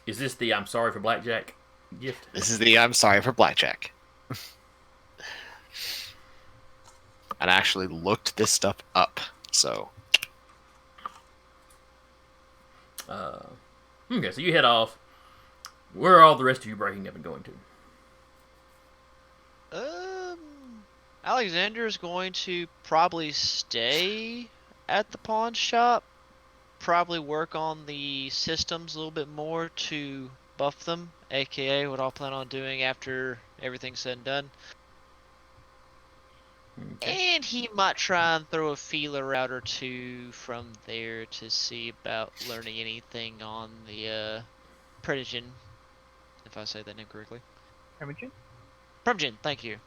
Is this the I'm sorry for blackjack gift?
This is the I'm sorry for blackjack. And I actually looked this stuff up, so.
Okay, so you head off. Where are all the rest of you breaking up and going to?
Alexander is going to probably stay at the pawn shop. Probably work on the systems a little bit more to buff them, aka what I'll plan on doing after everything's said and done.
Okay.
And he might try and throw a feeler out or 2 from there to see about learning anything on the Predigen, if I say that name correctly.
Hermione?
Predigen, thank you.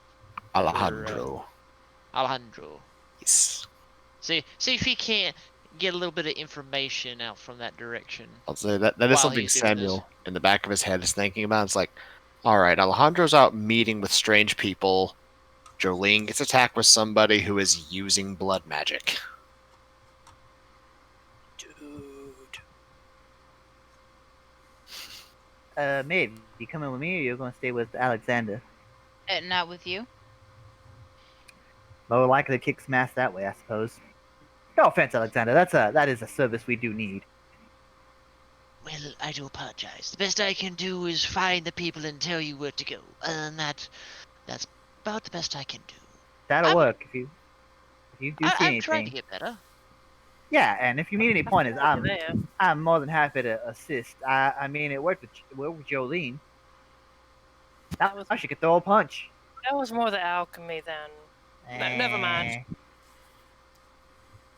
Alejandro.
Alejandro.
Yes.
See if he can't get a little bit of information out from that direction.
I'll say that is
While
something
he's doing this.
Samuel in the back of his head is thinking about. It's like, alright, Alejandro's out meeting with strange people. Jolene gets attacked with somebody who is using blood magic.
Maeve, you coming with me or you're gonna stay with Alexander?
Not with you.
More likely to kick some ass that way, I suppose. No offense, Alexander. That is a service we do need.
Well, I do apologize. The best I can do is find the people and tell you where to go. And that's about the best I can do.
That'll work if you do see
I'm
anything.
trying to get better.
Yeah, and if you need any pointers,
There.
I'm more than happy to assist. I mean, it worked with Jolene. Now she could throw a punch.
That was more the alchemy than. Never mind.
Eh,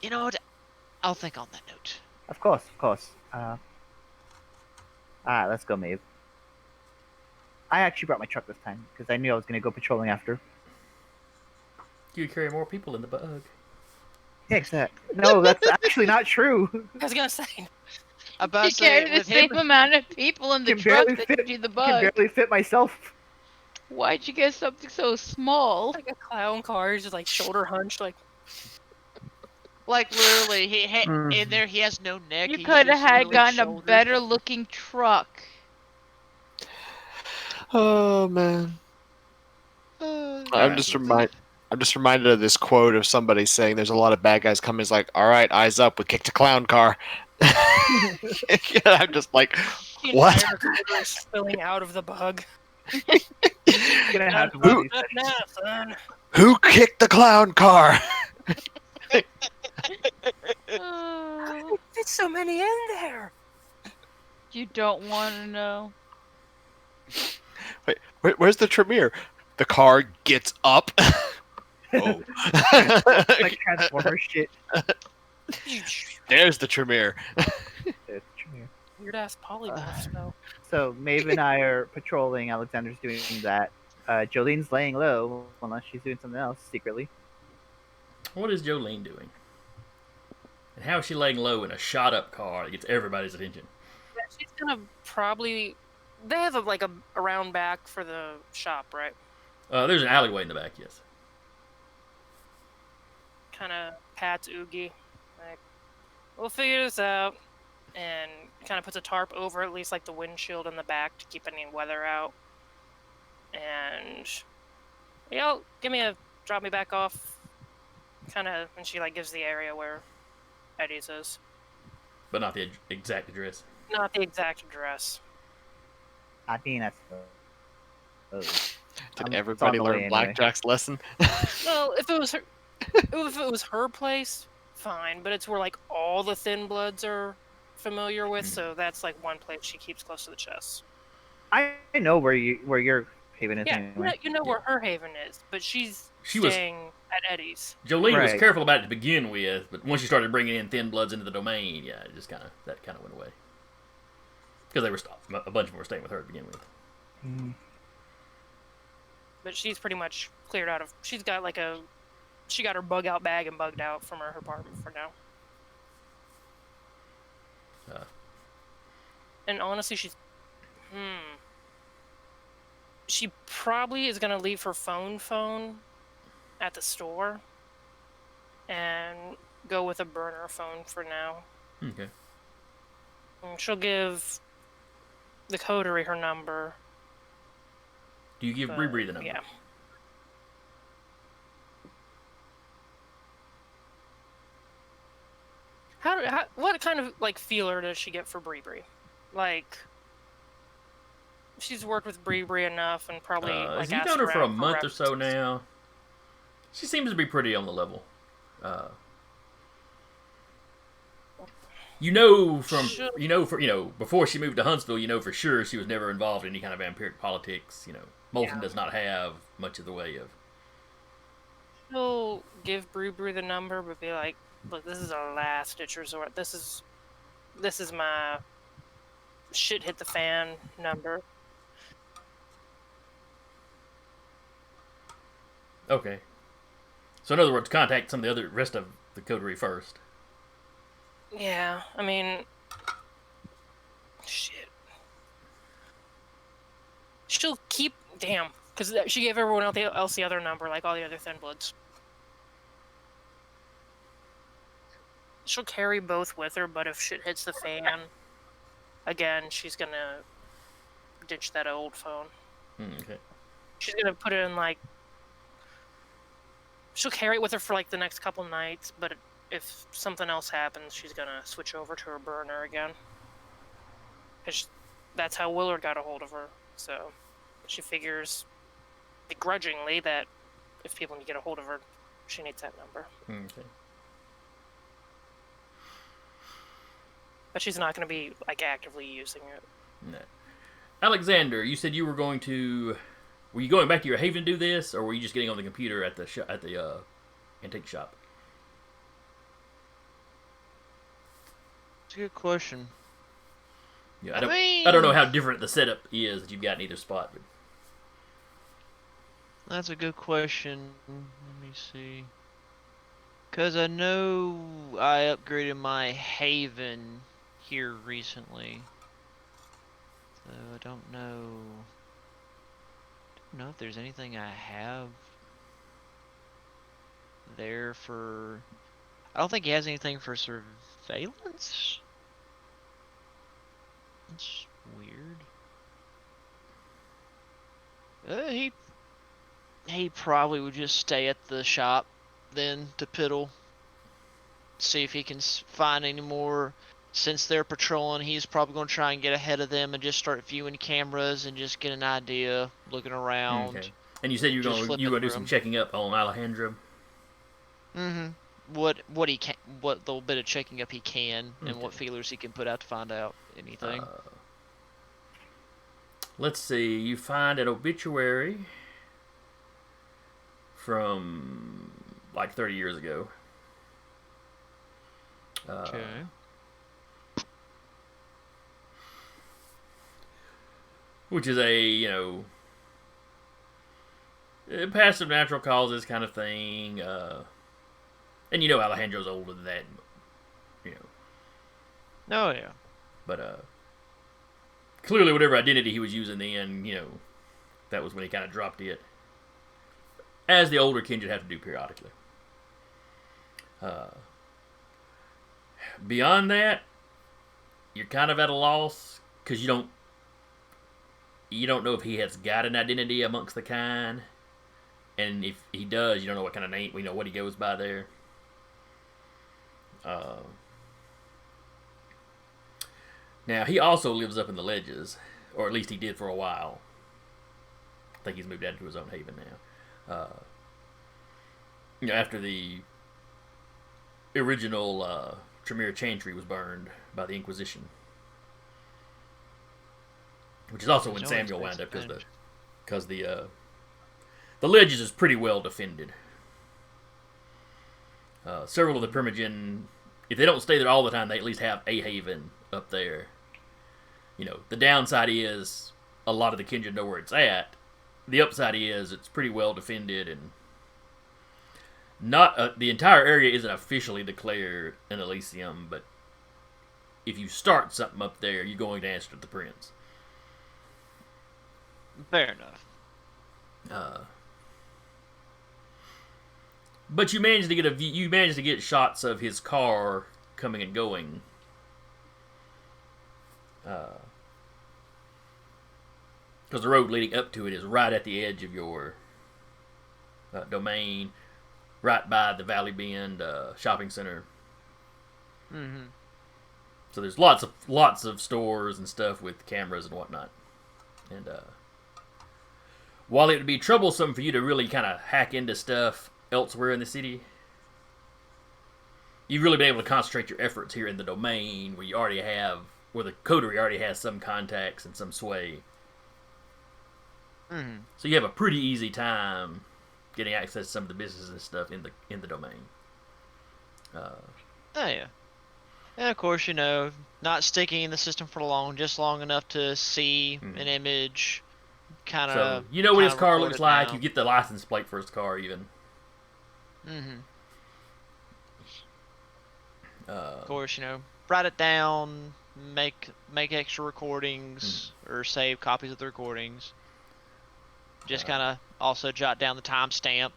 You know what? I'll think on that note.
Of course. Alright, let's go, Maeve. I actually brought my truck this time because I knew I was gonna go patrolling after.
You carry more people in the bug.
Yeah, exactly. No, that's actually not true.
I was gonna say.
About
You
to say,
carry the
with him,
same amount of people in the
Can
truck
barely
that
fit-
you do the
I can
bug.
barely fit myself.
Why'd you get something so small?
Like a clown car, he's just like shoulder hunched, like.
like literally, in there he has no neck.
You
he's
could have
just
had
literally
gotten a
shoulders.
better looking truck.
Oh man. I'm
Alright.
just reminded of this quote of somebody saying there's a lot of bad guys coming. It's like, all right, eyes up, we kicked a clown car. I'm just like,
The
What?
entire computer is spilling out of the bug.
Gonna have to
Who-
move these
Nah, son.
who kicked the clown car?
There's so many in there.
You don't want to know.
Where's the Tremere? The car gets up. Oh.
like Transformer shit.
There's the Tremere.
Weird ass polymorphs though.
So Maeve and I are patrolling. Alexander's doing that. Jolene's laying low, unless she's doing something else secretly.
What is Jolene doing? And how is she laying low in a shot-up car that gets everybody's attention?
Yeah, she's gonna probably. They have a round back for the shop, right?
There's an alleyway in the back, yes.
Kind of pats Oogie, like, we'll figure this out, and kind of puts a tarp over at least like the windshield in the back to keep any weather out. And drop me back off, kind of, and she like gives the area where Eddie's is,
But not the exact address.
not the exact address.
I mean, that's.
Did
I'm
everybody
on the way
learn
anyway.
Blackjack's lesson?
Well, if it was her place, fine. But it's where like all the Thin Bloods are familiar with, so that's like one place she keeps close to the chest.
I know where your haven is
Yeah,
anyway.
you know where her haven is, but
She
she's
was-
staying at Eddie's.
Jolene was
Right.
careful about it to begin with, but once you started bringing in Thin Bloods into the domain, yeah, it just kind of went away. Because a bunch of them were staying with her to begin with.
Mm.
But she's pretty much cleared out of. She's got like a she got her bug out bag and bugged out from her apartment for now. And honestly, she probably is gonna leave her phone at the store and go with a burner phone for now.
Okay.
And she'll give the coterie her number.
Do you give
but,
Bree the number?
Yeah. What kind of like feeler does she get for Bree? Like, she's worked with Bree enough and probably like
you've
asked
known her for a
around
month or so
references.
now. She seems to be pretty on the level. Before she moved to Huntsville, you know for sure she was never involved in any kind of vampiric politics. You know, Moulton does not have much of the way of.
She'll give Bree the number, but be like, "Look, this is our last ditch resort. This is my shit hit the fan number."
Okay. So in other words, contact some of the rest of the coterie first.
Yeah, I mean, shit. She'll keep, because she gave everyone else the other number, like all the other Thin Bloods. She'll carry both with her, but if shit hits the fan, again, she's gonna ditch that old phone.
Okay.
She's gonna put it in like. She'll carry it with her for like the next couple nights, but if something else happens, she's gonna switch over to her burner again. Cause that's how Willard got a hold of her. So she figures begrudgingly that if people need to get a hold of her, she needs that number.
Okay.
But she's not gonna be like actively using it.
No. Alexander, you said you were going to. Were you going back to your Haven to do this, or were you just getting on the computer at the antique shop?
It's a good question.
Yeah,
I
I don't know how different the setup is that you've got in either spot. But...
That's a good question. Let me see. Because I know I upgraded my Haven here recently. So I don't know if there's anything I have there for... I don't think he has anything for surveillance? That's weird. He probably would just stay at the shop then to piddle. See if he can find any more. Since they're patrolling, he's probably going to try and get ahead of them and just start viewing cameras and just get an idea, looking around.
Okay. And you said you were going to do some checking up on Alejandro.
Mm-hmm. What he can, what little bit of checking up he can, and what feelers he can put out to find out anything.
Let's see. You find an obituary from like 30 years ago.
Okay.
Which is a, passive natural causes kind of thing. And Alejandro's older than that,
Oh, yeah.
But, clearly whatever identity he was using then, that was when he kind of dropped it. As the older Kindred have to do periodically. Beyond that, you're kind of at a loss, because you don't know if he has got an identity amongst the kind, and if he does, you don't know what kind of name, what he goes by there. Now, he also lives up in the ledges, or at least he did for a while. I think he's moved out into his own haven now. After the original Tremere Chantry was burned by the Inquisition. Which is also when Samuel wound up, because the ledges is pretty well defended. Several of the Primogen, if they don't stay there all the time, they at least have a haven up there. The downside is a lot of the Kindred know where it's at. The upside is it's pretty well defended, and not the entire area isn't officially declared an Elysium, but if you start something up there, you're going to answer to the prince.
Fair enough.
But you managed to get a view, you managed to get shots of his car coming and going. Because the road leading up to it is right at the edge of your domain, right by the Valley Bend shopping center.
Mm-hmm.
So there's lots of stores and stuff with cameras and whatnot. And while it would be troublesome for you to really kind of hack into stuff elsewhere in the city, you've really been able to concentrate your efforts here in the domain where the coterie already has some contacts and some sway.
Mm-hmm.
So you have a pretty easy time getting access to some of the businesses and stuff in the domain.
Oh yeah. And of course, not sticking in the system for long, just long enough to see an image, kind
So
of.
you know what his car looks like. You get the license plate for his car, even.
Mm-hmm. Of course, write it down, make extra recordings, or save copies of the recordings. Just kind of also jot down the timestamp.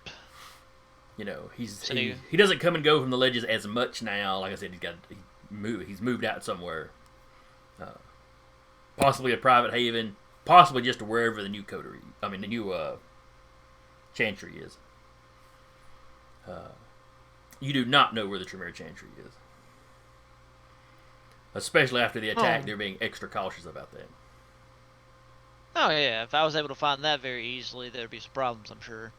He doesn't come and go from the ledges as much now. Like I said, he's moved out somewhere, possibly a private haven, possibly just to wherever the new coterie. I mean, the new chantry is. You do not know where the Tremere Chantry is, especially after the attack. They're being extra cautious about that.
Oh yeah, if I was able to find that very easily, there'd be some problems, I'm sure.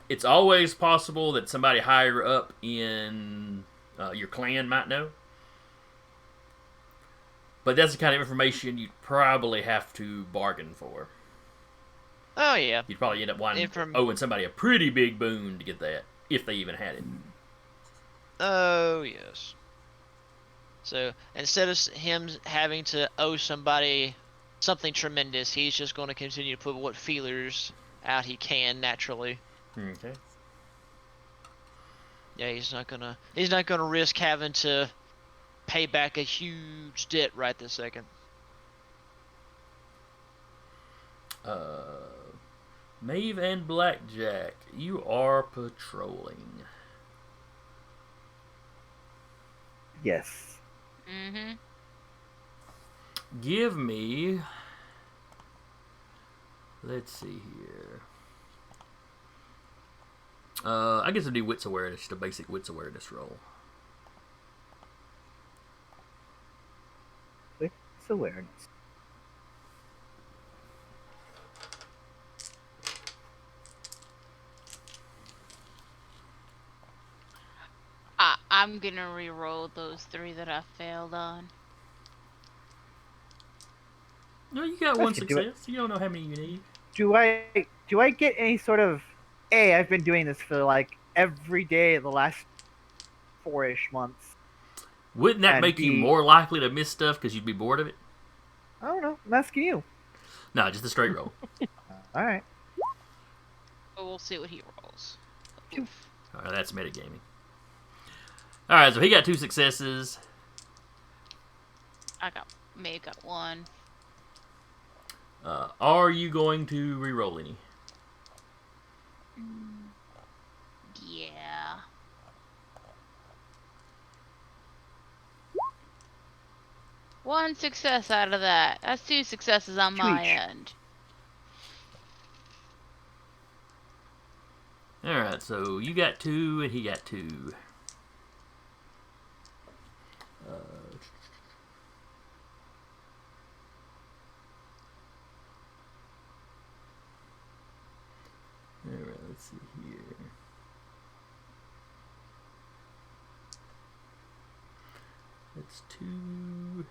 It's always possible that somebody higher up in your clan might know. But that's the kind of information you'd probably have to bargain for.
Oh yeah.
You'd probably end up owing somebody a pretty big boon to get that, if they even had it.
Oh yes. So instead of him having to owe somebody something tremendous, he's just going to continue to put what feelers out he can naturally.
Okay.
Yeah, he's not gonna risk having to pay back a huge debt right this second.
Maeve and Blackjack, you are patrolling.
Yes.
Mm-hmm.
Give me... Let's see here. I guess it'd be Wits Awareness, just a basic Wits Awareness roll.
Wits Awareness.
I'm gonna re-roll those 3 that I failed on.
No, you got one
can do it.
success. You don't know how many you need.
Do I get any sort of... I've been doing this for like every day of the last 4-ish months.
Wouldn't that make you more likely to miss stuff because you'd be bored of it?
I don't know. I'm asking you.
No, just a straight roll.
All right.
But we'll see what he rolls.
Oof.
All right, that's metagaming. All right, so he got 2 successes.
May got 1.
Are you going to re-roll any?
Yeah. One success out of that. That's 2 successes on my
Tweech.
end.
All right, so you got 2 and he got 2. All right, let's see here. That's 2.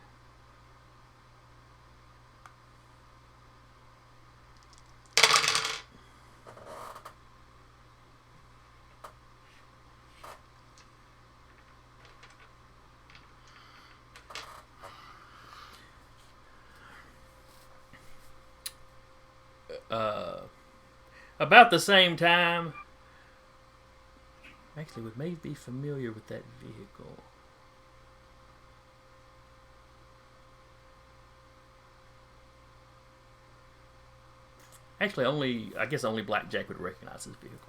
About the same time, Actually, would Maeve be familiar with that vehicle? Actually, I guess only Blackjack would recognize this vehicle.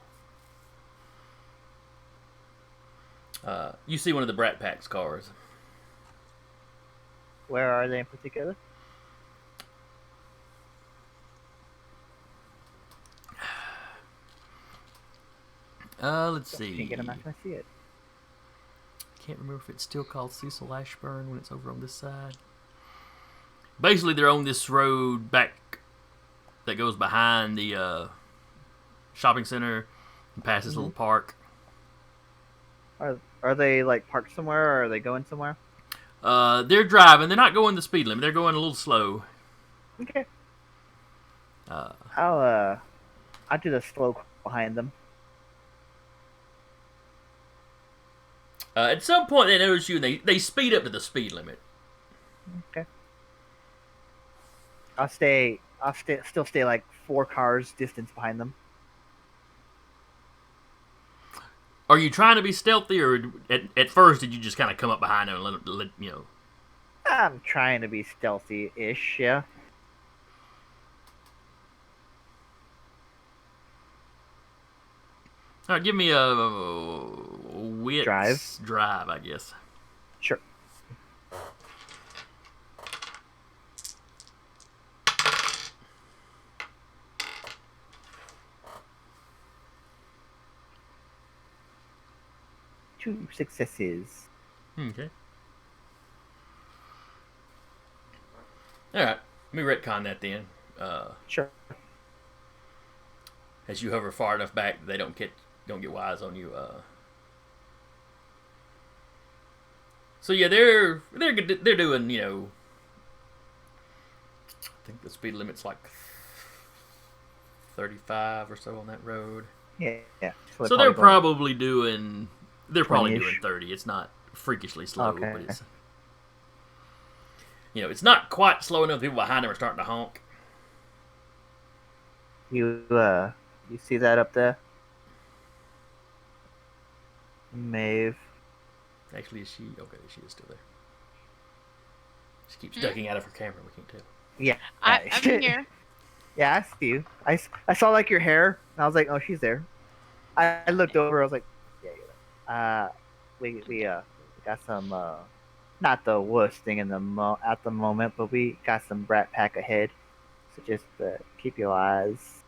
You see one of the Brat Pack's cars.
Where are they in particular?
Let's
Can't
see.
get them after I see it.
Can't remember if it's still called Cecil Ashburn when it's over on this side. Basically, they're on this road back that goes behind the shopping center and past this little park.
Are they like parked somewhere, or are they going somewhere?
They're driving. They're not going the speed limit. They're going a little slow.
Okay.
Uh,
I'll do the slow behind them.
At some point, they notice you, and they speed up to the speed limit.
Okay. I'll still stay like 4 cars distance behind them.
Are you trying to be stealthy, or at first did you just kind of come up behind them and let you know?
I'm trying to be stealthy-ish, yeah.
All right, give me a wits drive, I guess.
Sure. Two successes.
Okay. All right, let me retcon that then.
Sure.
As you hover far enough back, they don't get wise on you. So yeah, they're doing, you know, I think the speed limit's like 35 or so on that road.
Yeah.
So they're probably doing
20-ish.
30. It's not freakishly slow,
Okay.
but it's, you know, it's not quite slow enough. People behind them are starting to honk.
You see that up there? Maeve.
Actually, is she okay? She is still there. She keeps ducking out of her camera. We can't tell.
Yeah.
I'm here.
Yeah, I see you. I saw like your hair, and I was like, oh, she's there. I looked over. I was like, yeah, you're there. We got some not the worst thing in at the moment, but we got some Brat Pack ahead. So just keep your eyes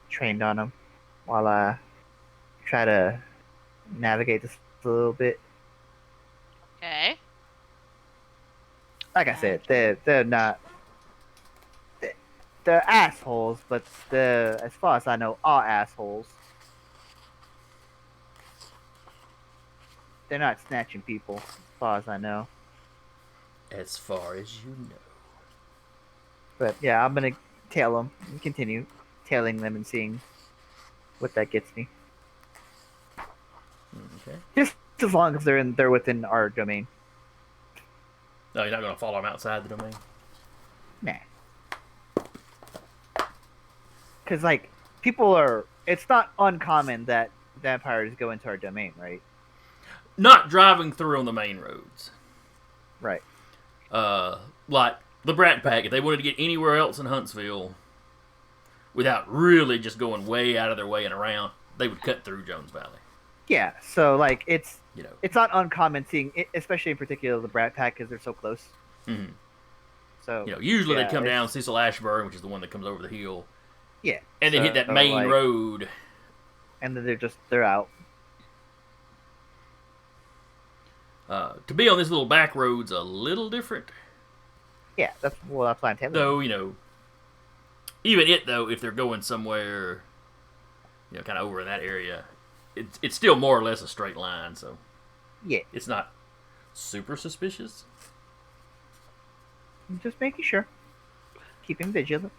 trained on them while I try to navigate this a little bit.
Okay.
Like I said, they're not. They're assholes, but as far as I know, are assholes. They're not snatching people, as far as I know.
As far as you know.
But yeah, I'm gonna tail them and continue tailing them and seeing what that gets me.
Okay.
Just as long as they're within our domain.
No, you're not going to follow them outside the domain.
Nah. Because like it's not uncommon that vampires go into our domain, right?
Not driving through on the main roads.
Right.
Like the Brat Pack, if they wanted to get anywhere else in Huntsville without really just going way out of their way and around, they would cut through Jones Valley.
Yeah. So like it's
You know.
not uncommon seeing, especially in particular the Brat Pack, because they're so close.
Mm-hmm.
So
You know, usually
yeah,
they come
it's-
down Cecil Ashburn, which is the one that comes over the hill,
Yeah.
and they hit that
So,
main
like-
road.
And then they're out.
To be on this little back road's a little different.
Yeah, that's why I'm telling you.
Though, you know, even if they're going somewhere, you know, kind of over in that area, it's still more or less a straight line, so
Yeah,
it's not super suspicious.
I'm just making sure. Keeping vigilant.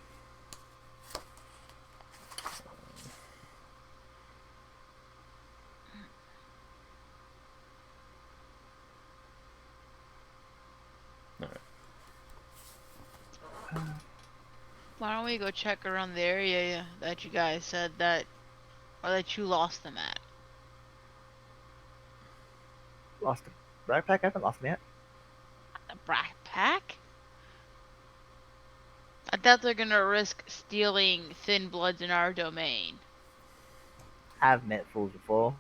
Why don't we go check around the area that you guys said that, or that you lost them at?
Lost the backpack? I haven't lost them yet.
A backpack? I thought they're gonna risk stealing Thin Bloods in our domain.
I've met fools before.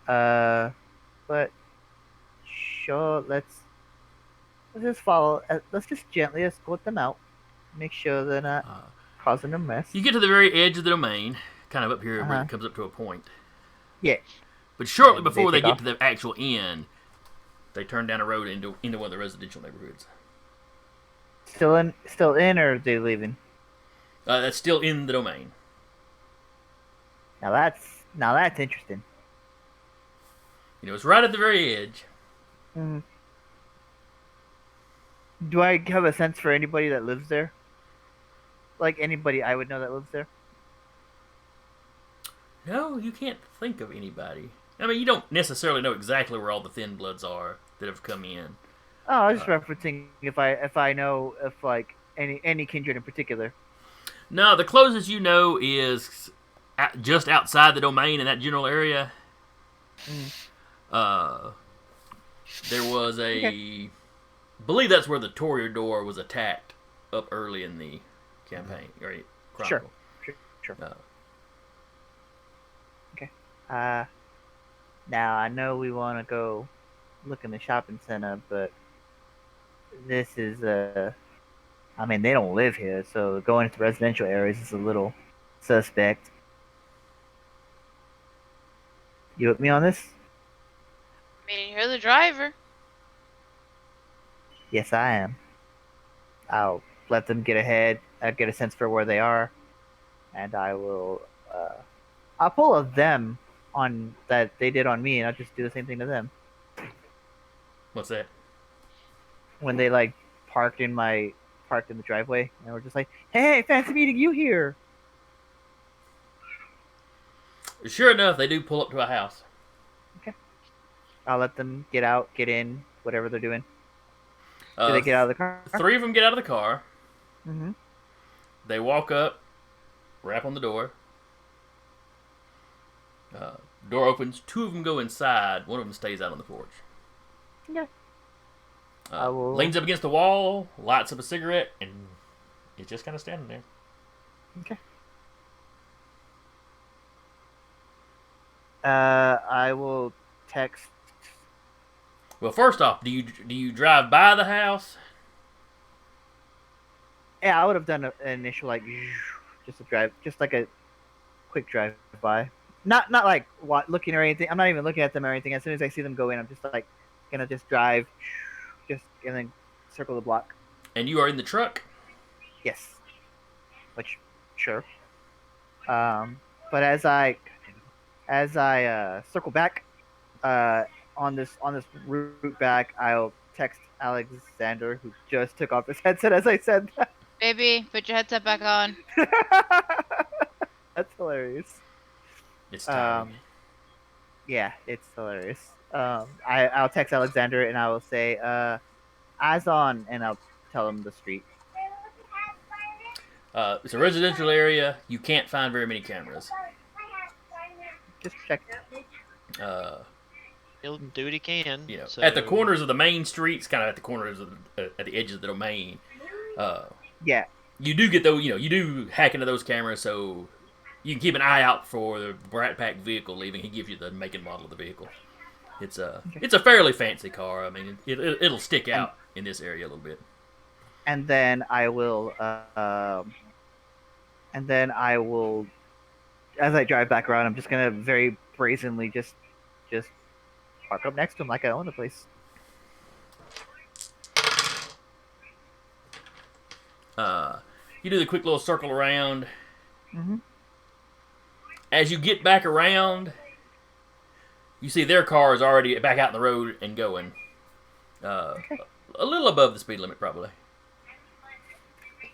But sure, let's just follow. Let's just gently escort them out. Make sure they're not
Uh,
causing a mess.
you get to the very edge of the domain, kind of up here where
Uh-huh.
it comes up to a point.
Yeah.
But shortly
And they
before they
take
get
off?
to the actual end, they turn down a road into one of the residential neighborhoods.
Still in, or are they leaving?
That's still in the domain.
Now that's interesting.
You know, it's right at the very edge.
Mm-hmm. Do I have a sense for anybody that lives there? Like anybody I would know that lives there?
No, you can't think of anybody. I mean, you don't necessarily know exactly where all the Thin Bloods are that have come in.
Oh, I was just referencing if I know if like any kindred in particular.
No, the closest you know is just outside the domain in that general area. There was a... believe that's where the Toreador was attacked up early in the campaign. Or chronicle.
Sure. Okay. Now I know we want to go look in the shopping center, but this is I mean, they don't live here, so going into residential areas is a little suspect. You with me on this?
I mean, you're the driver.
Yes, I am. I'll let them get ahead. I'll get a sense for where they are, and I will. I'll pull a them on that they did on me, and I'll just do the same thing to them.
What's that?
When they like parked in the driveway, and we're just like, "Hey, fancy meeting you here."
Sure enough, they do pull up to a house.
I'll let them get out, get in, whatever they're doing. Do
Uh,
they get out of the car?
3 of them get out of the car.
Mm-hmm.
They walk up, rap on the door. Door opens. 2 of them go inside. 1 of them stays out on the porch.
Yeah. I will...
Leans up against the wall, lights up a cigarette, and is just kind of standing there.
Okay. I will text.
Well, first off, do you drive by the house?
Yeah, I would have done an initial like just a drive, just like a quick drive by. Not like looking or anything. I'm not even looking at them or anything. As soon as I see them go in, I'm just like gonna just drive, just and then circle the block.
And you are in the truck?
Yes. Which, sure. But as I circle back, on this route back, I'll text Alexander, who just took off his headset as I said that.
Baby, put your headset back on.
That's hilarious.
It's time.
Yeah, it's hilarious. I'll text Alexander and I will say, eyes on, and I'll tell him the street.
It's a residential area. You can't find very many cameras.
Just check.
He'll do what he can.
You know,
so...
at the corners of the main streets, kind of at the corners of at the edges of the domain.
Yeah.
You do get you do hack into those cameras, so you can keep an eye out for the Brat Pack vehicle leaving. He gives you the make and model of the vehicle. It's a fairly fancy car. I mean, it'll stick out in this area a little bit.
And then I will, as I drive back around, I'm just gonna very brazenly just park up next to him like I own the place.
You do the quick little circle around.
Mm-hmm.
As you get back around, you see their car is already back out in the road and going. A little above the speed limit, probably.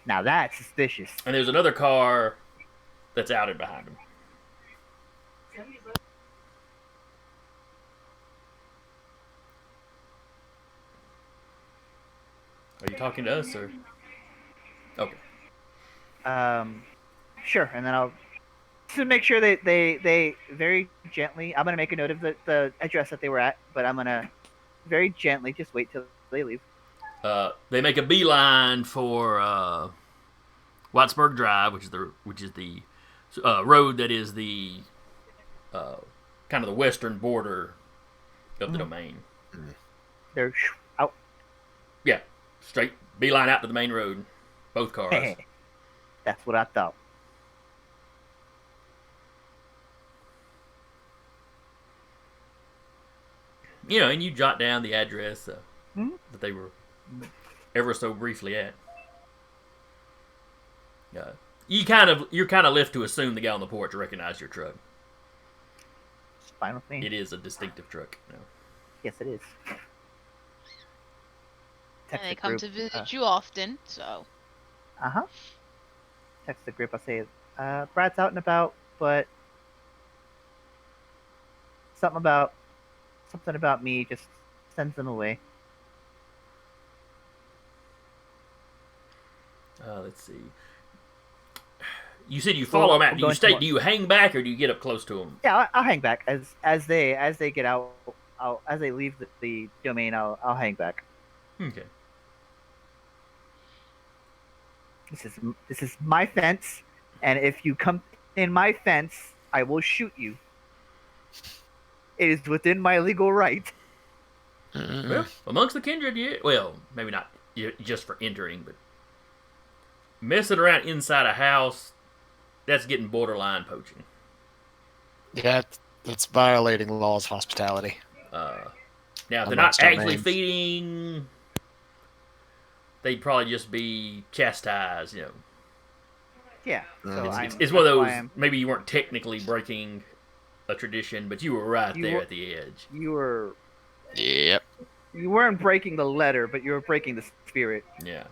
Now that's suspicious.
And there's another car that's out and behind them. Are you talking to us, or? Okay.
Sure. And then to make sure they very gently. I'm gonna make a note of the address that they were at, but I'm gonna very gently just wait till they leave.
They make a beeline for Whitesburg Drive, which is the road that is the kind of the western border of the domain.
They're out.
Yeah, straight beeline out to the main road. Both cars.
That's what I thought.
You know, and you jot down the address
Mhm.
that they were ever so briefly at. You're kind of left to assume the guy on the porch recognized your truck.
It's fine with me.
It is a distinctive truck. You know.
Yes, it is.
And
Text
they
the
come
group,
to visit you often, so.
Text the group. I say, Brad's out and about, but something about me just sends them away.
Let's see. You said you follow them out. Do you
going
stay?
to-
Do you hang back or do you get up close to them?
Yeah, I'll hang back as they get out. As they leave the domain, I'll hang back.
Okay.
This is my fence, and if you come in my fence, I will shoot you. It is within my legal right.
Well, amongst the kindred, yeah. Well, maybe not just for entering, but messing around inside a house, that's getting borderline poaching.
Yeah, that's violating the laws of hospitality.
Now, if they're not
Amongst
actually
domains.
feeding, they'd probably just be chastised, you know.
Yeah. So
Mhm.
It's one of
that's why
those, maybe you weren't technically breaking a tradition, but you were right
You
there
were-
at the edge.
you
Yep.
weren't breaking the letter, but you were breaking the spirit.
Yeah.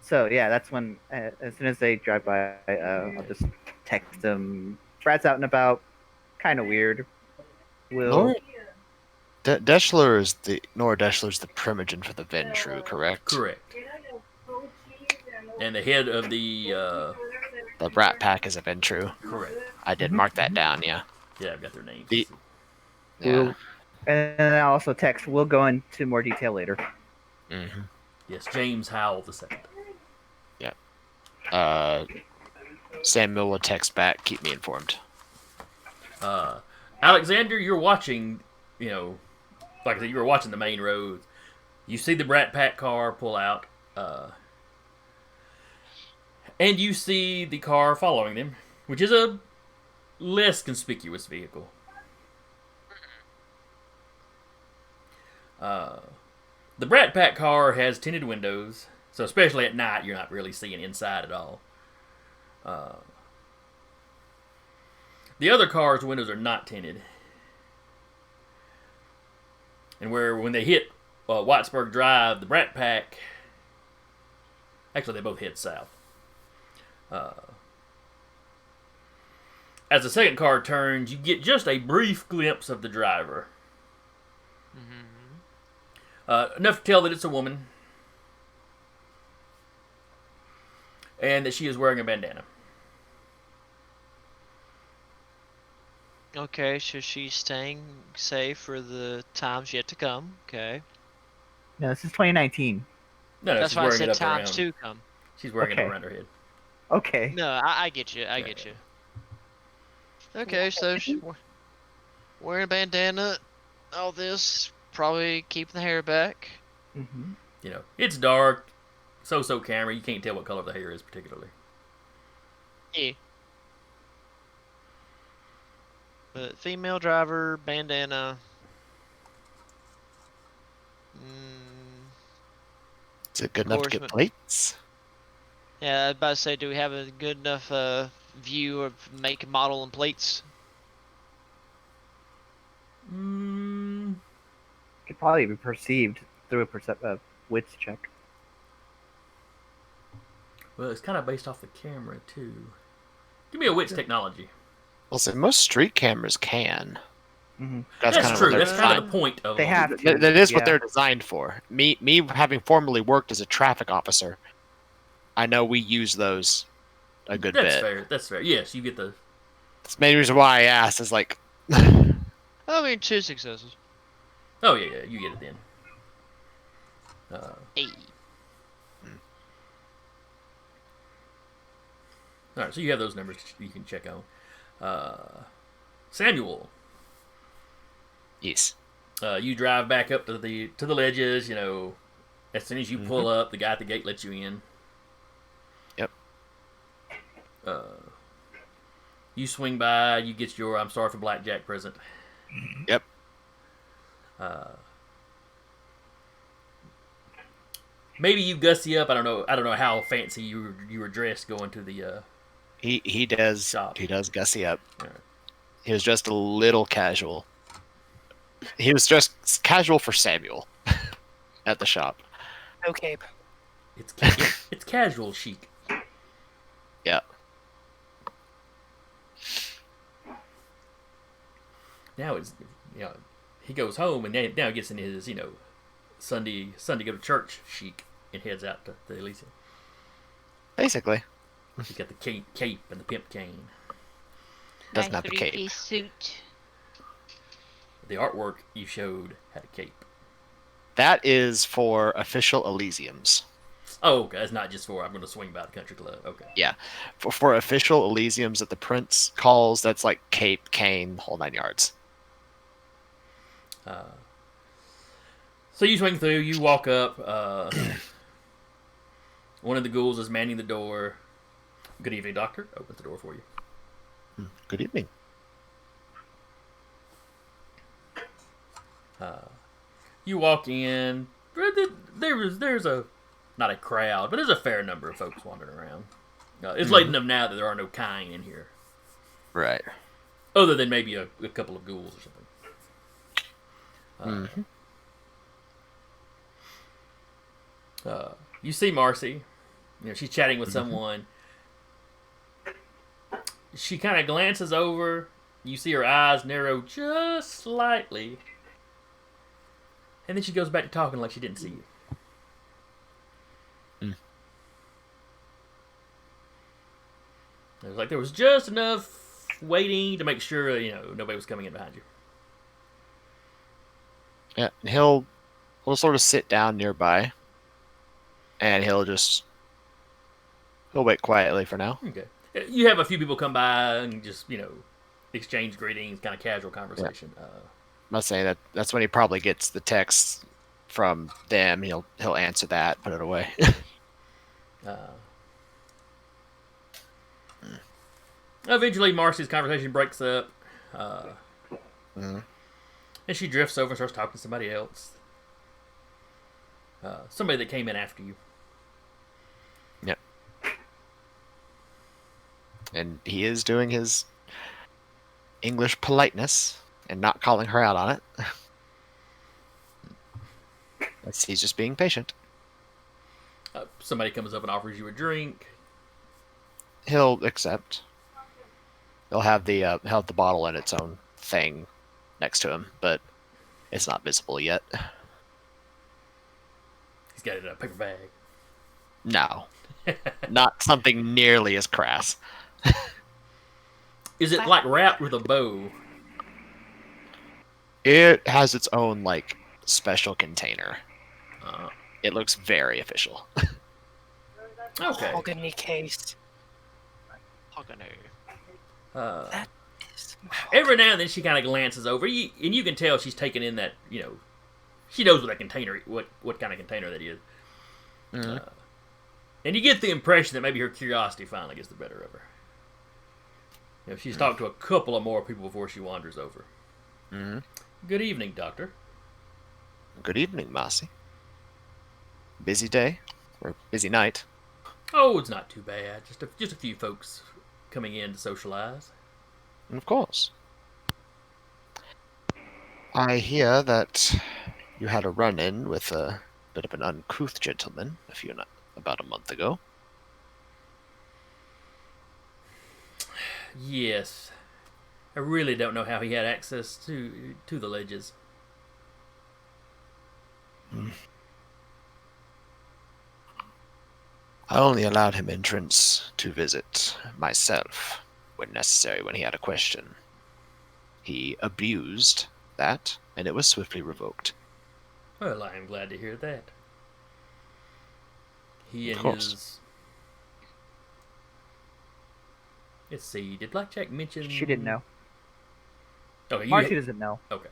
So yeah, that's when as soon as they drive by, I'll just text them. Brad's out and about, kind of weird.
Nora Deschler is the primogen for the Ventru, correct?
Correct. And the head of the,
The Rat Pack is a Ventru.
correct.
I did mark that down, yeah.
Yeah, I've got their names.
The-
We'll-
Yeah.
And then I also text. We'll go into more detail later.
Mm-hmm.
Yes, James Howell II.
Samuel will text back, keep me informed.
Alexander, you're watching, you know, like I said, you were watching the main road. You see the Brat Pack car pull out, and you see the car following them, which is a less conspicuous vehicle. The Brat Pack car has tinted windows, so especially at night, you're not really seeing inside at all. The other car's windows are not tinted. And when they hit Whitesburg Drive, the Brat Pack, actually they both head south. As the second car turns, you get just a brief glimpse of the driver. Enough to tell that it's a woman. And that she is wearing a bandana.
Okay, so she's staying safe for the times yet to come. Okay.
No, this is 2019.
No,
That's
she's
why I
wearing it
said
up
times
around.
to come.
She's wearing
Okay.
it around her head.
Okay.
No, I get you. I get you. Okay, so she's wearing a bandana. All this, probably keeping the hair back.
Mm-hmm.
You know, it's dark. So camera. You can't tell what color the hair is particularly.
Yeah. But female driver, bandana.
Is it good enough to get
Enforcement.
plates?
Yeah, I was about to say, do we have a good enough view of make, model, and plates?
Could probably be perceived through a wits check.
Well, it's kind of based off the camera too. Give me a wits technology.
Well, see, most street cameras can.
Mm-hmm.
That's
kind of
true.
what they're
That's kind of
designed-
the point of
They
them.
have to.
That is what
yeah.
they're designed for. Me having formerly worked as a traffic officer, I know we use those a good
That's
bit.
fair. That's fair. Yes, you get the.
That's the main reason why I asked is like,
I mean, 2 successes.
Oh yeah, you get it then.
Hey.
All right, so you have those numbers you can check on. Samuel,
yes.
you drive back up to the ledges. You know, as soon as you pull up, the guy at the gate lets you in.
Yep.
You swing by. You get your "I'm sorry for blackjack" present.
Yep.
Maybe you gussy up. I don't know. I don't know how fancy you were dressed going to the.
He does
Shop.
he does gussy up.
Alright.
He was just a little casual. He was just casual for Samuel at the shop.
No cape.
It's casual chic.
Yeah.
Now it's he goes home and now he gets in his Sunday go to church chic and heads out to the Elysium.
Basically.
He's got the cape and the pimp cane.
Doesn't
My
have the cape.
three-piece suit.
The artwork you showed had a cape.
That is for official Elysiums.
Oh, okay. That's not just for I'm going to swing by the country club. Okay.
Yeah. For official Elysiums that the Prince calls, that's like cape, cane, whole 9 yards.
So you swing through. You walk up. One of the ghouls is manning the door. Good evening, doctor. Opens the door for you.
Good evening.
You walk in. There's a not a crowd, but there's a fair number of folks wandering around. It's late enough now that there are no kine in here,
Right.
other than maybe a couple of ghouls or something. You see Marcy. She's chatting with someone. She kind of glances over. You see her eyes narrow just slightly. And then she goes back to talking like she didn't see you. It was like there was just enough waiting to make sure, nobody was coming in behind you.
Yeah, and he'll sort of sit down nearby, and he'll wait quietly for now.
Okay. You have a few people come by and just, exchange greetings, kind of casual conversation.
I'm not saying that's when he probably gets the text from them. He'll answer that, put it away.
Eventually, Marcy's conversation breaks up. And she drifts over and starts talking to somebody else. Somebody that came in after you.
Yep. And he is doing his English politeness and not calling her out on it. He's just being patient.
Somebody comes up and offers you a drink.
He'll accept. He'll have the bottle in its own thing next to him, but it's not visible yet.
He's got it in a paper bag.
No. Not something nearly as crass.
Is it like wrapped with a bow?
It has its own, like, special container.
Uh,
It looks very official.
okay.
Mahogany case.
Uh, every now and then she kind of glances over, and you can tell she's taking in that, she knows what that container, what kind of container that is. And you get the impression that maybe her curiosity finally gets the better of her. She's talked to a couple of more people before she wanders over. Good evening, Doctor.
Good evening, Marcy. Busy day? Or busy night?
Oh, it's not too bad. Just a few folks coming in to socialize.
Of course. I hear that you had a run-in with a bit of an uncouth gentleman about a month ago.
Yes. I really don't know how he had access to the ledges.
I only allowed him entrance to visit myself when necessary when he had a question. He abused that, and it was swiftly revoked.
Well, I am glad to hear that. He
Of
and
course.
his. Let's see. Did Blackjack mention?
She didn't know.
Okay,
Marcy doesn't know.
Okay.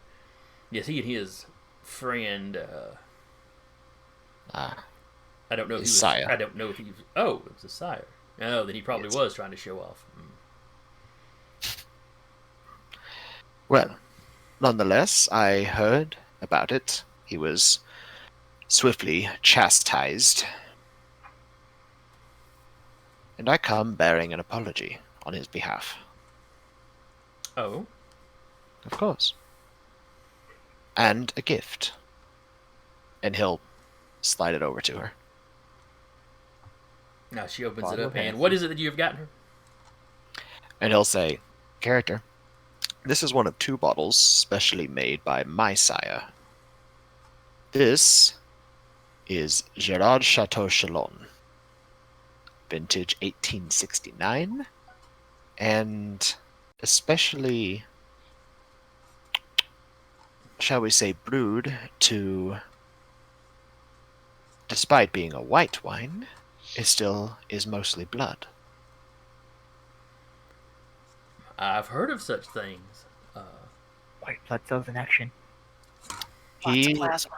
Yes, he and his friend.
Ah,
I don't know if he
his
was.
sire.
I don't know if he was. Oh, it was a sire. Oh, then he probably
Yes.
was trying to show off.
well, nonetheless, I heard about it. He was swiftly chastised. And I come bearing an apology on his behalf.
Oh,
Of course. And a gift. And he'll slide it over to her.
now she opens
Bottle
it
of
up. And
Hennessy.
what is it that you have gotten her?
And he'll say, "Character, this is one of 2 bottles specially made by my sire. This is Gerard Chateau Chalon, vintage 1869, and especially, shall we say, brewed to, despite being a white wine, it still is mostly blood."
I've heard of such things.
White blood cells in action.
Lots
He
of plasma.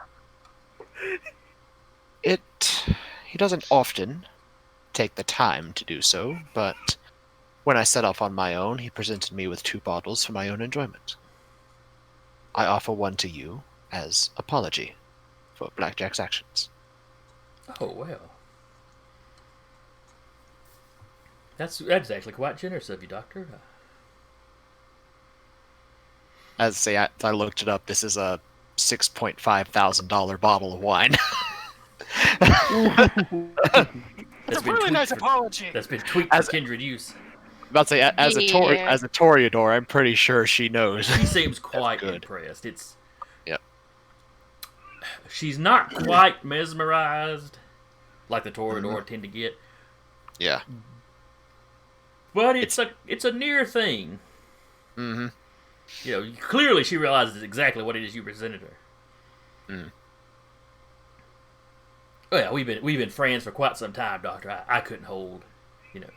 he doesn't often take the time to do so, but when I set off on my own, he presented me with 2 bottles for my own enjoyment. I offer one to you as apology for Blackjack's actions.
Oh well. That's actually quite generous of you, Doctor.
As I looked it up, this is a $6.5 thousand bottle of wine.
That's
It's a
been
really
tweaked
nice
for-
apology.
That's been tweaked
As-
for kindred use.
About to say, as a
Yeah.
Toreador, I'm pretty sure she knows.
She seems quite
good.
impressed. It's.
Yep.
She's not quite mesmerized, like the Toreador
Mm-hmm.
tend to get,
Yeah.
but it's a near thing.
Mm-hmm.
You know, clearly she realizes exactly what it is you presented her.
Mm.
Well, we've been friends for quite some time, Doctor. I couldn't hold, you know,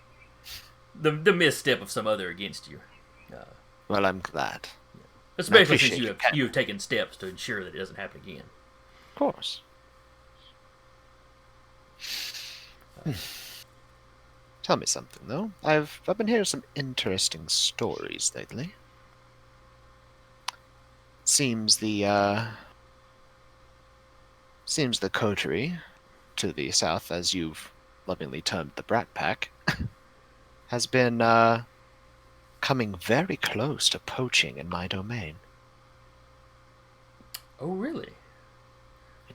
the misstep of some other against you,
Well, I'm glad.
especially since
appreciate
you have taken steps to ensure that it doesn't happen again.
Of course. Tell me something, though. I've been hearing some interesting stories lately. Seems the coterie to the south, as you've lovingly termed the Brat Pack, has been coming very close to poaching in my domain.
Oh, really?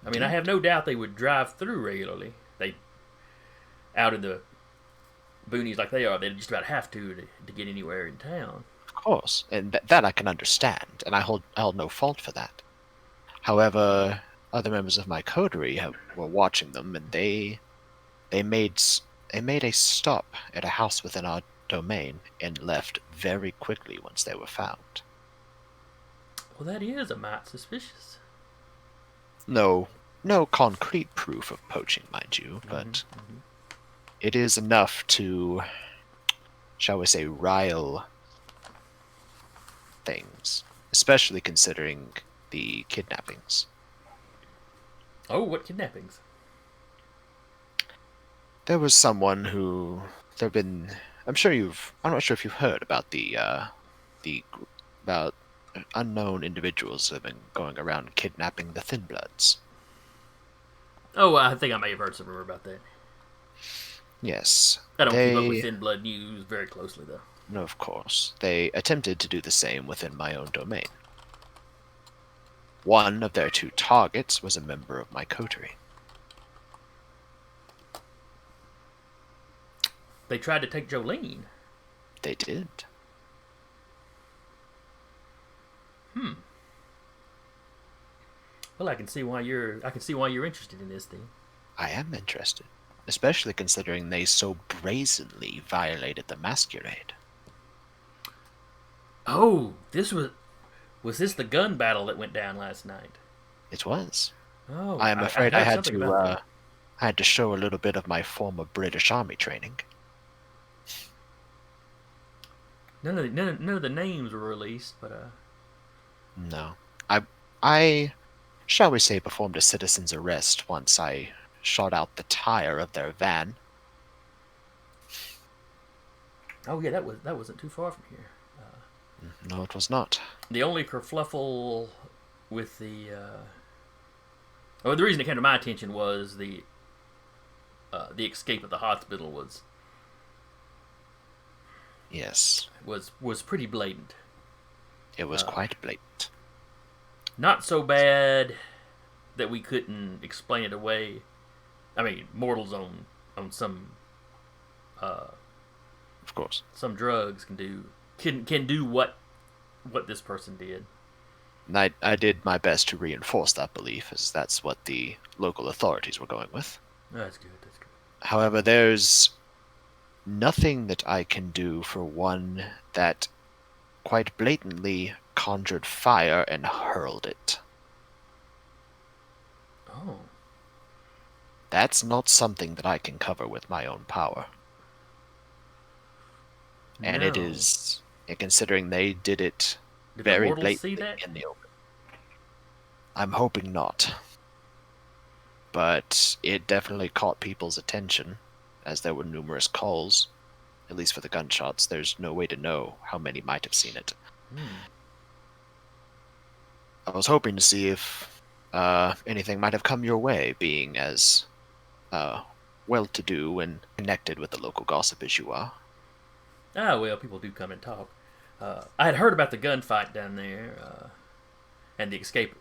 I mean, I have no doubt they would drive through regularly. They, out in the boonies like they are, they just about have to get anywhere in town.
Of course, and that I can understand, and I hold no fault for that. However, other members of my coterie were watching them, and they made a stop at a house within our domain and left very quickly once they were found.
Well, that is a mite suspicious.
No concrete proof of poaching, mind you, but it is enough to, shall we say, rile things, especially considering the kidnappings.
Oh, what kidnappings?
There was someone who I'm not sure if you've heard about about unknown individuals who have been going around kidnapping the Thin Bloods.
Oh, I think I may have heard some rumor about that.
Yes.
I don't keep up with Thin Blood news very closely, though.
No, of course. They attempted to do the same within my own domain. One of their 2 targets was a member of my coterie.
They tried to take Jolene.
They did.
Well, I can see why you're interested in this thing.
I am interested. especially considering they so brazenly violated the masquerade.
Oh, was this the gun battle that went down last night?
It was.
Oh,
I am afraid I
heard
had
something
to
about that.
I had to show a little bit of my former British Army training.
None of the names were released, but
No. I shall we say performed a citizen's arrest once I shot out the tire of their van.
oh yeah, that wasn't too far from here.
No, it was not.
The only kerfluffle with the the reason it came to my attention was the escape at the hospital
Yes,
was pretty blatant.
it was quite blatant.
Not so bad that we couldn't explain it away. I mean, mortals on some
Of course.
some drugs can do what this person did.
And I did my best to reinforce that belief, as that's what the local authorities were going with.
That's good. That's good.
However, there's nothing that I can do for one that quite blatantly conjured fire and hurled it.
Oh,
That's not something that I can cover with my own power. And it
no.
is, and considering they did it
Did
very
the mortals see
blatantly
that?
in the open. I'm hoping not. But it definitely caught people's attention, as there were numerous calls. At least for the gunshots, there's no way to know how many might have seen it. I was hoping to see if anything might have come your way, being as well-to-do and connected with the local gossip as you are.
Ah, well, people do come and talk. I had heard about the gunfight down there, and the escape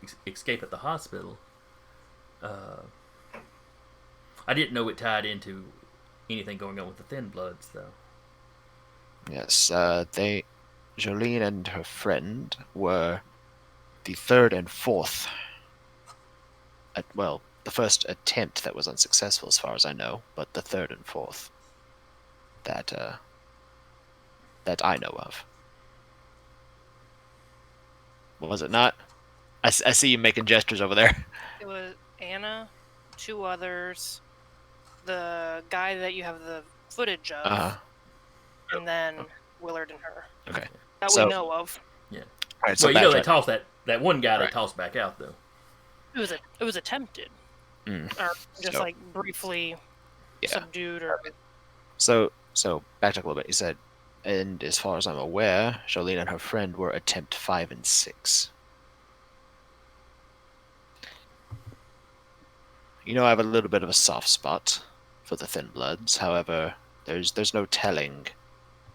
at the hospital. I didn't know it tied into anything going on with the Thin Bloods, though.
Yes, Jolene and her friend were the third and fourth. The first attempt that was unsuccessful, as far as I know, but the third and fourth that I know of. Was it not? I see you making gestures over there.
It was Anna, two others, the guy that you have the footage of, and then Willard and her.
Okay.
That
So-
we know of.
All right, so
Well, you know they
backtrack.
tossed that one guy. They
Right.
tossed back out though.
It was attempted,
Mm.
or just
So-
like briefly
Yeah.
subdued, or
So backtrack a little bit. You said, and as far as I'm aware, Jolene and her friend were attempt 5 and 6. You know, I have a little bit of a soft spot for the Thin Bloods. However, there's no telling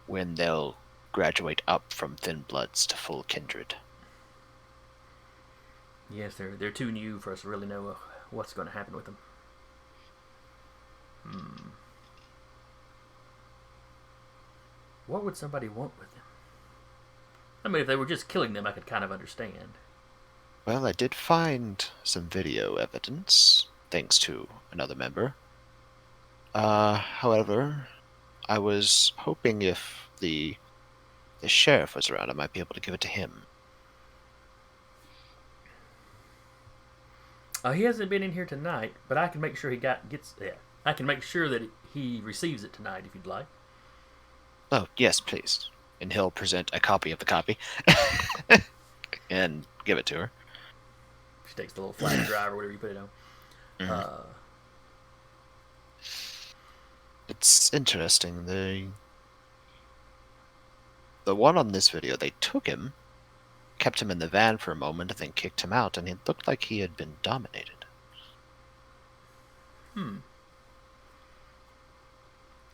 when they'll graduate up from Thin Bloods to full kindred.
Yes, they're too new for us to really know what's going to happen with them. What would somebody want with them? I mean, if they were just killing them, I could kind of understand.
Well, I did find some video evidence, thanks to another member. However, I was hoping if the sheriff was around, I might be able to give it to him.
He hasn't been in here tonight, but I can make sure I can make sure that he receives it tonight if you'd like.
Oh, yes, please. And he'll present a copy of the copy and give it to her.
She takes the little flash drive or whatever you put it on.
Mhm. It's interesting. The one on this video, they took him, kept him in the van for a moment, and then kicked him out, and it looked like he had been dominated.
Do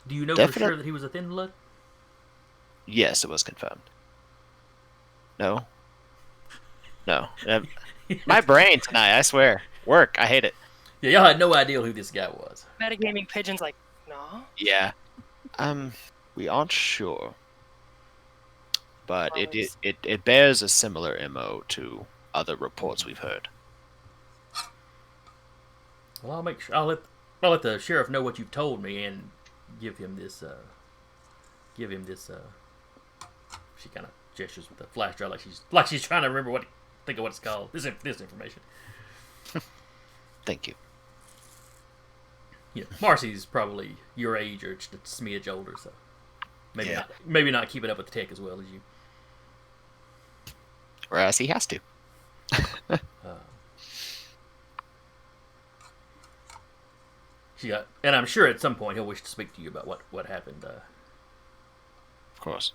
you know for
Definite-
sure that he was a Thin Blood?
Yes, it was confirmed. No? No. My brain tonight, I swear. Work, I hate it.
Yeah, y'all had no idea who this guy was.
metagaming pigeons like, no.
Yeah. We aren't sure. But it bears a similar MO to other reports we've heard.
Well, I'll make sure. I'll let the sheriff know what you've told me and give him this. She kind of gestures with a flash drive, like she's trying to remember think of what it's called. This information.
Thank you.
Yeah, Marcy's probably your age or just a smidge older, so maybe not keeping up with the tech as well as you.
Whereas he has to.
And I'm sure at some point he'll wish to speak to you about what happened.
Of course.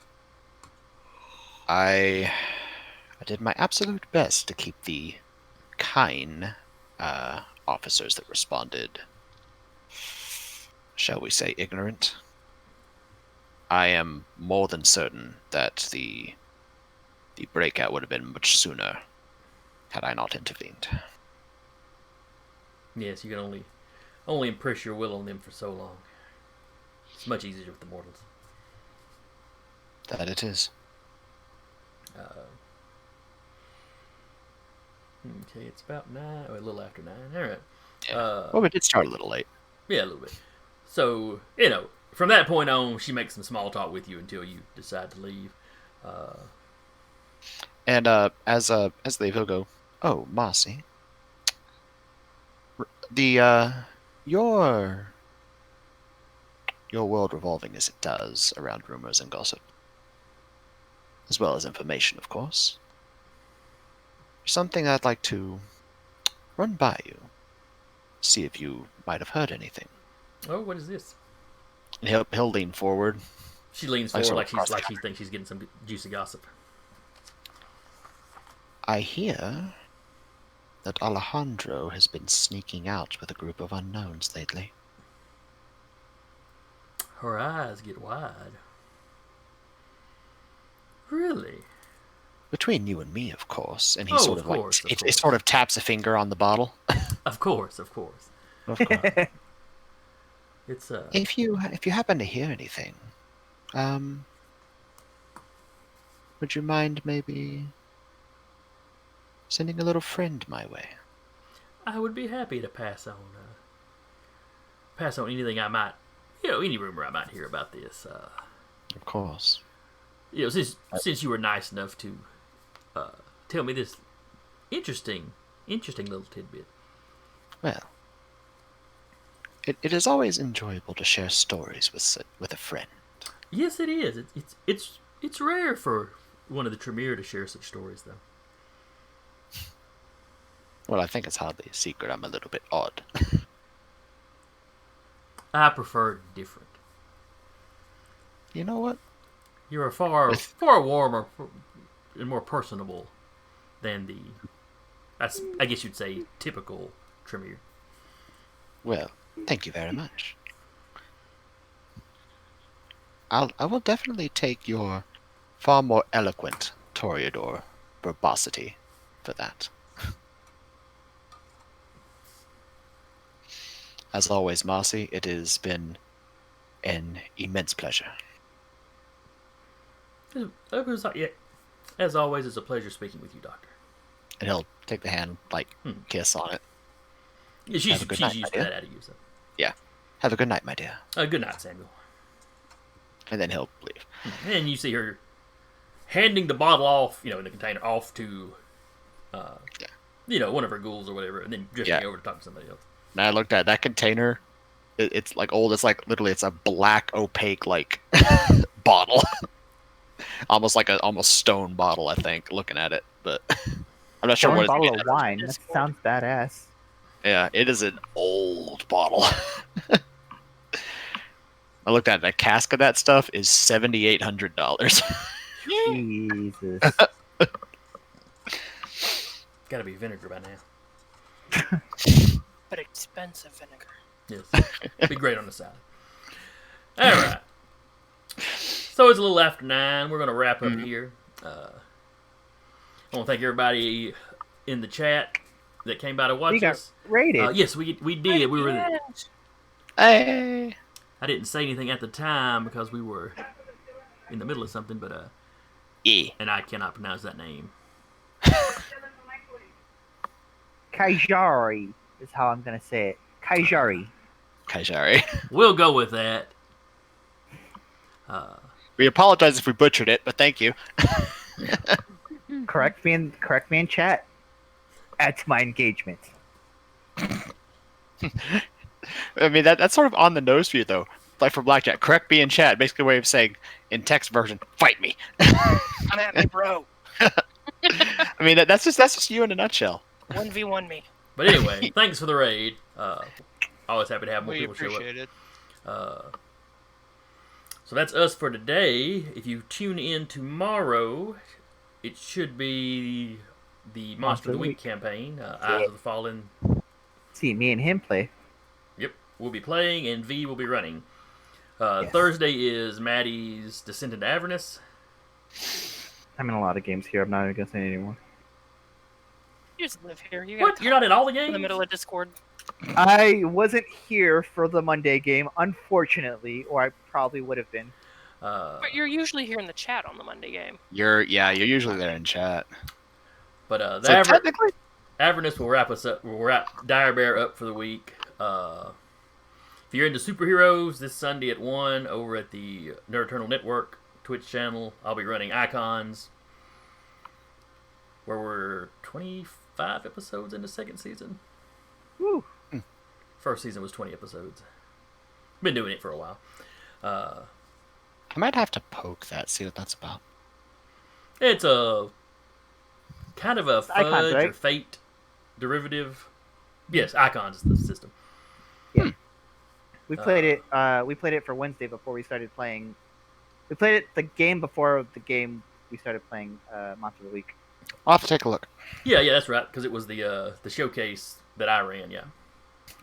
I did my absolute best to keep the kind officers that responded, shall we say, ignorant. I am more than certain that the breakout would have been much sooner had I not intervened.
Yes, you can only impress your will on them for so long. It's much easier with the mortals.
That it is.
Okay, it's about 9, or a little after 9. All right.
Yeah. Well, we did start a little late.
Yeah, a little bit. So, from that point on, she makes some small talk with you until you decide to leave.
And as they leave, he'll go, "Oh, Marcy, your world revolving as it does around rumors and gossip, as well as information, of course. Something I'd like to run by you, see if you might have heard anything."
Oh, what is this?
And he'll lean forward.
She leans forward like she thinks she's getting some juicy gossip.
I hear that Alejandro has been sneaking out with a group of unknowns lately.
Her eyes get wide. Really?
Between you and me, of course. And he
It
sort of taps a finger on the bottle.
Of course.
Of course.
It's
If you happen to hear anything, would you mind maybe sending a little friend my way?
I would be happy to pass on anything I might, any rumor I might hear about this.
Of course.
Since you were nice enough to tell me this interesting little tidbit.
Well, it is always enjoyable to share stories with a friend.
Yes, it is. It's rare for one of the Tremere to share such stories, though.
Well, I think it's hardly a secret. I'm a little bit odd.
I prefer different.
You know what?
You're far warmer and more personable than I guess you'd say, typical Tremere.
Well, thank you very much. I will definitely take your far more eloquent Toreador verbosity for that. As always, Marcy, it has been an immense pleasure.
As always, it's a pleasure speaking with you, Doctor.
And he'll take the hand, kiss on it.
Yeah, she's used to that out of you, so.
Yeah. Have a good night, my dear.
Good night, Samuel.
And then he'll leave.
And you see her handing the bottle off, in the container, off to, one of her ghouls or whatever, and then drifting over to talk to somebody else.
And I looked at that container. It's like old. It's like literally, it's a black opaque bottle, almost like a stone bottle. I think looking at it, but I'm not sure what it's
bottle
made
of
out of.
wine. That sounds badass.
Yeah, it is an old bottle. I looked at it. A cask of that stuff is $7,800.
Jesus.
Gotta be vinegar by now.
But expensive vinegar.
Yes. Be great on the side. All right. So it's a little after 9. We're going to wrap up here. I want to thank everybody in the chat that came by to watch us.
Rated.
Yes, we did. We were.
Hey.
I didn't say anything at the time because we were in the middle of something, but
Yeah.
and I cannot pronounce that name.
Kaijari is how I'm gonna say it. Kaijari.
Kaijari.
We'll go with that.
We apologize if we butchered it, but thank you.
Correct me in chat. Add to my engagement.
I mean, that's sort of on the nose for you, though. Like for Blackjack, correct me in chat. Basically, a way of saying, in text version, fight me.
I'm at me, bro.
I mean, that's just you in a nutshell.
1v1 me.
But anyway, thanks for the raid. Always happy to have more
We
people show up.
appreciate it.
So that's us for today. If you tune in tomorrow, it should be the Monster of the Week campaign, Eyes of the Fallen.
See me and him play.
Yep, we'll be playing, and V will be running.
Yes.
Thursday is Maddie's Descent into Avernus.
I'm in a lot of games here. I'm not even gonna say anymore.
You just live here. You
What? You're not in all the
in
games?
the middle of Discord.
I wasn't here for the Monday game, unfortunately, or I probably would have been.
But you're usually here in the chat on the Monday game.
You're usually there in chat.
But the
So technically,
Avernus will wrap us up. We'll wrap Dire Bear up for the week. If you're into superheroes, this Sunday at 1 over at the Nerd Eternal Network Twitch channel, I'll be running Icons, where we're 25 episodes into second season.
Woo.
First season was 20 episodes. Been doing it for a while.
I might have to poke that, see what that's about.
It's a kind of a fudge
Icons, right?
or fate derivative. Yes, Icons is the system.
We played it. We played it for Wednesday before we started playing. We played it the game before the game we started playing Monster of the Week.
I'll have to take a look.
Yeah, that's right, because it was the showcase that I ran. Yeah.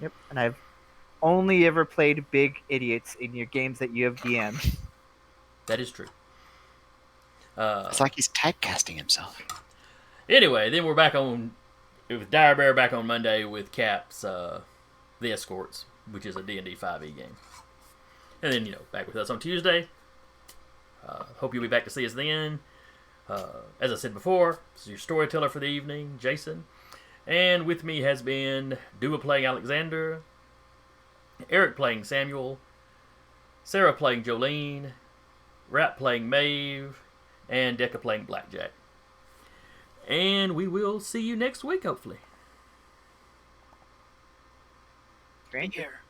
Yep. And I've only ever played big idiots in your games that you have DM'd.
That is true.
It's like he's typecasting himself.
Anyway, then we're back on with Dire Bear back on Monday with Caps, The Escorts, which is a D&D 5e game. And then, back with us on Tuesday. Hope you'll be back to see us then. As I said before, this is your storyteller for the evening, Jason. And with me has been Dua playing Alexander, Eric playing Samuel, Sarah playing Jolene, Rap playing Maeve, and Decca playing Blackjack. And we will see you next week, hopefully.
Stranger.
Here.